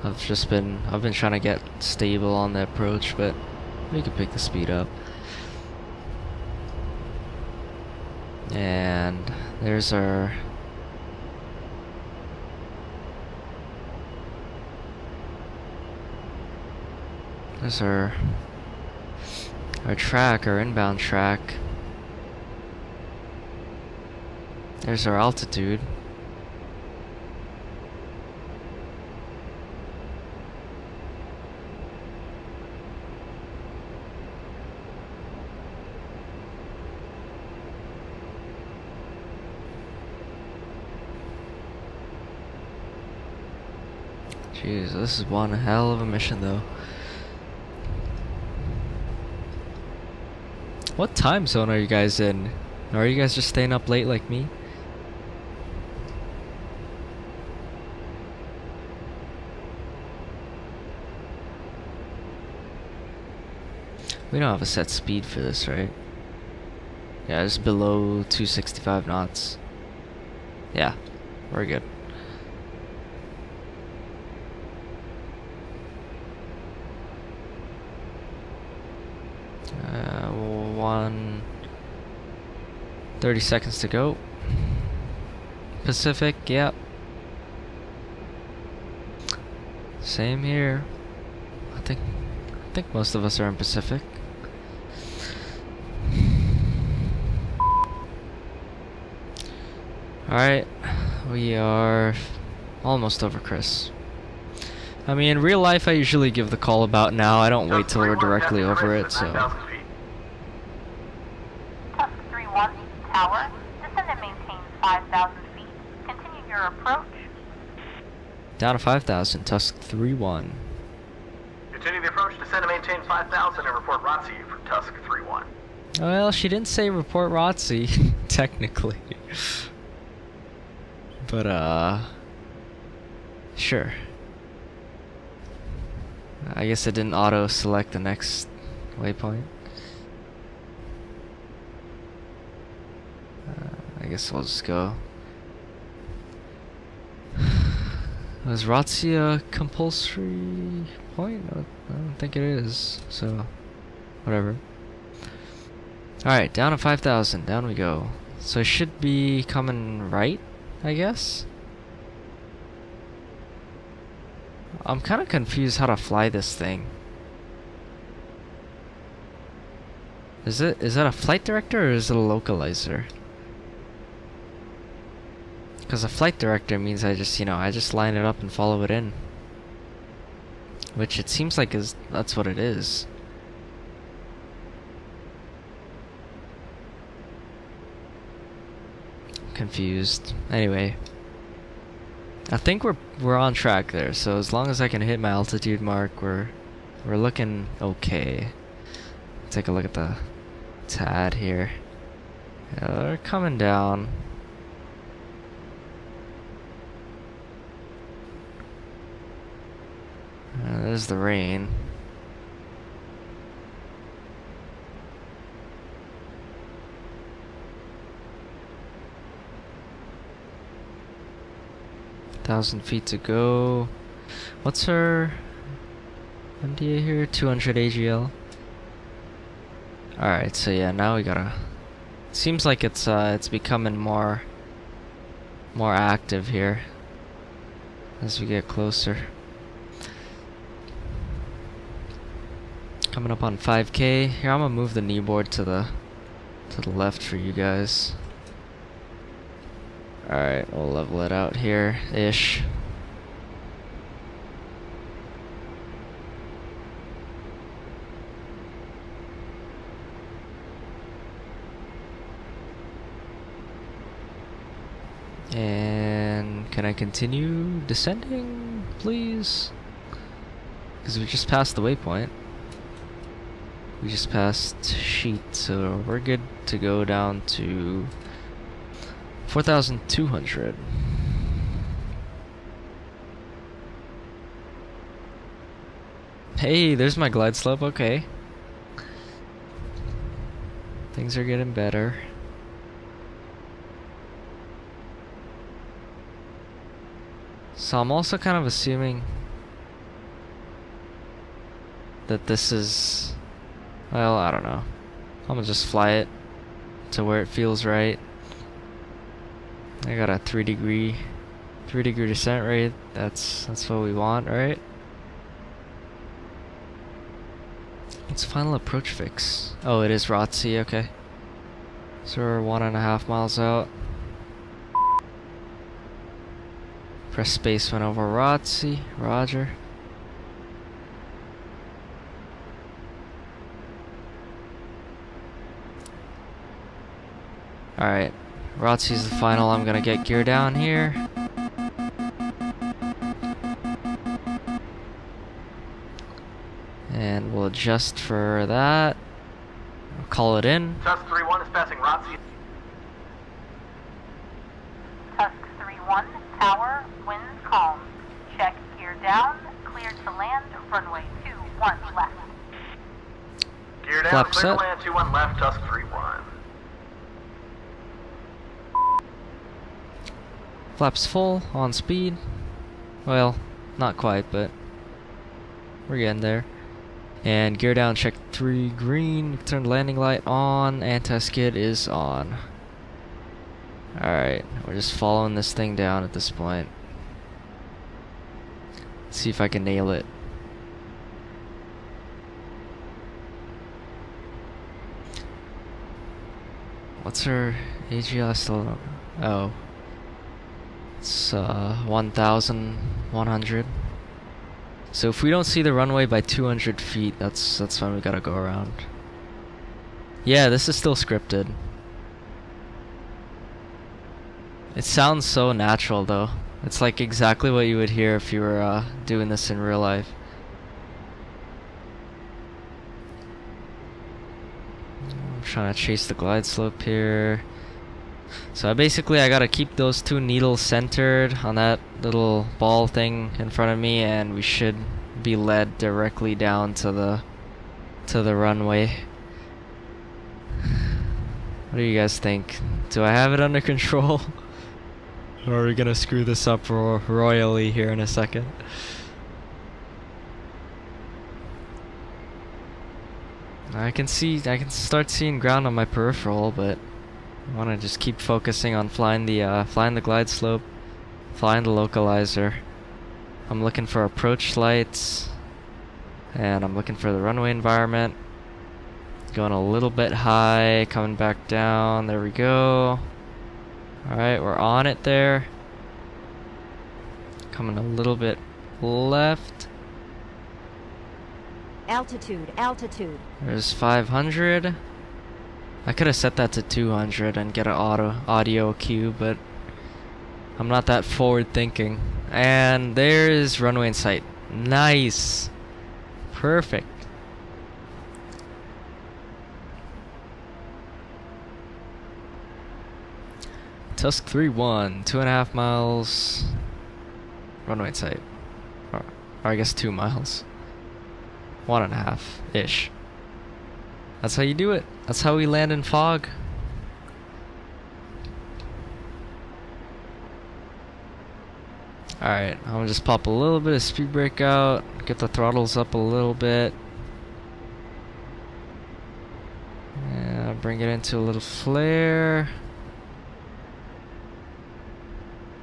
I've been trying to get stable on the approach, but we can pick the speed up. And there's our track, our inbound track. There's our altitude. Jeez, this is one hell of a mission though. What time zone are you guys in? Or are you guys just staying up late like me? We don't have a set speed for this, right? Yeah, it's below 265 knots. Yeah, we're good. Uh, 30 seconds to go. Pacific, yep. Same here. I think most of us are in Pacific. Alright, we are almost over, Chris. I mean, in real life I usually give the call about now. I don't wait till we're directly over it, so... Tusk 3-1, tower. Descend and maintain 5,000 feet. Continue your approach. Down to 5,000, Tusk 3-1. Continue the approach, descend and maintain 5,000 and report ROTC for Tusk 3-1. Well, she didn't say report ROTC, technically. But, sure. I guess it didn't auto-select the next waypoint. I guess I'll just go. Was ROTC a compulsory point? I don't think it is, so whatever. Alright, down to 5,000, down we go. So it should be coming right, I guess? I'm kind of confused how to fly this thing. Is that a flight director or is it a localizer? Because a flight director means I just, I just line it up and follow it in. Which it seems like that's what it is. Confused. Anyway. I think we're on track there, so as long as I can hit my altitude mark, we're looking okay. Take a look at the TAD here. Yeah, they're coming down. There's the rain. Thousand feet to go. What's her MDA here? 200 AGL. Alright, so yeah, now we gotta... Seems like it's becoming more active here as we get closer. Coming up on 5K. Here, I'm gonna move the kneeboard to the left for you guys. Alright, we'll level it out here-ish. And can I continue descending, please? Because we just passed the waypoint. We just passed sheet, so we're good to go down to 4,200. Hey, there's my glide slope, okay. Things are getting better. So I'm also kind of assuming that this is... Well, I don't know. I'm gonna just fly it to where it feels right. I got a 3 degree descent rate. That's what we want, right? What's final approach fix? Oh, it is ROTC, okay. So we're 1.5 miles out. Press space when over ROTC, roger. Alright, ROTC's the final. I'm gonna get gear down here. And we'll adjust for that. I'll call it in. Tusk 3-1 is passing ROTC. Tusk 3-1, tower, winds calm. Check gear down, clear to land, runway 21 left. Gear down, Flap clear set. to land, 21 left, Tusk 3-1. Flaps full, on speed. Well, not quite, but we're getting there. And gear down, check 3 green, turn landing light on, anti-skid is on. Alright, we're just following this thing down at this point. See if I can nail it. What's her AGL still? Oh. It's 1,100. So if we don't see the runway by 200 feet, that's when we gotta go around. Yeah, this is still scripted. It sounds so natural though. It's like exactly what you would hear if you were doing this in real life. I'm trying to chase the glide slope here. So I gotta keep those two needles centered on that little ball thing in front of me, and we should be led directly down to the runway. What do you guys think? Do I have it under control? Or are we gonna screw this up royally here in a second? I can start seeing ground on my peripheral, but I want to just keep focusing on flying the glide slope, flying the localizer. I'm looking for approach lights, and I'm looking for the runway environment. Going a little bit high, coming back down. There we go. Alright, we're on it there. Coming a little bit left. Altitude, altitude. There's 500. I could have set that to 200 and get an audio cue, but I'm not that forward thinking. And there's runway in sight. Nice. Perfect. Tusk 3-1, 2.5 miles. Runway in sight. Or I guess 2 miles. 1.5-ish. That's how you do it. That's how we land in fog. Alright, I'm gonna just pop a little bit of speed brake out, get the throttles up a little bit. And bring it into a little flare.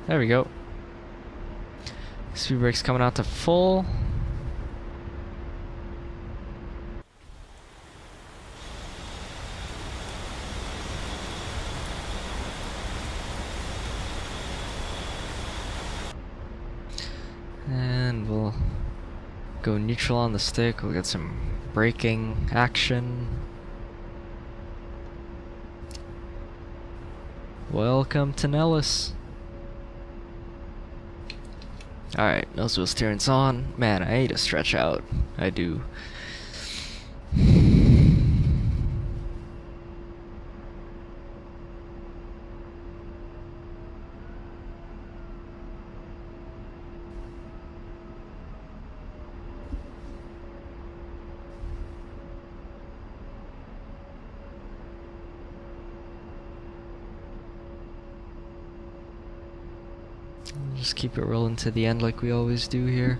There we go. Speed brake's coming out to full. And we'll go neutral on the stick. We'll get some braking action. Welcome to Nellis. Alright, nose wheel steering's on. Man, I need to stretch out. I do. Just keep it rolling to the end like we always do here.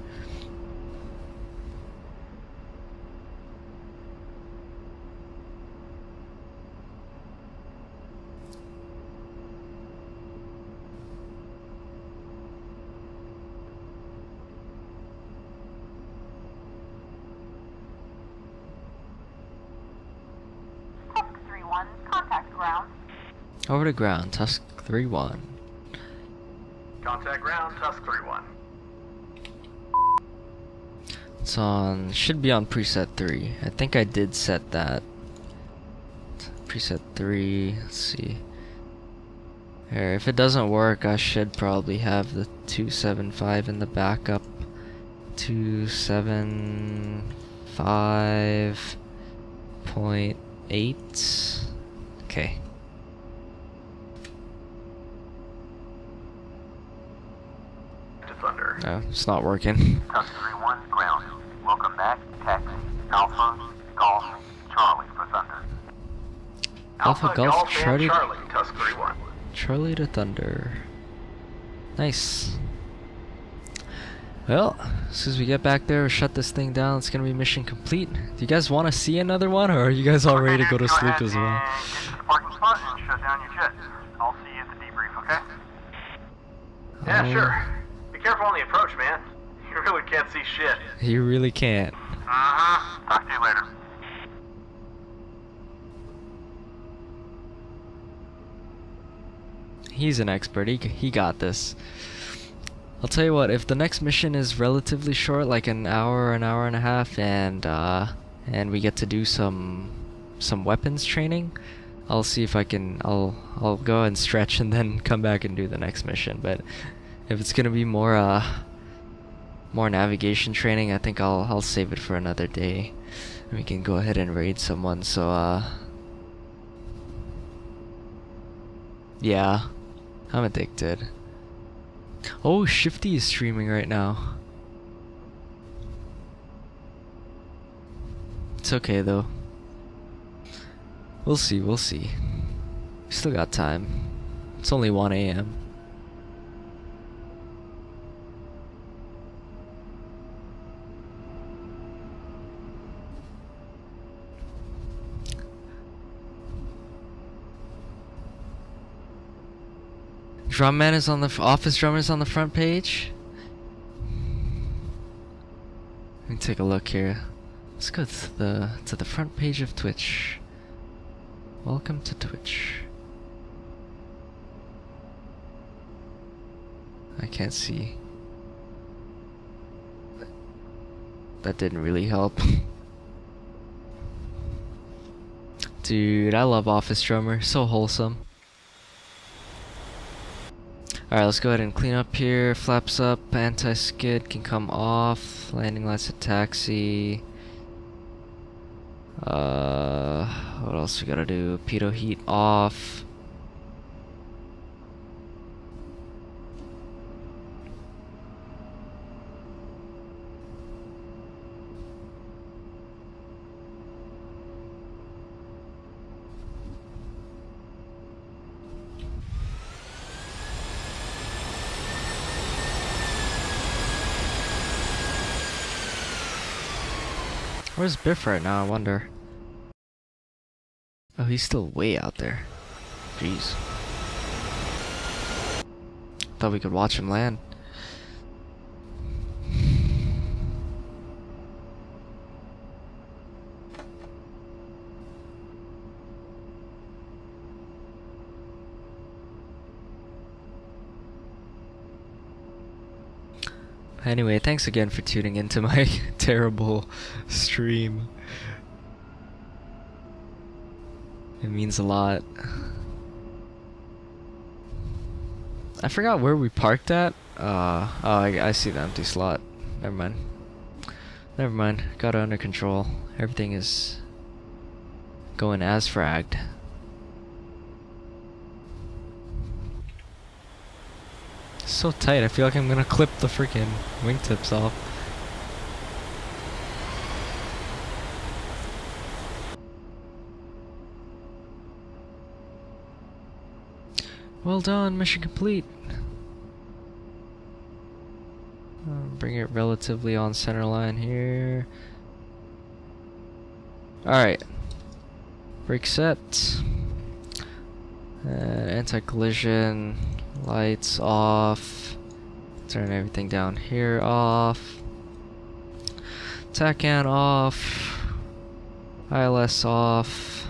Tusk 3-1, contact ground. Over to ground, Tusk 3-1. Contact ground, Tusk 3-1. It's on, should be on preset 3. I think I did set that. Preset 3, let's see. Here, if it doesn't work, I should probably have the 275 in the backup. 275.8. Okay. Thunder. No, it's not working. Tusk 3-1, ground. Welcome back. Taxi. Alpha, Golf, Charlie for Thunder. Alpha Golf Charlie. Charlie, Tusk 3-1. Charlie to Thunder. Nice. Well, as soon as we get back there, shut this thing down. It's gonna be mission complete. Do you guys want to see another one, or are you guys all ready to go to sleep as well? Get to the parking spot and shut down your jet. I'll see you at the debrief, okay? Yeah, sure. Be careful on the approach, man. You really can't see shit. You really can't. Talk to you later. He's an expert. He got this. I'll tell you what, if the next mission is relatively short, like an hour and a half, and we get to do some weapons training, I'll see if I can. I'll go and stretch and then come back and do the next mission. But if it's gonna be more navigation training, I think I'll save it for another day. And we can go ahead and raid someone. So yeah, I'm addicted. Oh, Shifty is streaming right now. It's okay though. We'll see, we'll see. We still got time. It's only 1 AM. Drumman is on the office drummer's on the front page. Let me take a look here. Let's go to the front page of Twitch. Welcome to Twitch. I can't see. That didn't really help. Dude, I love Office Drummer. So wholesome. Alright, let's go ahead and clean up here. Flaps up, anti-skid can come off. Landing lights at taxi. What else we gotta do? Pitot heat off. Where's Biff right now, I wonder? Oh, he's still way out there. Jeez. Thought we could watch him land. Anyway, thanks again for tuning into my terrible stream. It means a lot. I forgot where we parked at. Oh, I see the empty slot. Never mind. Never mind. Got it under control. Everything is going as fragged. So tight, I feel like I'm gonna clip the freaking wingtips off. Well done, mission complete. Bring it relatively on center line here. Alright. Brake set. Anti-collision. Lights off. Turn everything down here off. TACAN off. ILS off.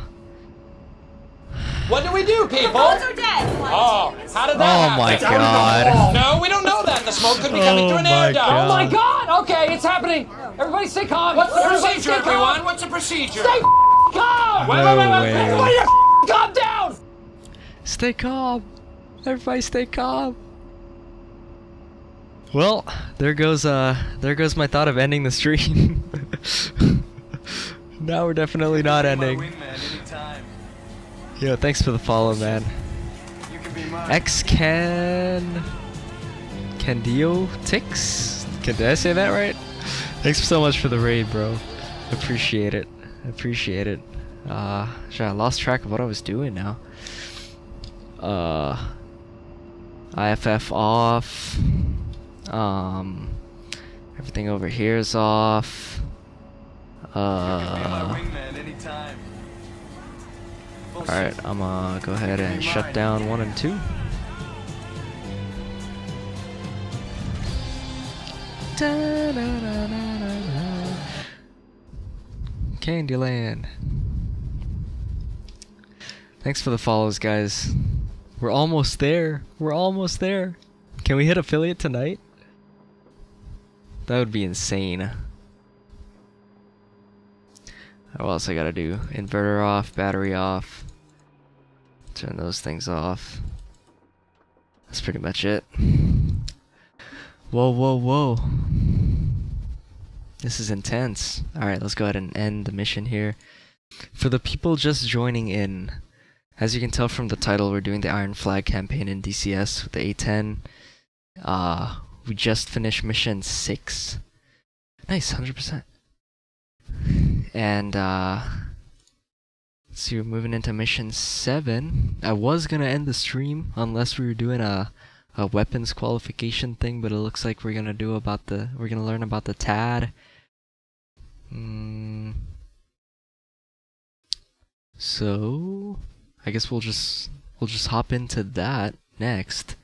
What do we do, people? Phones are dead. Oh, how did that happen? Oh my god. No, we don't know that. The smoke could be coming through an air duct. God. Oh my god! Okay, it's happening. Everybody stay calm. What's the procedure, everyone? What's the procedure? Stay calm! Wait. Everybody calm down! Stay calm. Everybody stay calm. Well, there goes my thought of ending the stream. Now we're definitely not ending. Yo, thanks for the follow, man. Candio Tix? Did I say that right? Thanks so much for the raid, bro. Appreciate it. Appreciate it. Shit, I lost track of what I was doing now. IFF off. Everything over here is off. Alright, I'm gonna go ahead and shut down 1 and 2. Da-na-na-na-na-na. Candyland. Thanks for the follows, guys. We're almost there. We're almost there. Can we hit affiliate tonight? That would be insane. What else I gotta do? Inverter off, battery off. Turn those things off. That's pretty much it. Whoa, whoa, whoa. This is intense. Alright, let's go ahead and end the mission here. For the people just joining in, as you can tell from the title, we're doing the Iron Flag campaign in DCS with the A-10. We just finished mission 6. Nice, 100%. And, let's see, we're moving into mission 7. I was gonna end the stream unless we were doing a weapons qualification thing, but it looks like we're gonna learn about the TAD. So I guess we'll just hop into that next.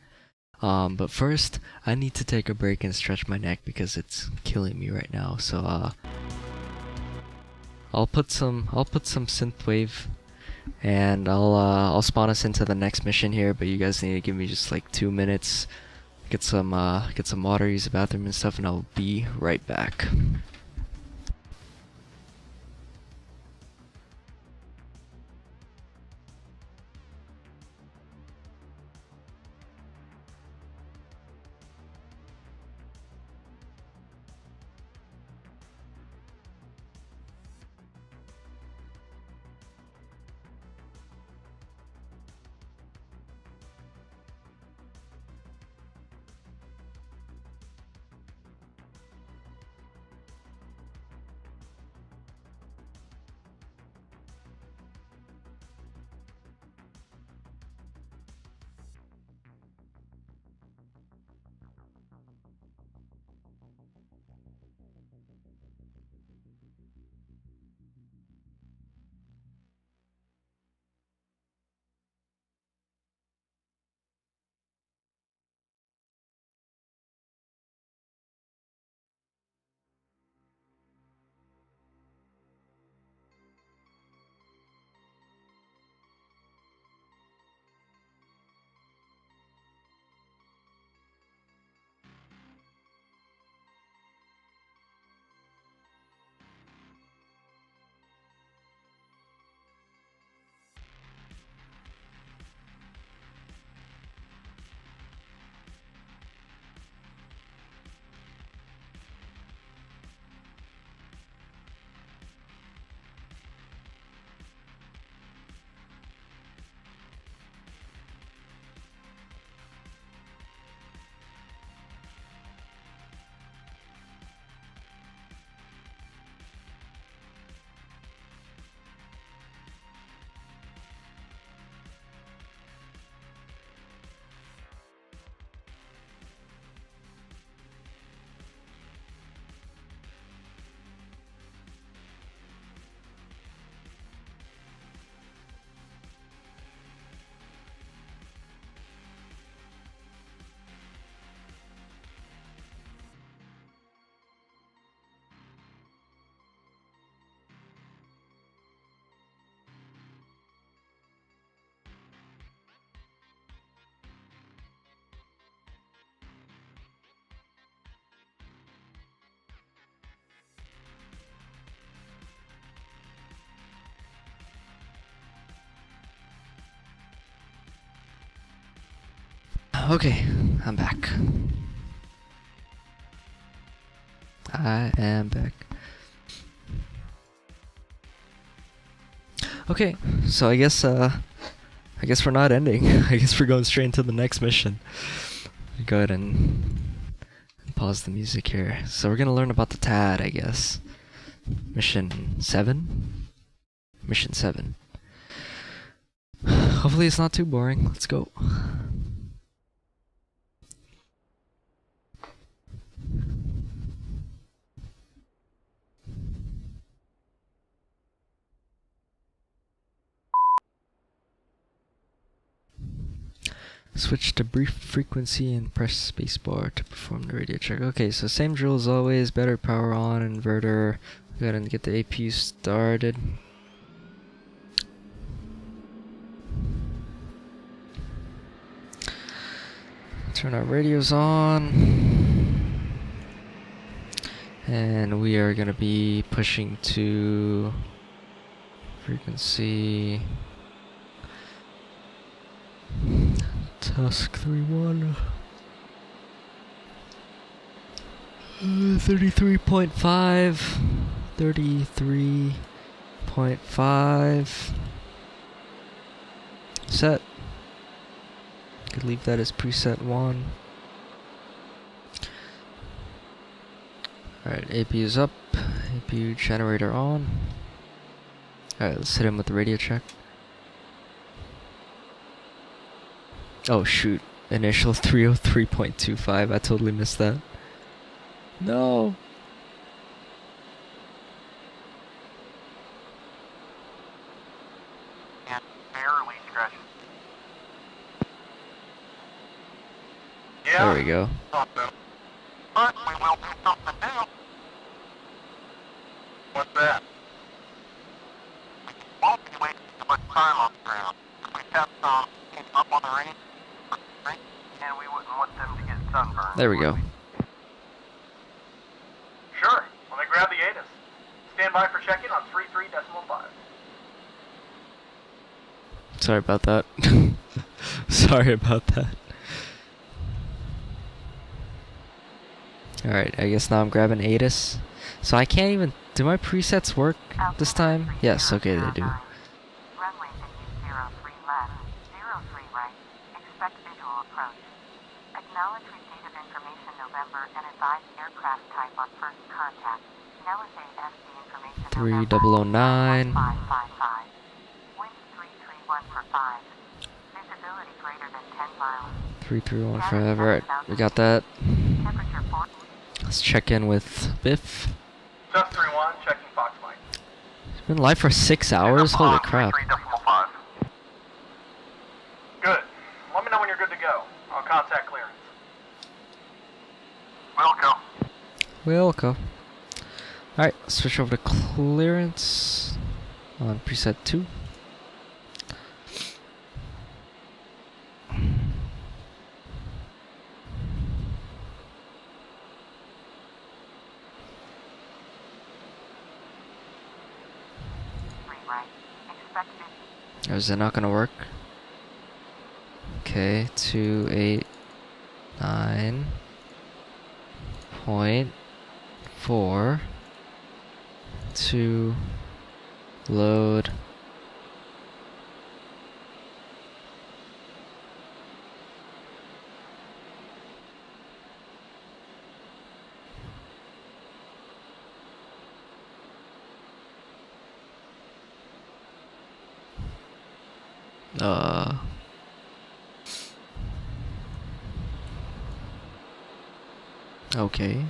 But first, I need to take a break and stretch my neck because it's killing me right now. So I'll put some synthwave, and I'll spawn us into the next mission here. But you guys need to give me just like 2 minutes, get some water, use the bathroom and stuff, and I'll be right back. Okay, I'm back. I am back. Okay, so I guess we're not ending. I guess we're going straight into the next mission. Go ahead and pause the music here. So we're gonna learn about the TAD, I guess. Mission 7? Mission 7. Hopefully it's not too boring. Let's go. Switch to brief frequency and press spacebar to perform the radio check. Okay, so same drill as always. Battery power on, inverter. Go ahead and get the APU started. Turn our radios on. And we are going to be pushing to frequency Tusk 3-1. 33.5. 33.5. Set. Could leave that as preset 1. Alright, APU's up. APU generator on. Alright, let's hit him with the radio check. Oh shoot. Initial 303.25. I totally missed that. No. And barely scratching. Yeah. There we go. But we will do something new. What's that? We won't be wasting too much time on the ground. We kept keep up on the range, and we wouldn't want them to get sunburned. There we go. Sure. Let me grab the ATIS. Stand by for check-in on 33.5. Sorry about that. Sorry about that. Alright, I guess now I'm grabbing ATIS. So I can't even... Do my presets work this time? Yes, okay, they do. Runway venue 03 left, 03 right. Expect visual approach. Acknowledge receipt of information November and advise aircraft type on first contact. Validate SD information 3009. 555. Wind 331 for 5. Visibility greater than 10 miles. 331 forever. Alright, we got that. Temperature 4. Let's check in with Biff. Tusk 3-1, checking Fox Mike. It's been live for 6 hours? Holy crap. 3.5. Good. Let me know when you're good to go. I'll contact clearance. Wilco. Alright, let's switch over to clearance on preset 2. Or is it not gonna work? Okay, 289.4 to load. Okay.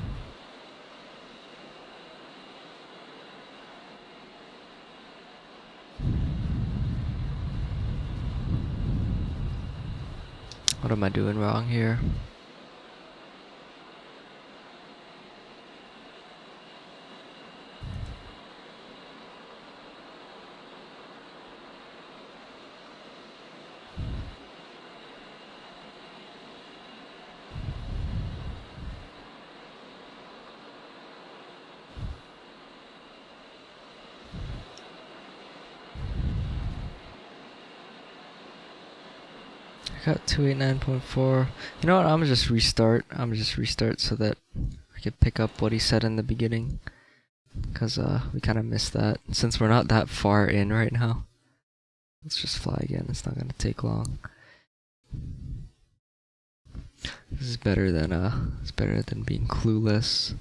What am I doing wrong here? I got 289.4. You know what? I'm gonna just restart. So that I can pick up what he said in the beginning. Cause we kind of missed that. Since we're not that far in right now. Let's just fly again. It's not gonna take long. This is better than being clueless.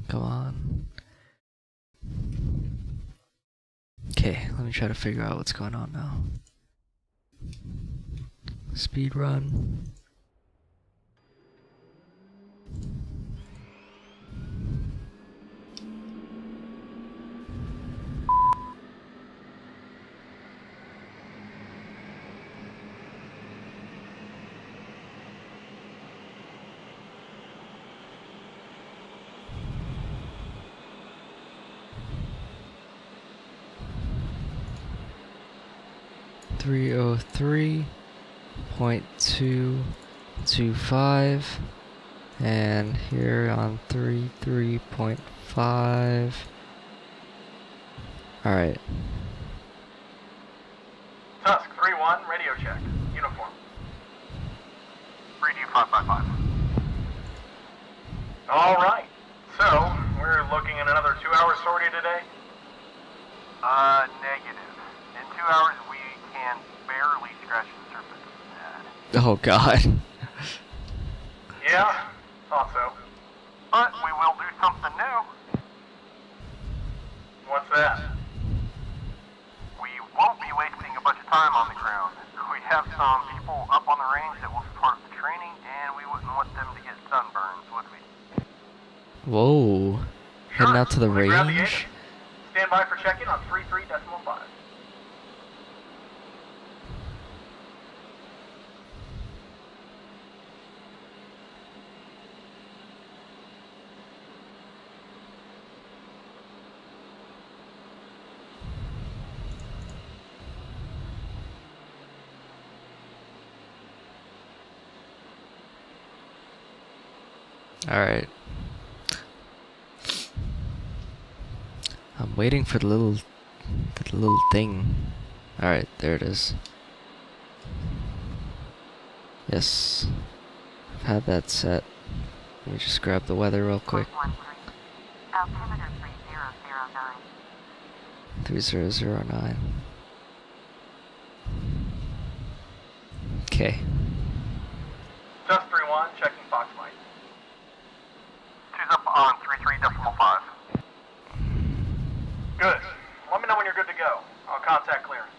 Come on. Okay, let me try to figure out what's going on now. Speed run. .225 and here on 33.5. Alright. Tusk 3-1, radio check. Uniform. 3D555. Alright. So, we're looking at another 2-hour sortie today? Negative. In 2 hours, we can barely scratch the surface of that. Oh god. Yeah, thought so. But we will do something new. What's that? We won't be wasting a bunch of time on the ground. We have some people up on the range that will be part of the training, and we wouldn't want them to get sunburns, would we? Whoa. Heading out to the Let me grab the range? agent. Stand by for check-in on 33.5. Alright. I'm waiting for the little thing. Alright, there it is. Yes. I've had that set. Let me just grab the weather real quick. Altimeter 3009. 3009. Okay. Tusk 3-1, checking Fox Mike. Two's up on 33.5. Good. Let me know when you're good to go. I'll contact clearance.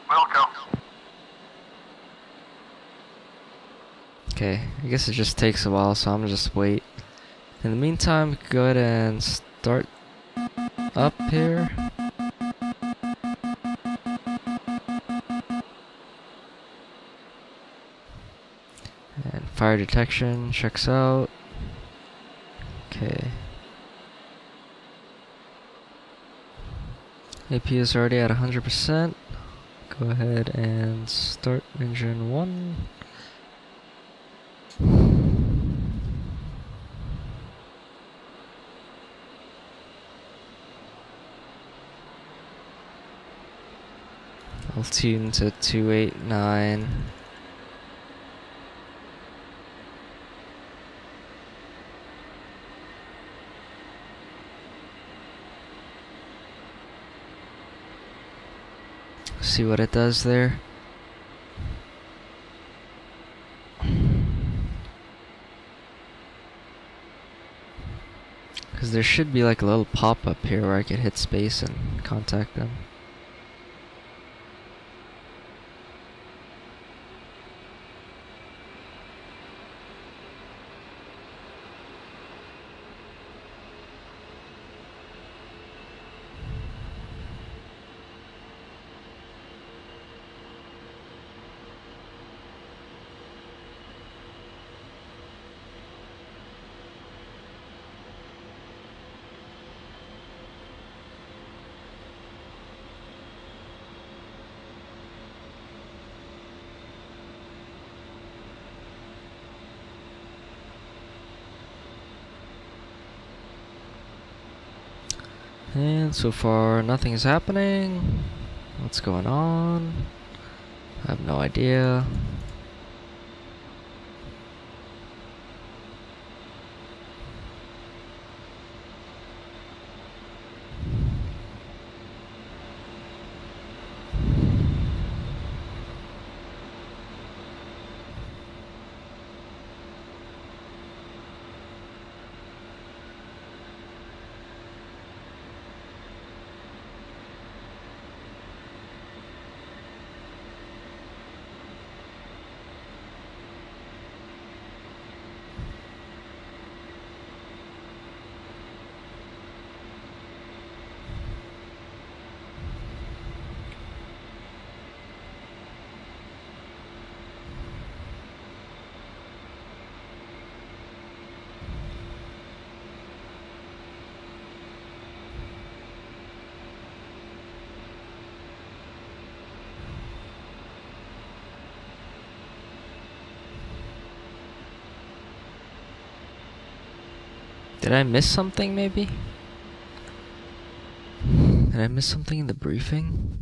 We'll go. Okay, I guess it just takes a while, so I'm gonna just wait. In the meantime, we can go ahead and start up here. And fire detection checks out. Okay. AP is already at 100%. Go ahead and start engine 1. I'll tune to 289. See what it does there. Because there should be like a little pop-up here where I could hit space and contact them. And so far, nothing is happening. What's going on? I have no idea. Did I miss something maybe? Did I miss something in the briefing?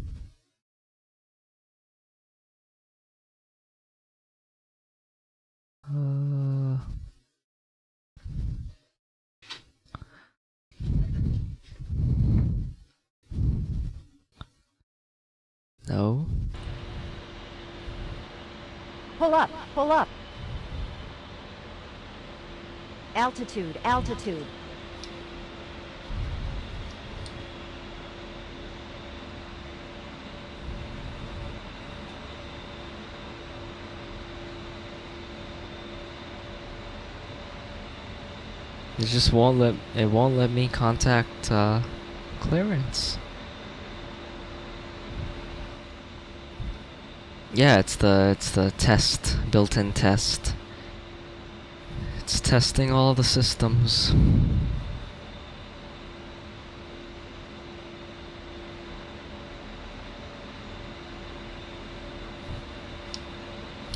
No. Pull up, pull up. Altitude, altitude. It just won't let me contact clearance. Yeah, it's the test, built-in test. It's testing all the systems.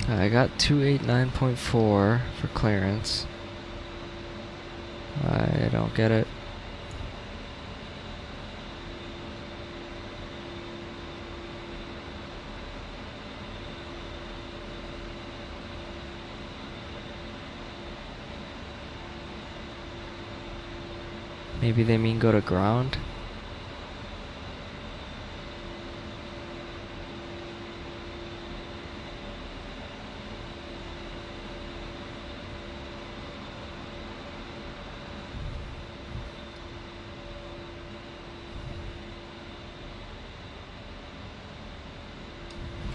I got 289.4 for clearance. I don't get it. Maybe they mean go to ground?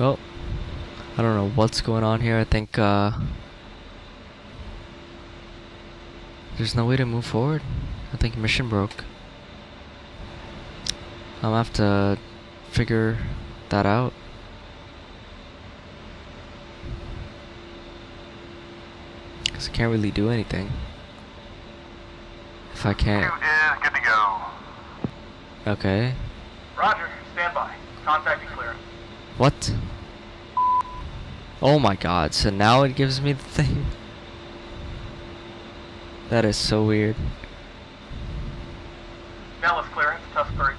Well, I don't know what's going on here. I think there's no way to move forward. I think mission broke. I'm gonna have to figure that out. Cause I can't really do anything if I can't. Two is good to go. Okay. Roger, stand by. Contacting clearance. What? Oh my god, so now it gives me the thing? That is so weird. Nellis clearance, Tusk 3.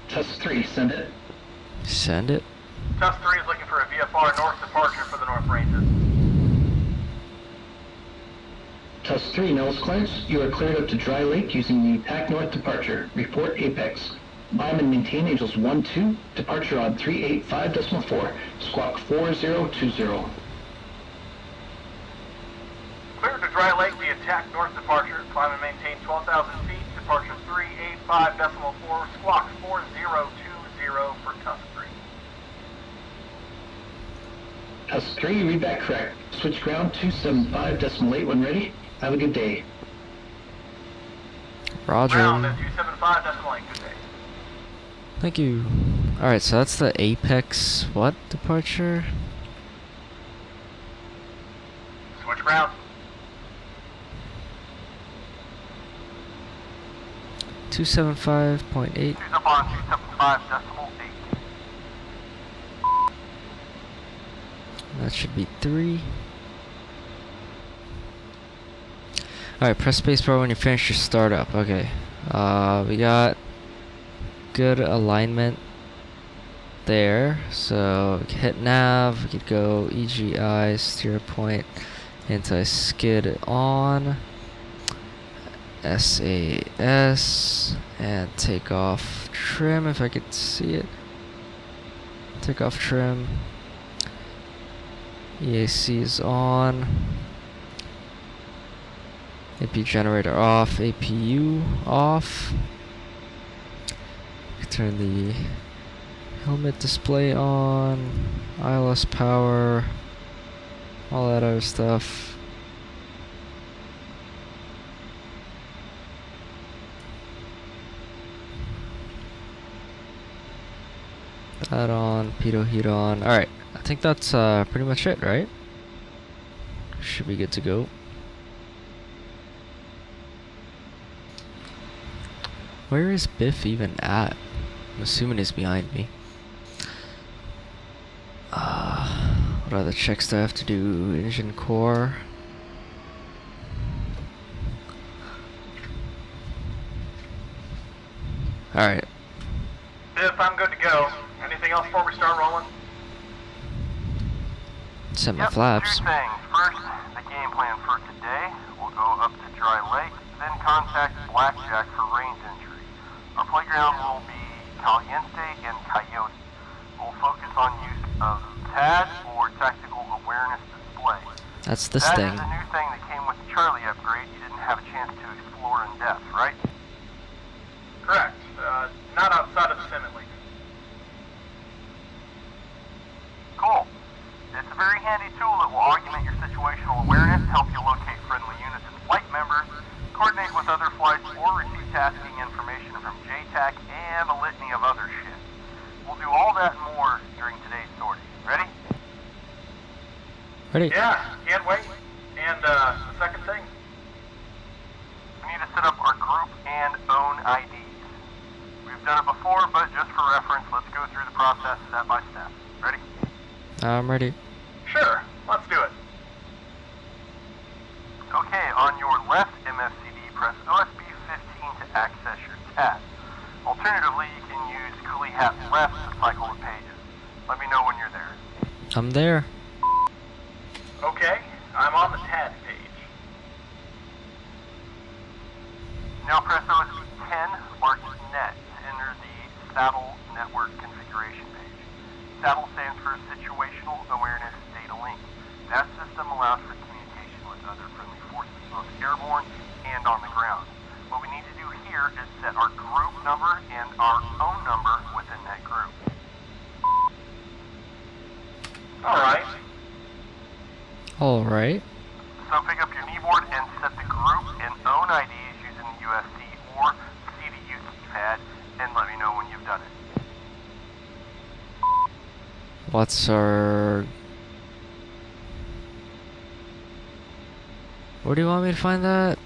Tusk 3, send it. Send it? Tusk 3 is looking for a VFR north departure for the North Ranges. Tusk 3, Nellis clearance. You are cleared up to Dry Lake using the TAC North departure. Report Apex. Climb and maintain Angels 1-2. Departure on 385.4. Squawk 4020. Cleared to Dry Lake via TAC North departure. Climb and maintain 12,000 feet. Departure 385.4. Squawk 4020 for Tusk 3. Tusk 3, read back correct. Switch ground 275.8 when ready. Have a good day. Roger. Ground at 275.8. Good day. Thank you. Alright, so that's the Apex what departure? Switch ground. 275.8. She's up on 275.8. That should be 3. Alright, press spacebar when you finish your startup. Okay. We got good alignment there. So we can hit nav, we could go EGI, steer point, anti-skid on, SAS, and take off trim if I could see it. Take off trim. EAC is on. AP generator off. APU off. Turn the helmet display on. ILS power. All that other stuff. That on. Pitot heat on. Alright. I think that's pretty much it, right? Should be good to go. Where is Biff even at? I'm assuming he's behind me. What other checks do I have to do? Engine core. Alright. If I'm good to go, anything else before we start rolling? Set my Yep, flaps. two things. First, the game plan for today. We'll go up to Dry Lake, then contact Blackjack for range entry. Our playground will be Caliente and Coyote. We'll focus on use of TAD or Tactical Awareness Display. That's this That thing. is a new thing that came with the Charlie upgrade you didn't have a chance to explore in depth, right? Correct. Not outside of the sim at least. Cool. It's a very handy tool that will augment your situational awareness, help you locate friendly units and flight members, coordinate with other flights, or receive tasking information from JTAC and a litany of other shit. We'll do all that and more during today's sortie. Ready? Ready? Yeah, can't wait. And, the second thing? We need to set up our group and own IDs. We've done it before, but just for reference, let's go through the process step by step. Ready? I'm ready. Sure, let's do it. Okay, on your left MFCD, press OSB 15 to access your tab. Alternatively, you can use Coolie Hat left to cycle the pages. Let me know when you're there. I'm there. Okay, I'm on the TAD page. Now press OSB 10 marked net to enter the Saddle Network configuration page. Saddle stands for Situational Awareness Data Link. That system allows for communication with other friendly forces, both airborne and on the ground. What we need to do here is set our group number and our own number within that group. Alright. Alright. So pick up your keyboard and set the group and own IDs using the USC or CDU keypad and let me know when you've done it. What's our... Where do you want me to find that?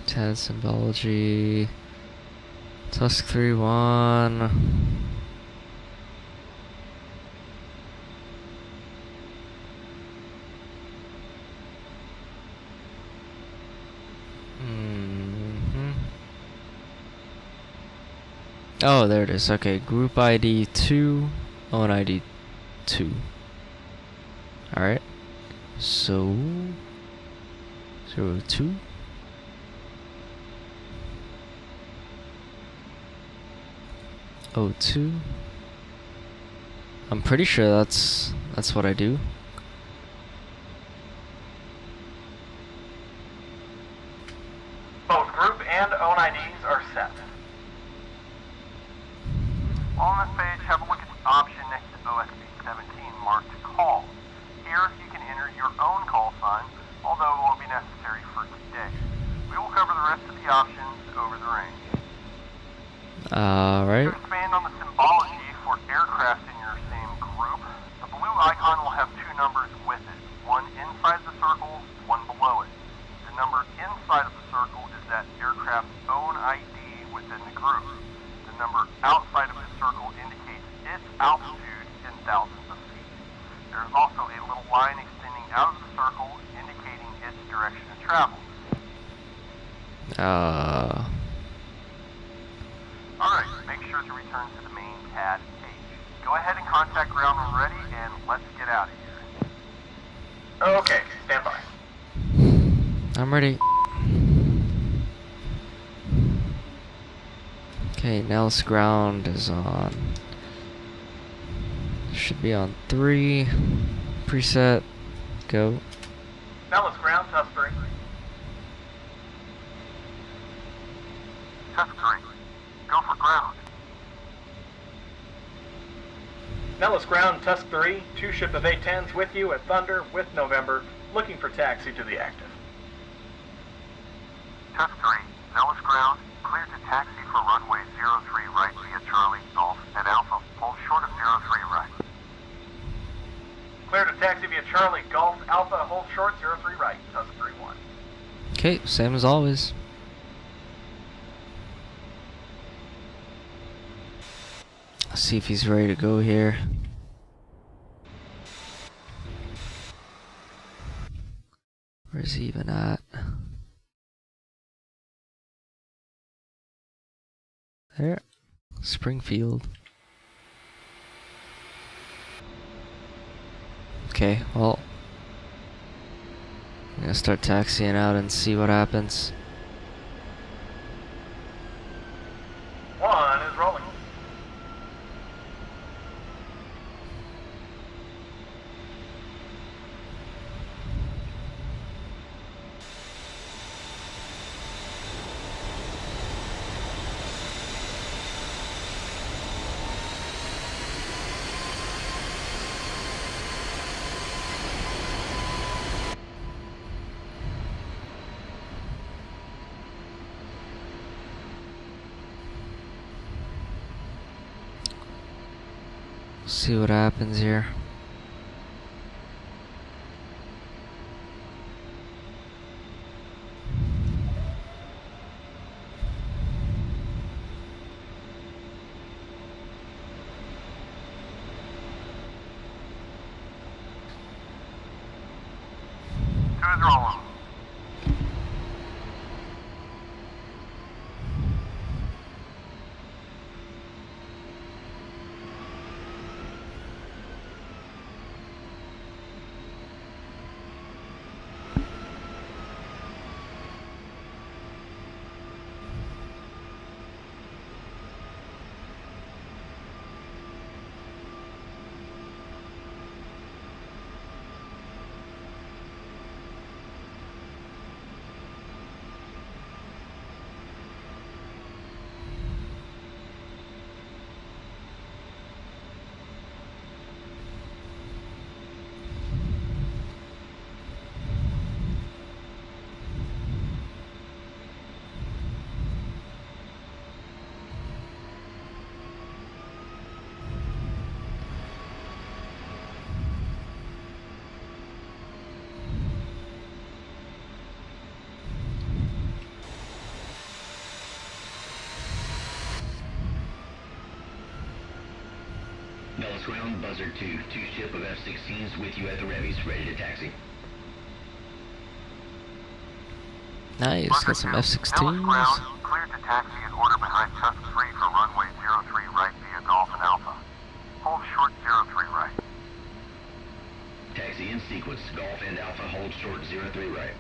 TAD symbology. Tusk 3-1. Oh, there it is. Okay, group ID 2, own ID 2. Alright. So 02. O2. I'm pretty sure that's what I do. Both group and own IDs are set. On this page, have a look at the option next to OSB 17 marked Call. Here, you can enter your own call sign, although it won't be necessary for today. We will cover the rest of the options over the range. Alright. To expand on the symbology for aircraft in your same group, the blue icon will have two numbers with it, one inside the circle, one below it. The number inside of the circle is that aircraft's own ID within the group. The number outside of the circle indicates its altitude in thousands of feet. There is also a little line extending out of the circle indicating its direction of travel. Alright, make sure to return to the main TAD page. Go ahead and contact ground when ready, and let's get out of here. Okay, stand by. I'm ready. Okay, Nels ground is on. Should be on 3. Preset. Go. Now let's ground test 3. Test 3. Go for ground. Nellis Ground, Tusk 3, 2 ship of A-10s with you at Thunder with November, looking for taxi to the active. Test 3. Nellis Ground, cleared to taxi for runway 03 right via Charlie Golf at Alpha, hold short of 03 right. Clear to taxi via Charlie Golf Alpha, hold short 03 right, Tusk 3-1. Okay, same as always. Let's see if he's ready to go here. Where's he even at? There. Springfield. Okay, well, I'm gonna start taxiing out and see what happens. 1 is rolling. See what happens here. Two is rolling. Dallas ground, Buzzard 2. 2 ship of F-16s with you at the readies, ready to taxi. Nice, got some Dallas F-16s. ground, cleared to taxi in order behind Chuck's 3 for runway 03 right via Dolphin Alpha. Hold short 03 right. Taxi in sequence. Golf and Alpha, hold short 03 right.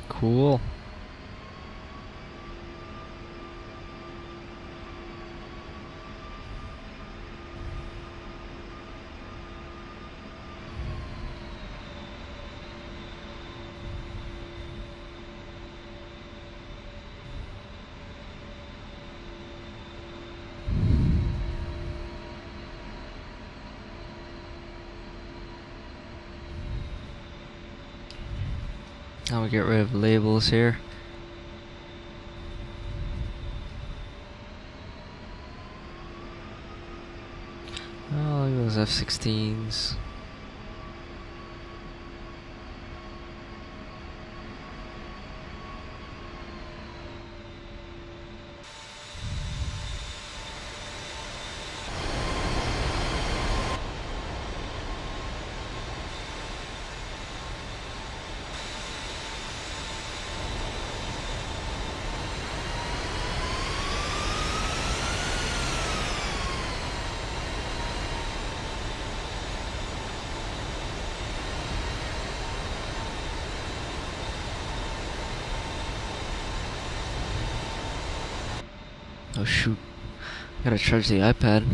Cool. Now we get rid of labels here. Oh, look at those F-16s. Oh shoot, gotta charge the iPad.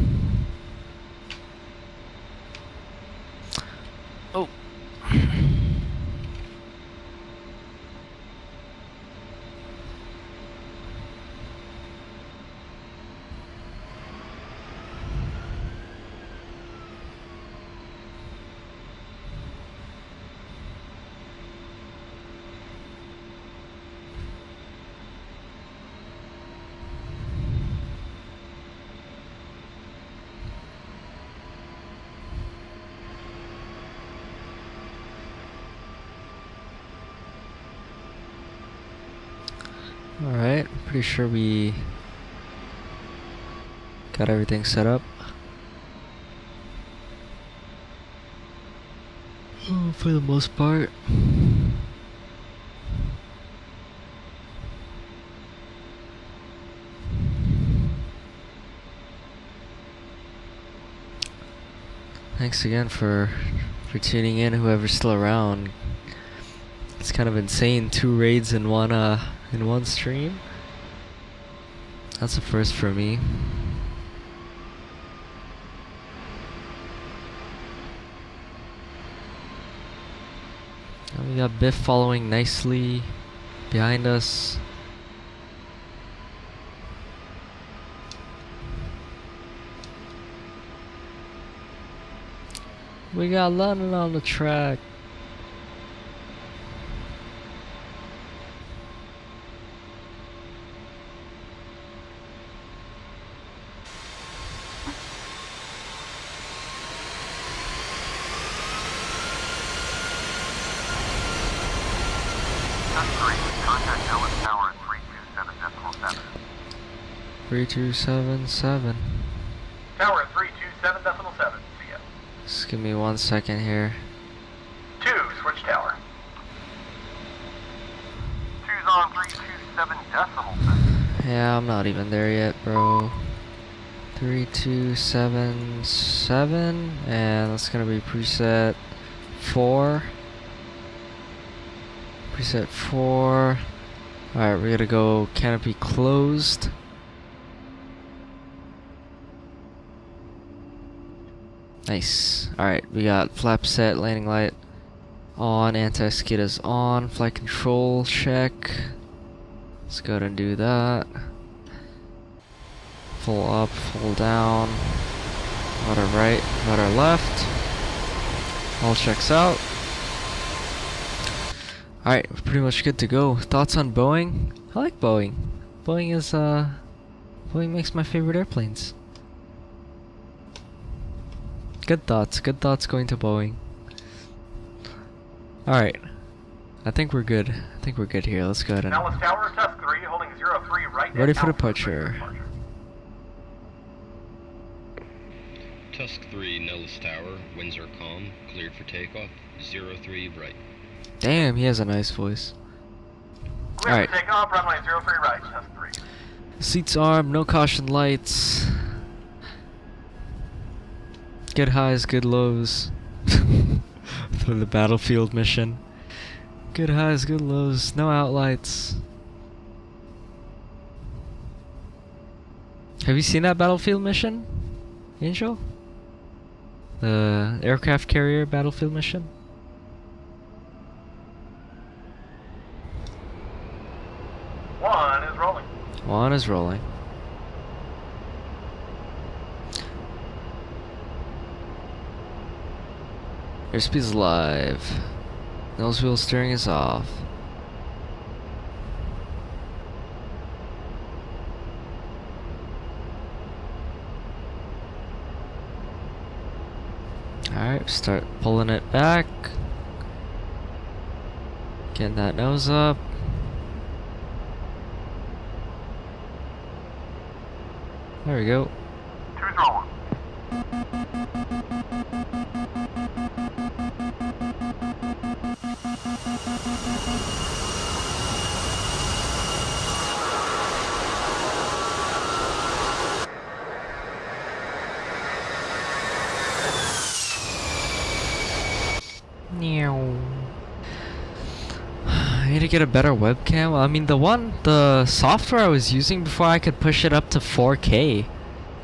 Oh. Alright, pretty sure we got everything set up. For the most part. Thanks again for tuning in, whoever's still around. It's kind of insane, 2 raids in one stream. That's a first for me. And we got Biff following nicely behind us. We got London on the track. Contact Dallas Tower 327.7. 3277. Tower 327.7. See ya. Just give me 1 second here. 2, switch tower. 2's on 327.7. Yeah, I'm not even there yet, bro. 3277, and that's gonna be preset 4. Preset 4. Alright, we're gonna go canopy closed. Nice. Alright, we got flap set, landing light on, anti-skid is on, flight control check. Let's go ahead and do that. Full up, full down, rudder right, rudder left. All checks out. Alright, we're pretty much good to go. Thoughts on Boeing? I like Boeing. Boeing is, Boeing makes my favorite airplanes. Good thoughts going to Boeing. Alright. I think we're good. I think we're good here. Let's go ahead and... Dallas Tower, Tusk 3, holding 03 right. Ready for departure. Tusk 3, Nellis Tower, winds are calm, cleared for takeoff, 03 right. Damn, he has a nice voice. Alright. Take off, runway 03 right, Tusk 3. Seats armed, no caution lights. Good highs, good lows. For the battlefield mission. Good highs, good lows, no outlights. Have you seen that battlefield mission, Angel? The aircraft carrier battlefield mission? One is rolling. One is rolling. Airspeed's live. Nose wheel steering is off. Alright, start pulling it back. Getting that nose up. There we go. 2's rolling. I need to get a better webcam. I mean, the software I was using before, I could push it up to 4K.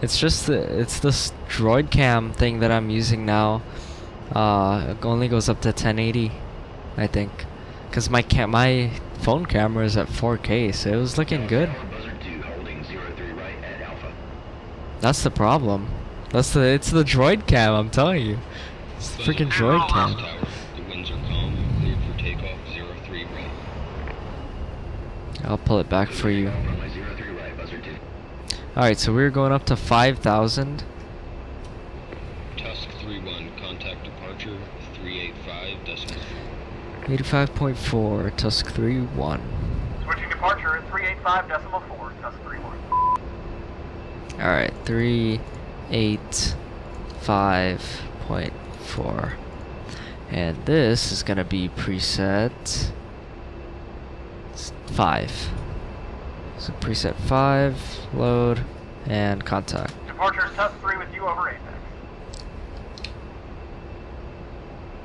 It's just it's this Droid Cam thing that I'm using now. It only goes up to 1080, I think, because my phone camera is at 4K, so it was looking good. That's the problem. It's the Droid Cam. I'm telling you, it's the freaking Droid Cam. The winds are calm, cleared for takeoff, 03 right. I'll pull it back for you. Alright, so we're going up to 5,000. Tusk 3-1, contact departure, 385.4. 85.4, Tusk 3-1. Switching departure at 385. 385.4, Tusk 3-1. Alright, 385.4. And this is gonna be preset 5. So preset 5, load, and contact. Departures Tusk 3 with you over Apex.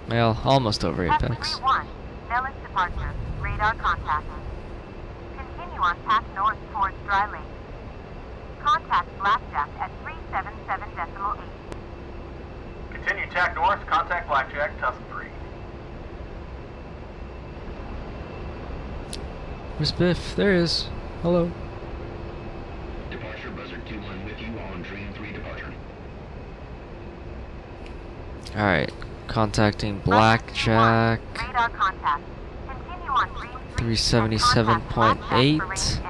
Well, almost over Apex. 3-1, Village departure, radar contact. Continue on path north towards Dry Lake. Contact Blackjack at 377.8. Continue tack north, contact Blackjack, Tusk 3. Where's Biff? There he is. Hello. Departure Buzzard 2-1 with you on Dream 3 departure. Alright, contacting Blackjack. Radar contact. Continue on Dream 3. 377.8.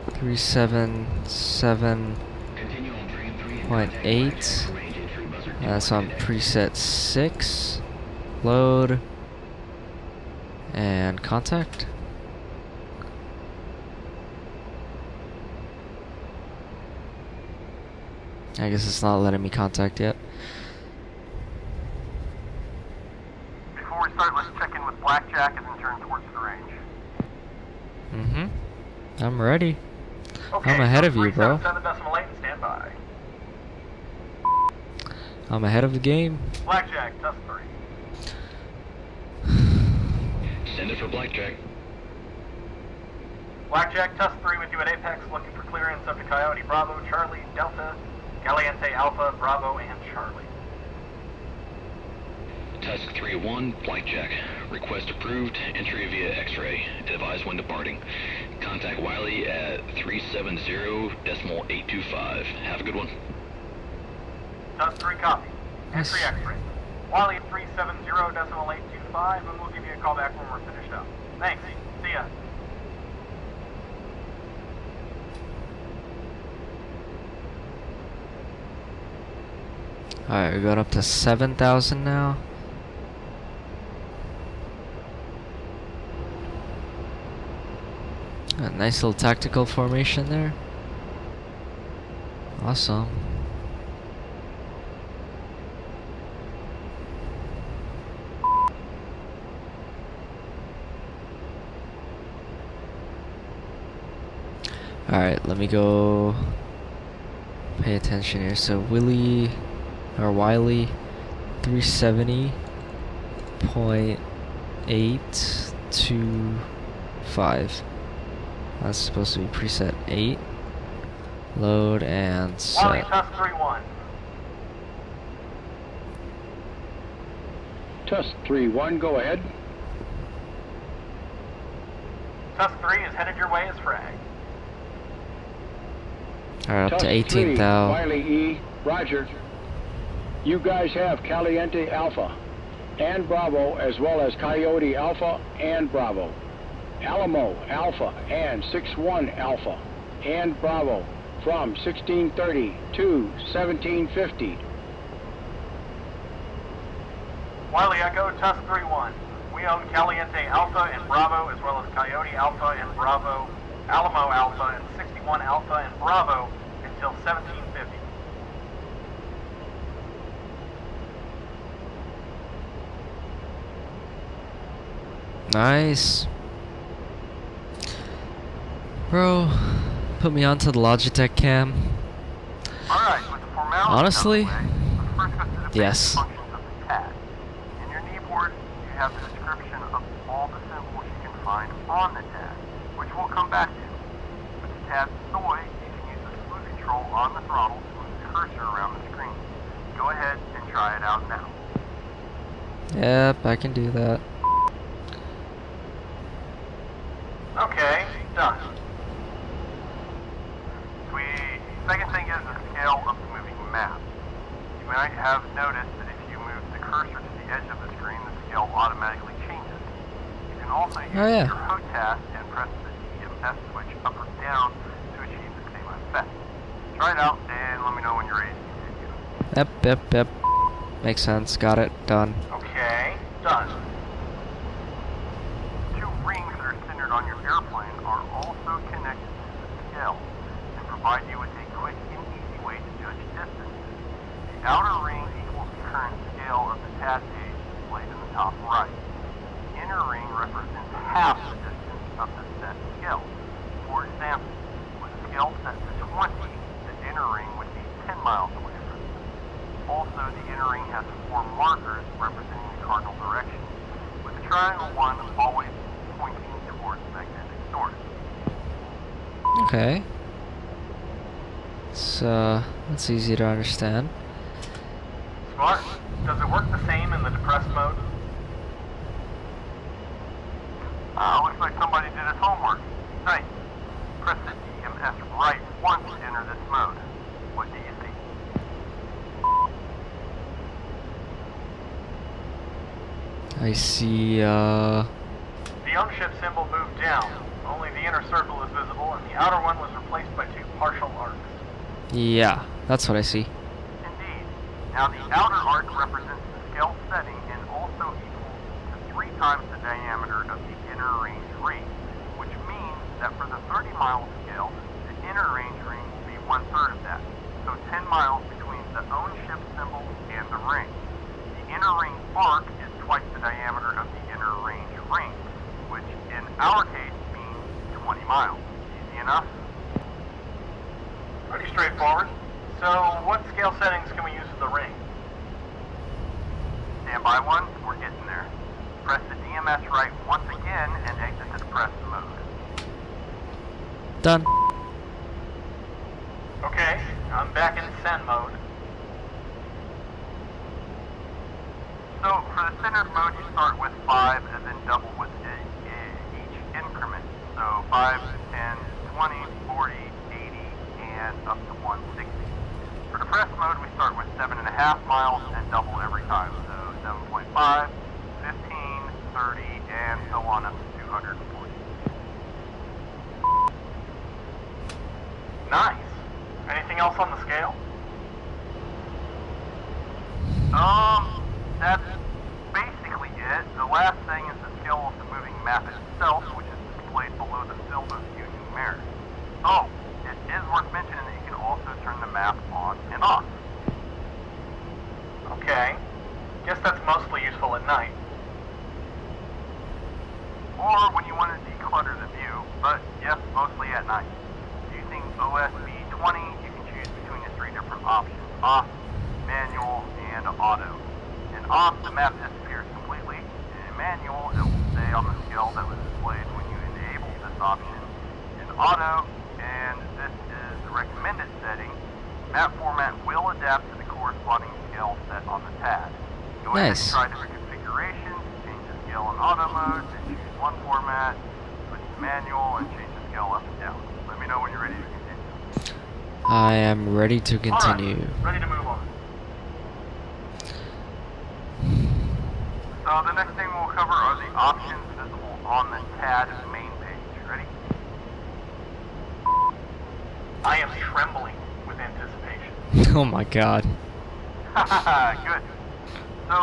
377.8. That's on preset 6. Load. And contact. I guess it's not letting me contact yet. Before we start, let's check in with Blackjack and then turn towards the range. I'm ready. Okay, I'm ahead of you, bro. 377.8 and stand by. I'm ahead of the game. Blackjack, Tusk 3. Send it for Blackjack. Blackjack, Tusk 3 with you at Apex, looking for clearance up to Coyote, Bravo, Charlie, Delta, Caliente, Alpha, Bravo, and Charlie. Tusk 3-1, Blackjack. Request approved. Entry via X-ray. Advise when departing. Contact Wiley at 370.825. Have a good one. Tusk 3 copy. Entry X-ray. Wiley at 370.825, and we'll give you a call back when we're finished up. Thanks. See ya. Alright, we got up to 7,000 now. A nice little tactical formation there. Awesome. Alright, let me go pay attention here. So Wiley 370.825. That's supposed to be preset 8. Load and Wiley, set. Tusk 3-1. Tusk 3-1, go ahead. Tusk 3 is headed your way as frag. Alright, up Tusk to 18,000. Wiley E, Roger. You guys have Caliente Alpha and Bravo, as well as Coyote Alpha and Bravo. Alamo Alpha and 6-1 Alpha and Bravo from 1630 to 1750. Wiley Echo, Tusk 3-1. We own Caliente Alpha and Bravo, as well as Coyote Alpha and Bravo, Alamo Alpha and 61 Alpha and Bravo until 1750. Nice. Bro, put me onto the Logitech cam. Alright, with the formality Honestly, out of the way, let's first go through the yes. basic functions of the tag. In your kneeboard, you have the description of all the symbols you can find on the tag, which we'll come back to. With the tab soy, you can use the smooth control on the throttle to move the cursor around the screen. Go ahead and try it out now. Yep, I can do that. Okay, done. Second thing is the scale of the moving map. You might have noticed that if you move the cursor to the edge of the screen, the scale automatically changes. You can also use your HOTAS and press the EMS switch up or down to achieve the same effect. Try it out and let me know when you're ready to continue. Yep. Makes sense. Got it. Done. Okay, done. Two rings that are centered on your airplane are also connected to the scale and provide you with a quick and easy way to judge distance. The outer ring equals the current scale of the TAD page displayed in the top right. The inner ring represents half the distance of the set scale. For example, with a scale set to 20, the inner ring would be 10 miles away from you. Also, the inner ring has 4 markers representing the cardinal direction, with the triangle one always pointing towards magnetic north. Okay. So that's easy to understand. Smart. Does it work the same in the depressed mode? Looks like somebody did his homework. Nice. Press the DMS right once to enter this mode. What do you see? I see, The ownership symbol moved down. Only the inner circle is visible, and the outer one was replaced by 2 partial arcs. yeah, that's what I see. Indeed. Now the outer arc represents the scale setting and also equals to 3 times the diameter of the inner range ring, which means that for the 30-mile scale, the inner range ring will be 1/3 of that. So 10 miles between the own ship symbol and the ring. The inner ring arc is twice the diameter of the inner range ring, which in our case means 20 miles. Easy enough? Pretty straightforward. So, what scale settings can we use with the ring? Stand by one, we're getting there. Press the DMS right once again and exit the depressed mode. Done. Okay, I'm back in send mode. So for the centered mode, you start with 5 and then double with each increment. So 5, 10, 20, 40, 80, and up to 160. For depressed mode, we start with 7.5 miles and double every time. So 7.5, 15, 30, and so on up to 240. Nice. Anything else on the scale? That's basically it. The last thing is the scale of the moving map itself, which is displayed below the field of view numeric. Oh, it is worth mentioning that you can also turn the map on and off. Okay. Guess that's mostly useful at night. Or when you want to declutter the view, but yes, mostly at night. Using OSB 20, you can choose between the 3 different options: off, manual, and auto. In off, the map disappears completely. In manual, it will stay on the scale that was displayed when you enable this option. In auto, and this is the recommended setting, map format will adapt to the corresponding scale set on the TAD. Go ahead and try different configurations, change the scale in auto mode, then choose one format, switch to manual, and change the scale up and down. Let me know when you're ready to continue. I am ready to continue. All right, ready to move on. So the next thing we'll cover are the options visible on the TAD main page. Ready? I am trembling with anticipation. Oh my god. Good. So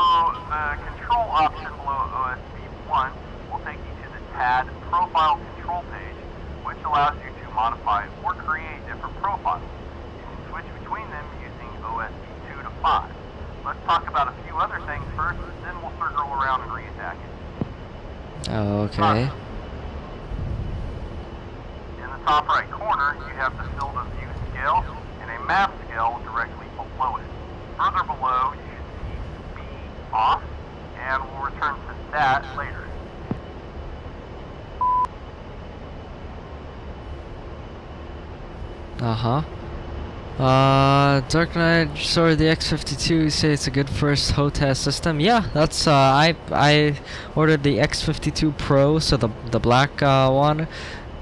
the control option below OSB 1 will take you to the TAD profile control page, which allows you to modify or create different profiles. You can switch between them using OSB 2 to 5. Let's talk about a few other things first, then we'll circle around and re-attack it. Okay. In the top right corner, you have the field of view scale and a map scale directly below it. Further below, you should see B off, and we'll return to that later. Dark Knight, sorry, the X52, you say it's a good first HOTAS system. Yeah, that's, I ordered the X52 Pro, so the black, one,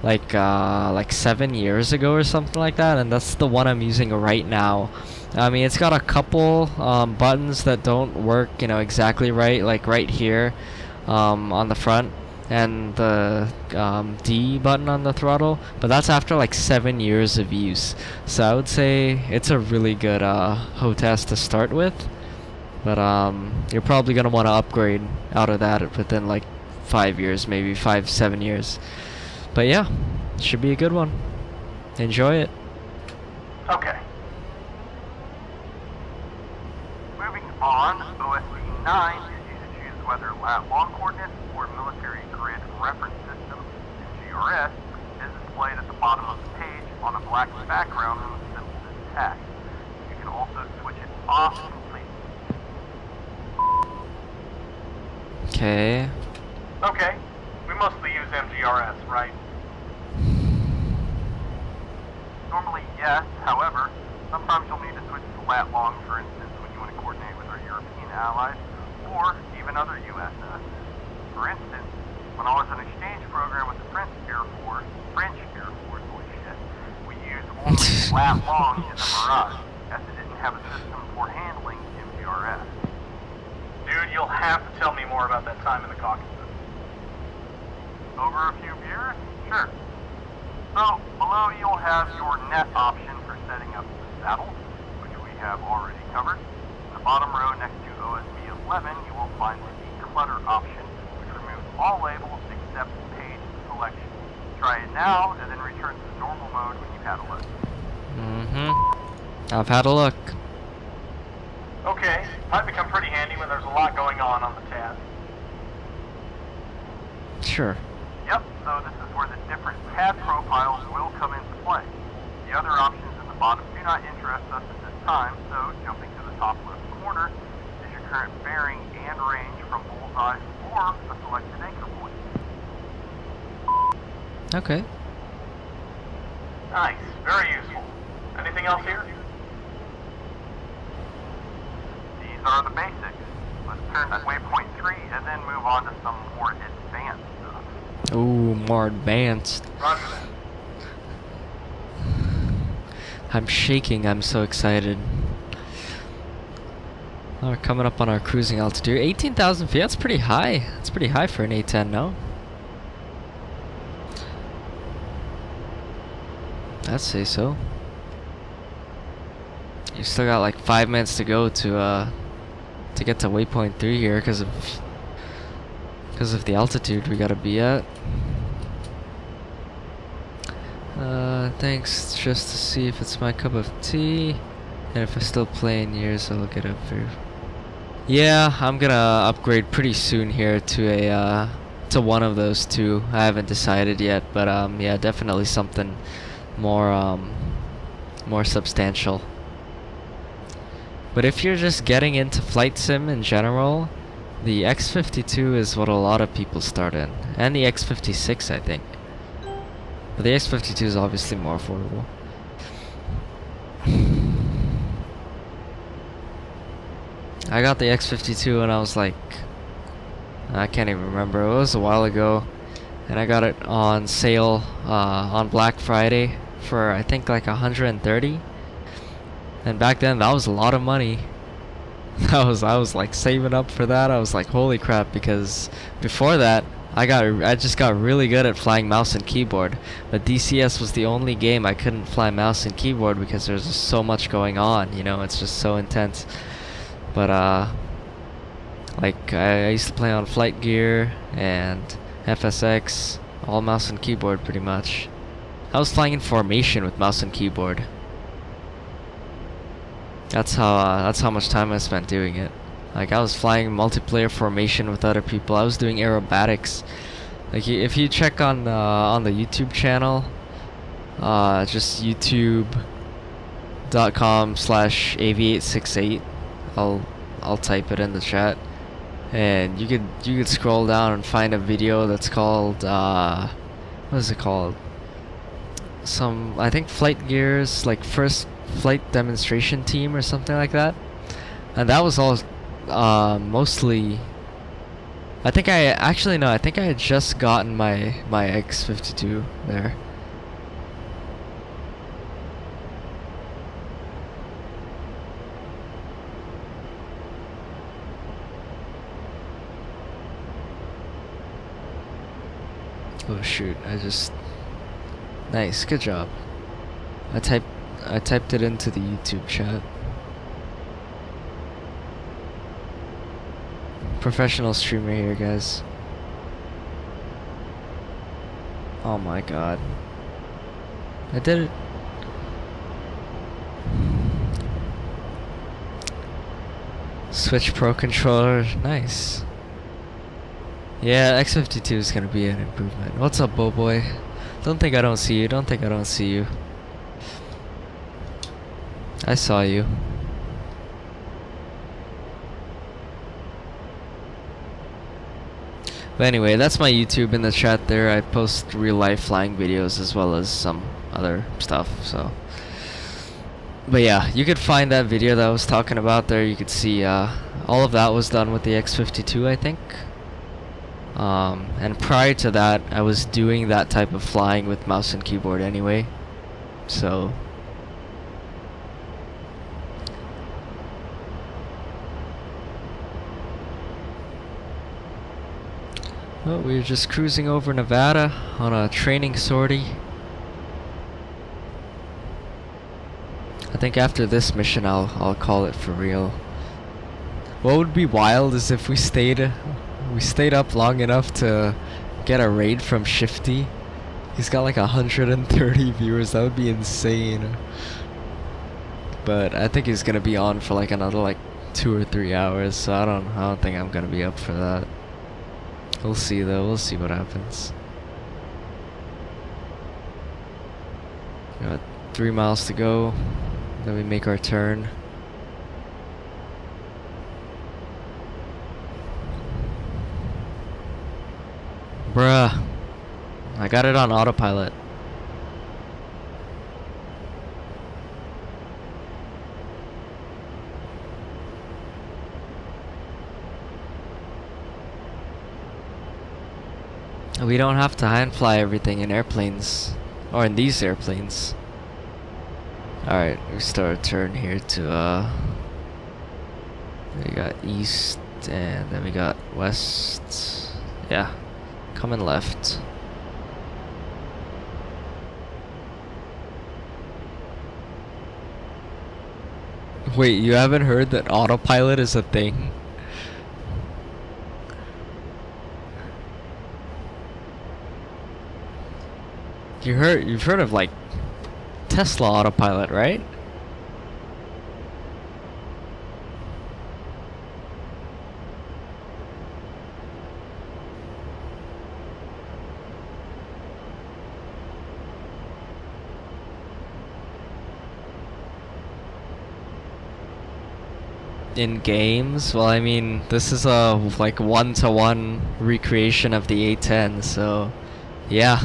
like 7 years ago or something like that, and that's the one I'm using right now. I mean, it's got a couple, buttons that don't work, you know, exactly right, like right here, on the front, and the D button on the throttle, but that's after like 7 years of use. So I would say it's a really good HOTAS to start with, but you're probably gonna want to upgrade out of that within like 5 years, maybe 5-7 years. But yeah, should be a good one. Enjoy it. Okay. Moving on, OSP 9 is used to choose whether lat-long coordinates or military grid reference system (GRS) is displayed at the bottom of the page on a black background with symbols as text. You can also switch it off completely. Okay. Okay. We mostly use MGRS, right? Normally, yes. However, sometimes you'll need to switch to lat-long, for instance, when you want to coordinate with our European allies, or even other USS. For instance, when I was on an exchange program with the French Air Force, holy shit, we used only lat-long in the Mirage, as it didn't have a system for handling MGRS. Dude, you'll have to tell me more about that time in the Caucasus. Over a few beers? Sure. So, below you'll have your net option for setting up the saddle, which we have already covered. In the bottom row next to OSB 11, you will find the declutter option, which removes all labels except page selection. Try it now, and then return to normal mode when you've had a look. I've had a look. Okay, might become pretty handy when there's a lot going on the tab. Sure. Yep, so this is where the different tab profiles will come into play. The other options in the bottom do not interest us at this time, so jumping to the top left corner is your current bearing and range from bullseye or a selected anchor point. Okay. Nice, very useful. Anything else here? These are the basics. Let's turn to waypoint 3 and then move on to some more advanced stuff. Ooh, more advanced. Roger that. I'm shaking, I'm so excited. We're coming up on our cruising altitude. 18,000 feet, that's pretty high. That's pretty high for an A-10, no? I'd say so. You still got like 5 minutes to go to get to waypoint 3 here because of the altitude we gotta be at. Thanks, just to see if it's my cup of tea, and if I still play in years, I'll get up here. Yeah, I'm gonna upgrade pretty soon here to to one of those two. I haven't decided yet, but yeah, definitely something more more substantial. But if you're just getting into flight sim in general, the X-52 is what a lot of people start in, and the X-56, I think. But the X-52 is obviously more affordable. I got the X-52 and I was like, I can't even remember, it was a while ago, and I got it on sale on Black Friday for I think like 130. And back then that was a lot of money. I was like saving up for that. I was like, holy crap, because before that I just got really good at flying mouse and keyboard, but DCS was the only game I couldn't fly mouse and keyboard because there's just so much going on, you know, it's just so intense. But like I used to play on Flight Gear and FSX, all mouse and keyboard pretty much. I was flying in formation with mouse and keyboard. That's how much time I spent doing it. Like I was flying multiplayer formation with other people. I was doing aerobatics. Like if you check on the YouTube channel, just youtube.com/av868. I'll type it in the chat, and you could scroll down and find a video that's called what is it called? I think Flight Gear's like first flight demonstration team or something like that, and that was all mostly. I think I had just gotten my X-52 there. Oh shoot, nice, good job. I typed it into the YouTube chat. Professional streamer here, guys. Oh my god. I did it. Switch Pro controller, nice. Yeah, X52 is gonna be an improvement. What's up, Boy? Don't think I don't see you. Don't think I don't see you. I saw you. But anyway, that's my YouTube in the chat there. I post real life flying videos as well as some other stuff, so. But yeah, you could find that video that I was talking about there. You could see all of that was done with the X52, I think. And prior to that, I was doing that type of flying with mouse and keyboard anyway. So. Well, we're just cruising over Nevada on a training sortie. I think after this mission I'll call it for real. What would be wild is if we stayed up long enough to get a raid from Shifty. He's got like 130 viewers. That would be insane. But I think he's gonna be on for like another like 2 or 3 hours, so I don't think I'm gonna be up for that. We'll see though, we'll see what happens. Got 3 miles to go, then we make our turn. Bruh, I got it on autopilot. We don't have to hand fly everything in airplanes, or in these airplanes. Alright, we start a turn here to we got east and then we got west. Yeah, coming left. Wait, you haven't heard that autopilot is a thing? You've heard of like Tesla autopilot, right? In games? Well, I mean, this is a like one-to-one recreation of the A-10, so yeah,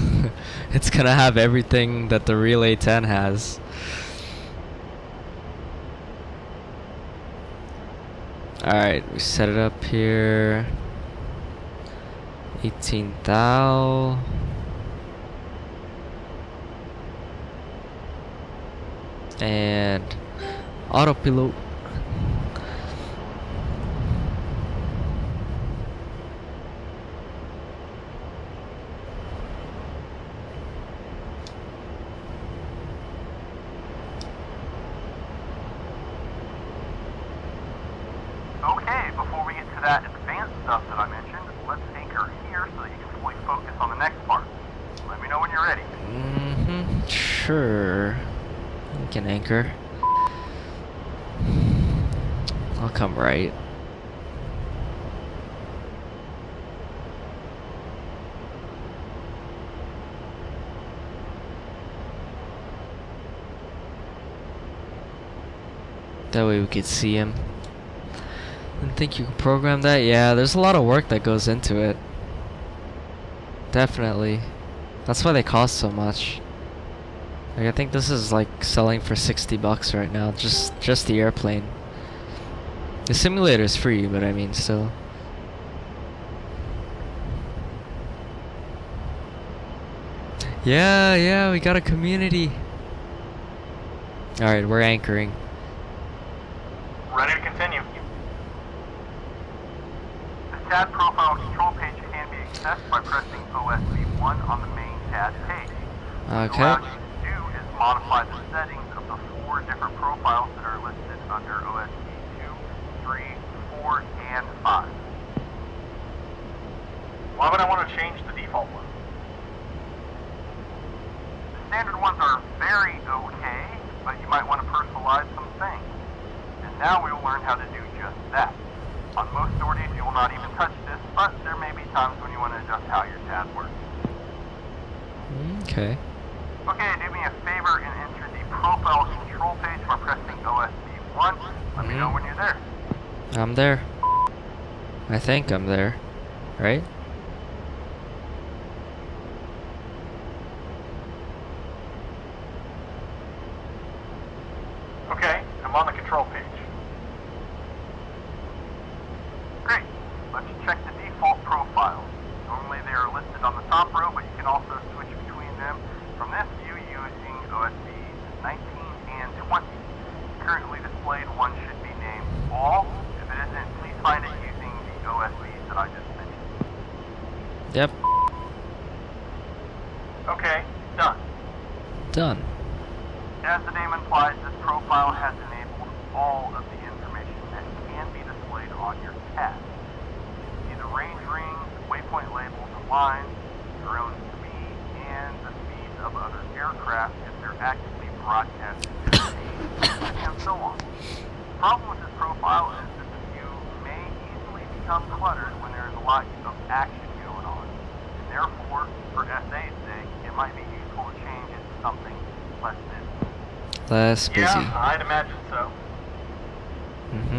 it's gonna have everything that the real A-10 has. Alright, we set it up here. 18 thou. And autopilot. Okay, before we get to that advanced stuff that I mentioned, let's anchor here so that you can fully focus on the next part. Let me know when you're ready. Sure. We can anchor. I'll come right. That way we could see him. Didn't think you could program that? Yeah, there's a lot of work that goes into it. Definitely. That's why they cost so much. Like, I think this is like selling for $60 right now, just the airplane. The simulator is free, but I mean still. Yeah, we got a community. Alright, we're anchoring. Ready to continue. The TAD profile control page can be accessed by pressing OSV1 on the main TAD page. What it allows you to do is modify the settings of the 4 different profiles that are listed under OSV 2, 3, 4, and 5. Why would I want to change the default one? The standard ones are very okay, but you might want to personalize some things. And now we will learn how to do just that. On most sorties, you will not even touch this, but there may be times when you want to adjust how your tab works. Okay. Okay, do me a favor and enter the profile control page by pressing OSD1. Let me know when you're there. I'm there. I think I'm there. Right? Okay, I'm on the control page. Great. Let's check the default profiles. Normally they are listed on the top row, but you can also switch between them from this view using OSBs 19 and 20. Currently displayed one should be named All. If it isn't, please find it using the OSBs that I just mentioned. Yep. Okay, done. Done. As the name implies, this profile has enabled all of the information that can be displayed on your tab. See the range rings, waypoint labels and lines, your own speed, and the speeds of other aircraft if they're actively broadcasting their speed, and so on. The problem with this profile is that the view may easily become cluttered when there is a lot of action going on. And therefore, for SA's sake, it might be useful to change it to something less busy. Less busy. Yeah, I'd imagine so.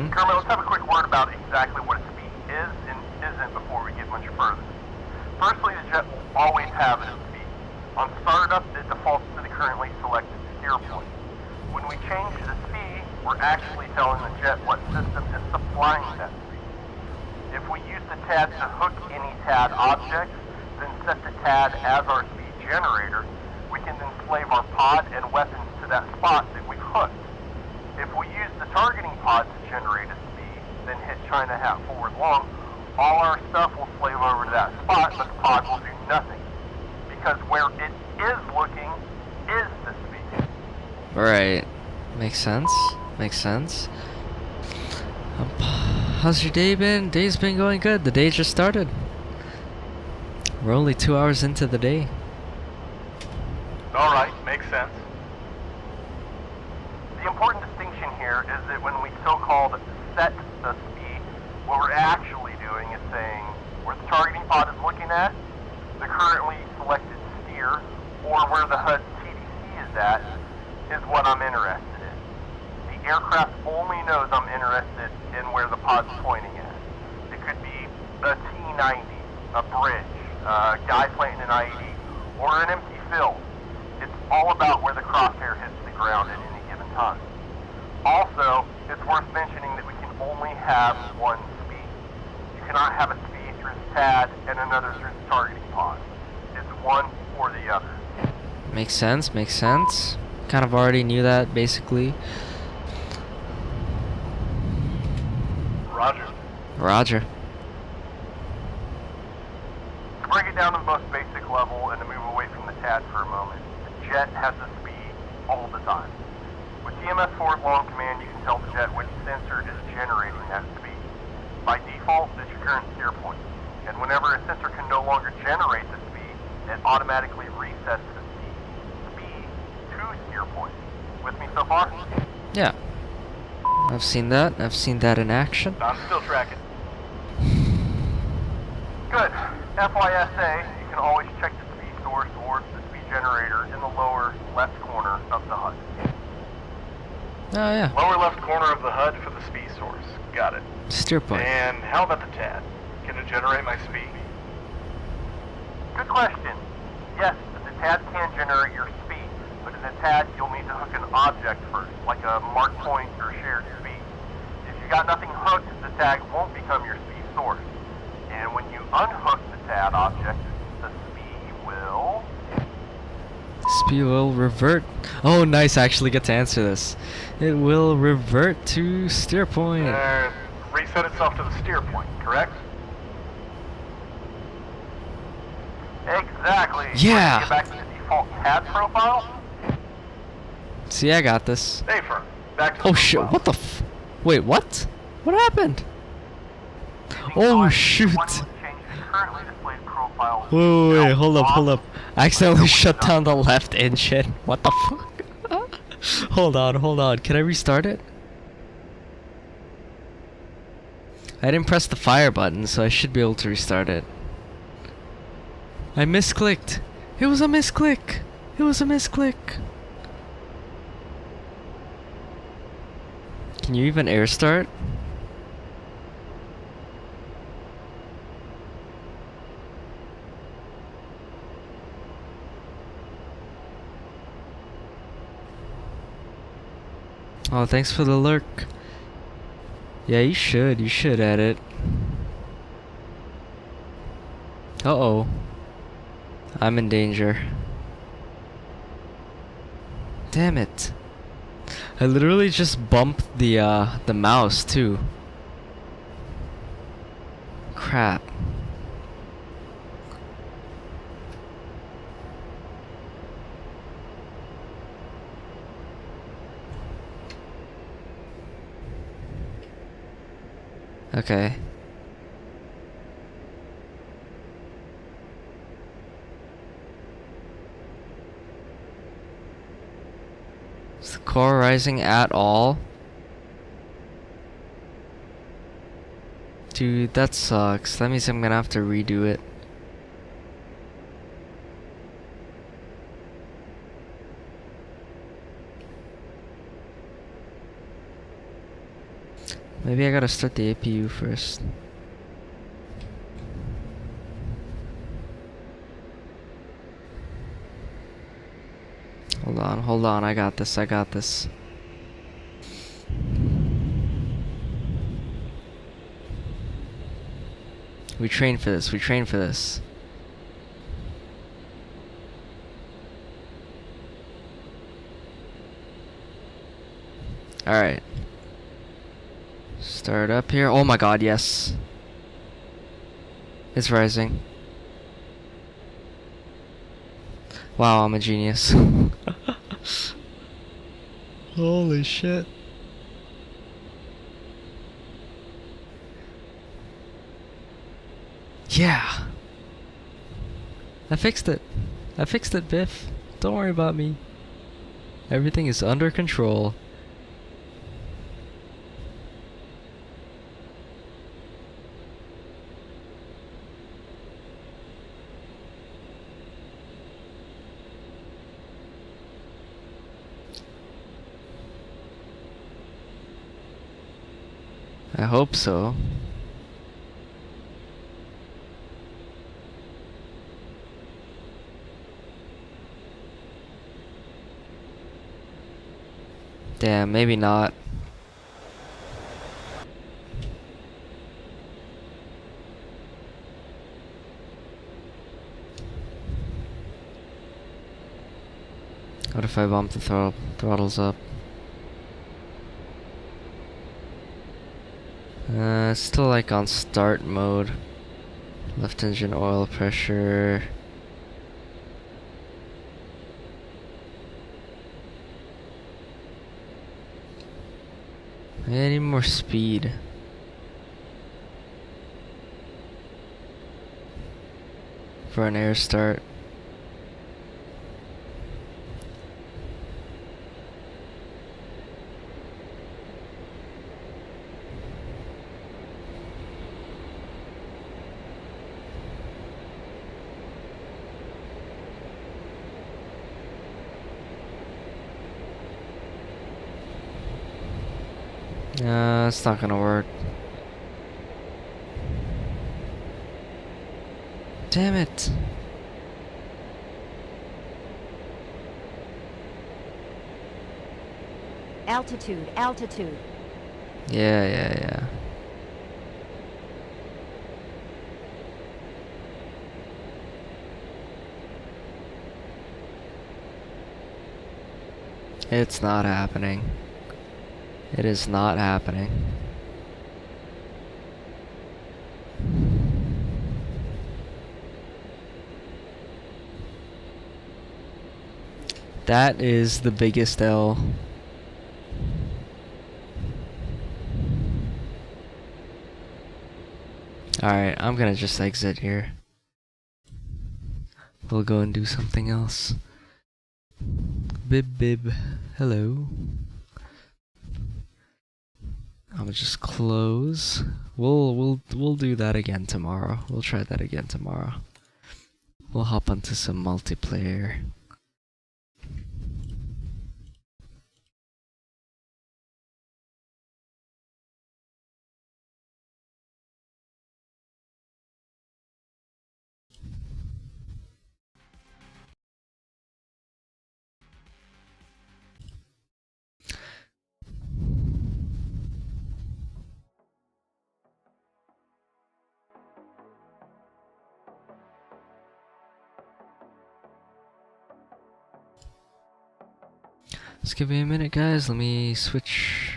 Kermit, let's have a quick word about exactly what a speed is and isn't before we get much further. Firstly, the jet will always have a speed. On startup, it defaults to the currently selected steer point. When we change the speed, we're actually telling the jet what system is supplying that speed. If we use the TAD to hook any TAD objects, then set the TAD as our speed generator, we can then slave our pod and weapons to that spot that we've hooked. If we use the targeting pod to generate a speed, then hit China hat forward long, all our stuff will slave over to that spot, but the pod will do nothing. Because where it is looking is the speed. Right. Makes sense. Makes sense. How's your day been? Day's been going good. The day just started. We're only 2 hours into the day. Alright, makes sense. The important distinction here is that when we so-called set the speed, what we're actually doing is saying where the targeting pod is looking at, the currently selected steer, or where the HUD TDC is at, is what I'm interested in. The aircraft only knows I'm interested in where the pod's pointing at. It could be a T-90, a bridge, a guy planting an IED, or an empty field. It's all about where the crosshair hits the ground at any given time. Also, it's worth mentioning that we can only have one speed. You cannot have a speed through the TAD and another through the targeting pod. It's one or the other. Makes sense, makes sense. Kind of already knew that, basically. Roger. Roger. To break it down to the most basic level and to move away from the TAD for a moment, the jet has a speed all the time. With TMS forward long command, you can tell the jet which sensor is generating that speed. By default, it's your current steer point. And whenever a sensor can no longer generate the speed, it automatically resets the speed to steer point. With me so far? Yeah. I've seen that. I've seen that in action. I'm still tracking. Good. FYSA, you can always check the speed source or the speed generator in the lower left corner of the HUD. Oh, yeah. Lower left corner of the HUD for the speed source. Got it. Steer point. And how about the TAD? Can it generate my speed? Good question. Yes, the TAD can generate your speed, but in the TAD you'll need to hook an object first, like a mark point or shared speed. If you got nothing hooked, the tag won't become your speed source. And when you unhook the TAD object, the speed will... Speed will revert. Oh, nice. I actually get to answer this. It will revert to steer point. Reset itself to the steer point, correct? Exactly. Yeah. Get back to the default TAD profile. See, I got this. Hey, Fern. Back to Oh the shit! profile. What the f? Wait, what? What happened? Oh shoot! Change the currently displayed profile files. Wait, hold up. I accidentally shut down the left engine. What the fuck? Hold on. Can I restart it? I didn't press the fire button, so I should be able to restart it. I misclicked. It was a misclick. Can you even air start? Oh, thanks for the lurk. Yeah, you should add it. Uh-oh. I'm in danger. Damn it. I literally just bumped the mouse too. Crap. Okay. Is the core rising at all? Dude, that sucks. That means I'm gonna have to redo it. Maybe I gotta start the APU first. Hold on, I got this. We train for this. Alright. Start up here. Oh my god, yes. It's rising. Wow, I'm a genius. Holy shit. Yeah. I fixed it, Biff. Don't worry about me. Everything is under control. I hope so. Damn, maybe not. What if I bump the throttles up? Still like on start mode. Left engine oil pressure. I need more speed. For an air start. It's not gonna work. Damn it. Altitude. Yeah. It's not happening. It is not happening. That is the biggest L. Alright, I'm gonna just exit here. we'll go and do something else. Bib, hello. I'll just close. We'll do that again tomorrow. We'll try that again tomorrow. We'll hop onto some multiplayer. Just give me a minute, guys. Let me switch.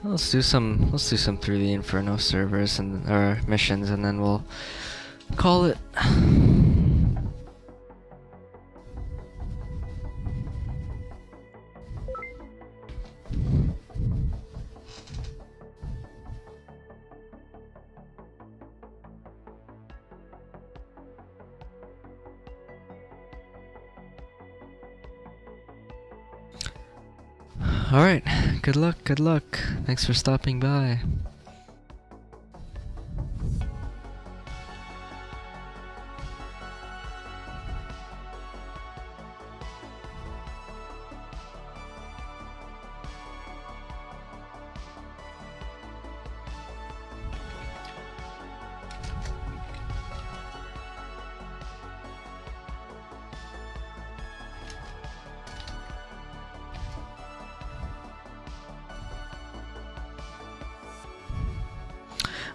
Let's do some through the Inferno servers and or missions, and then we'll call it. Alright, good luck, good luck. Thanks for stopping by.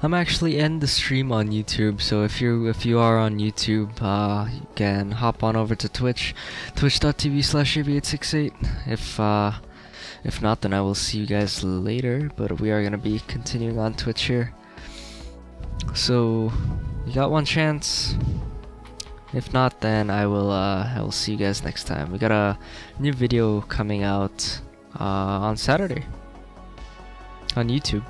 I'm actually end the stream on YouTube, so if you are on YouTube, you can hop on over to Twitch, twitch.tv/AB868. If not, then I will see you guys later. But we are gonna be continuing on Twitch here. So you got one chance. If not, then I will see you guys next time. We got a new video coming out on Saturday on YouTube.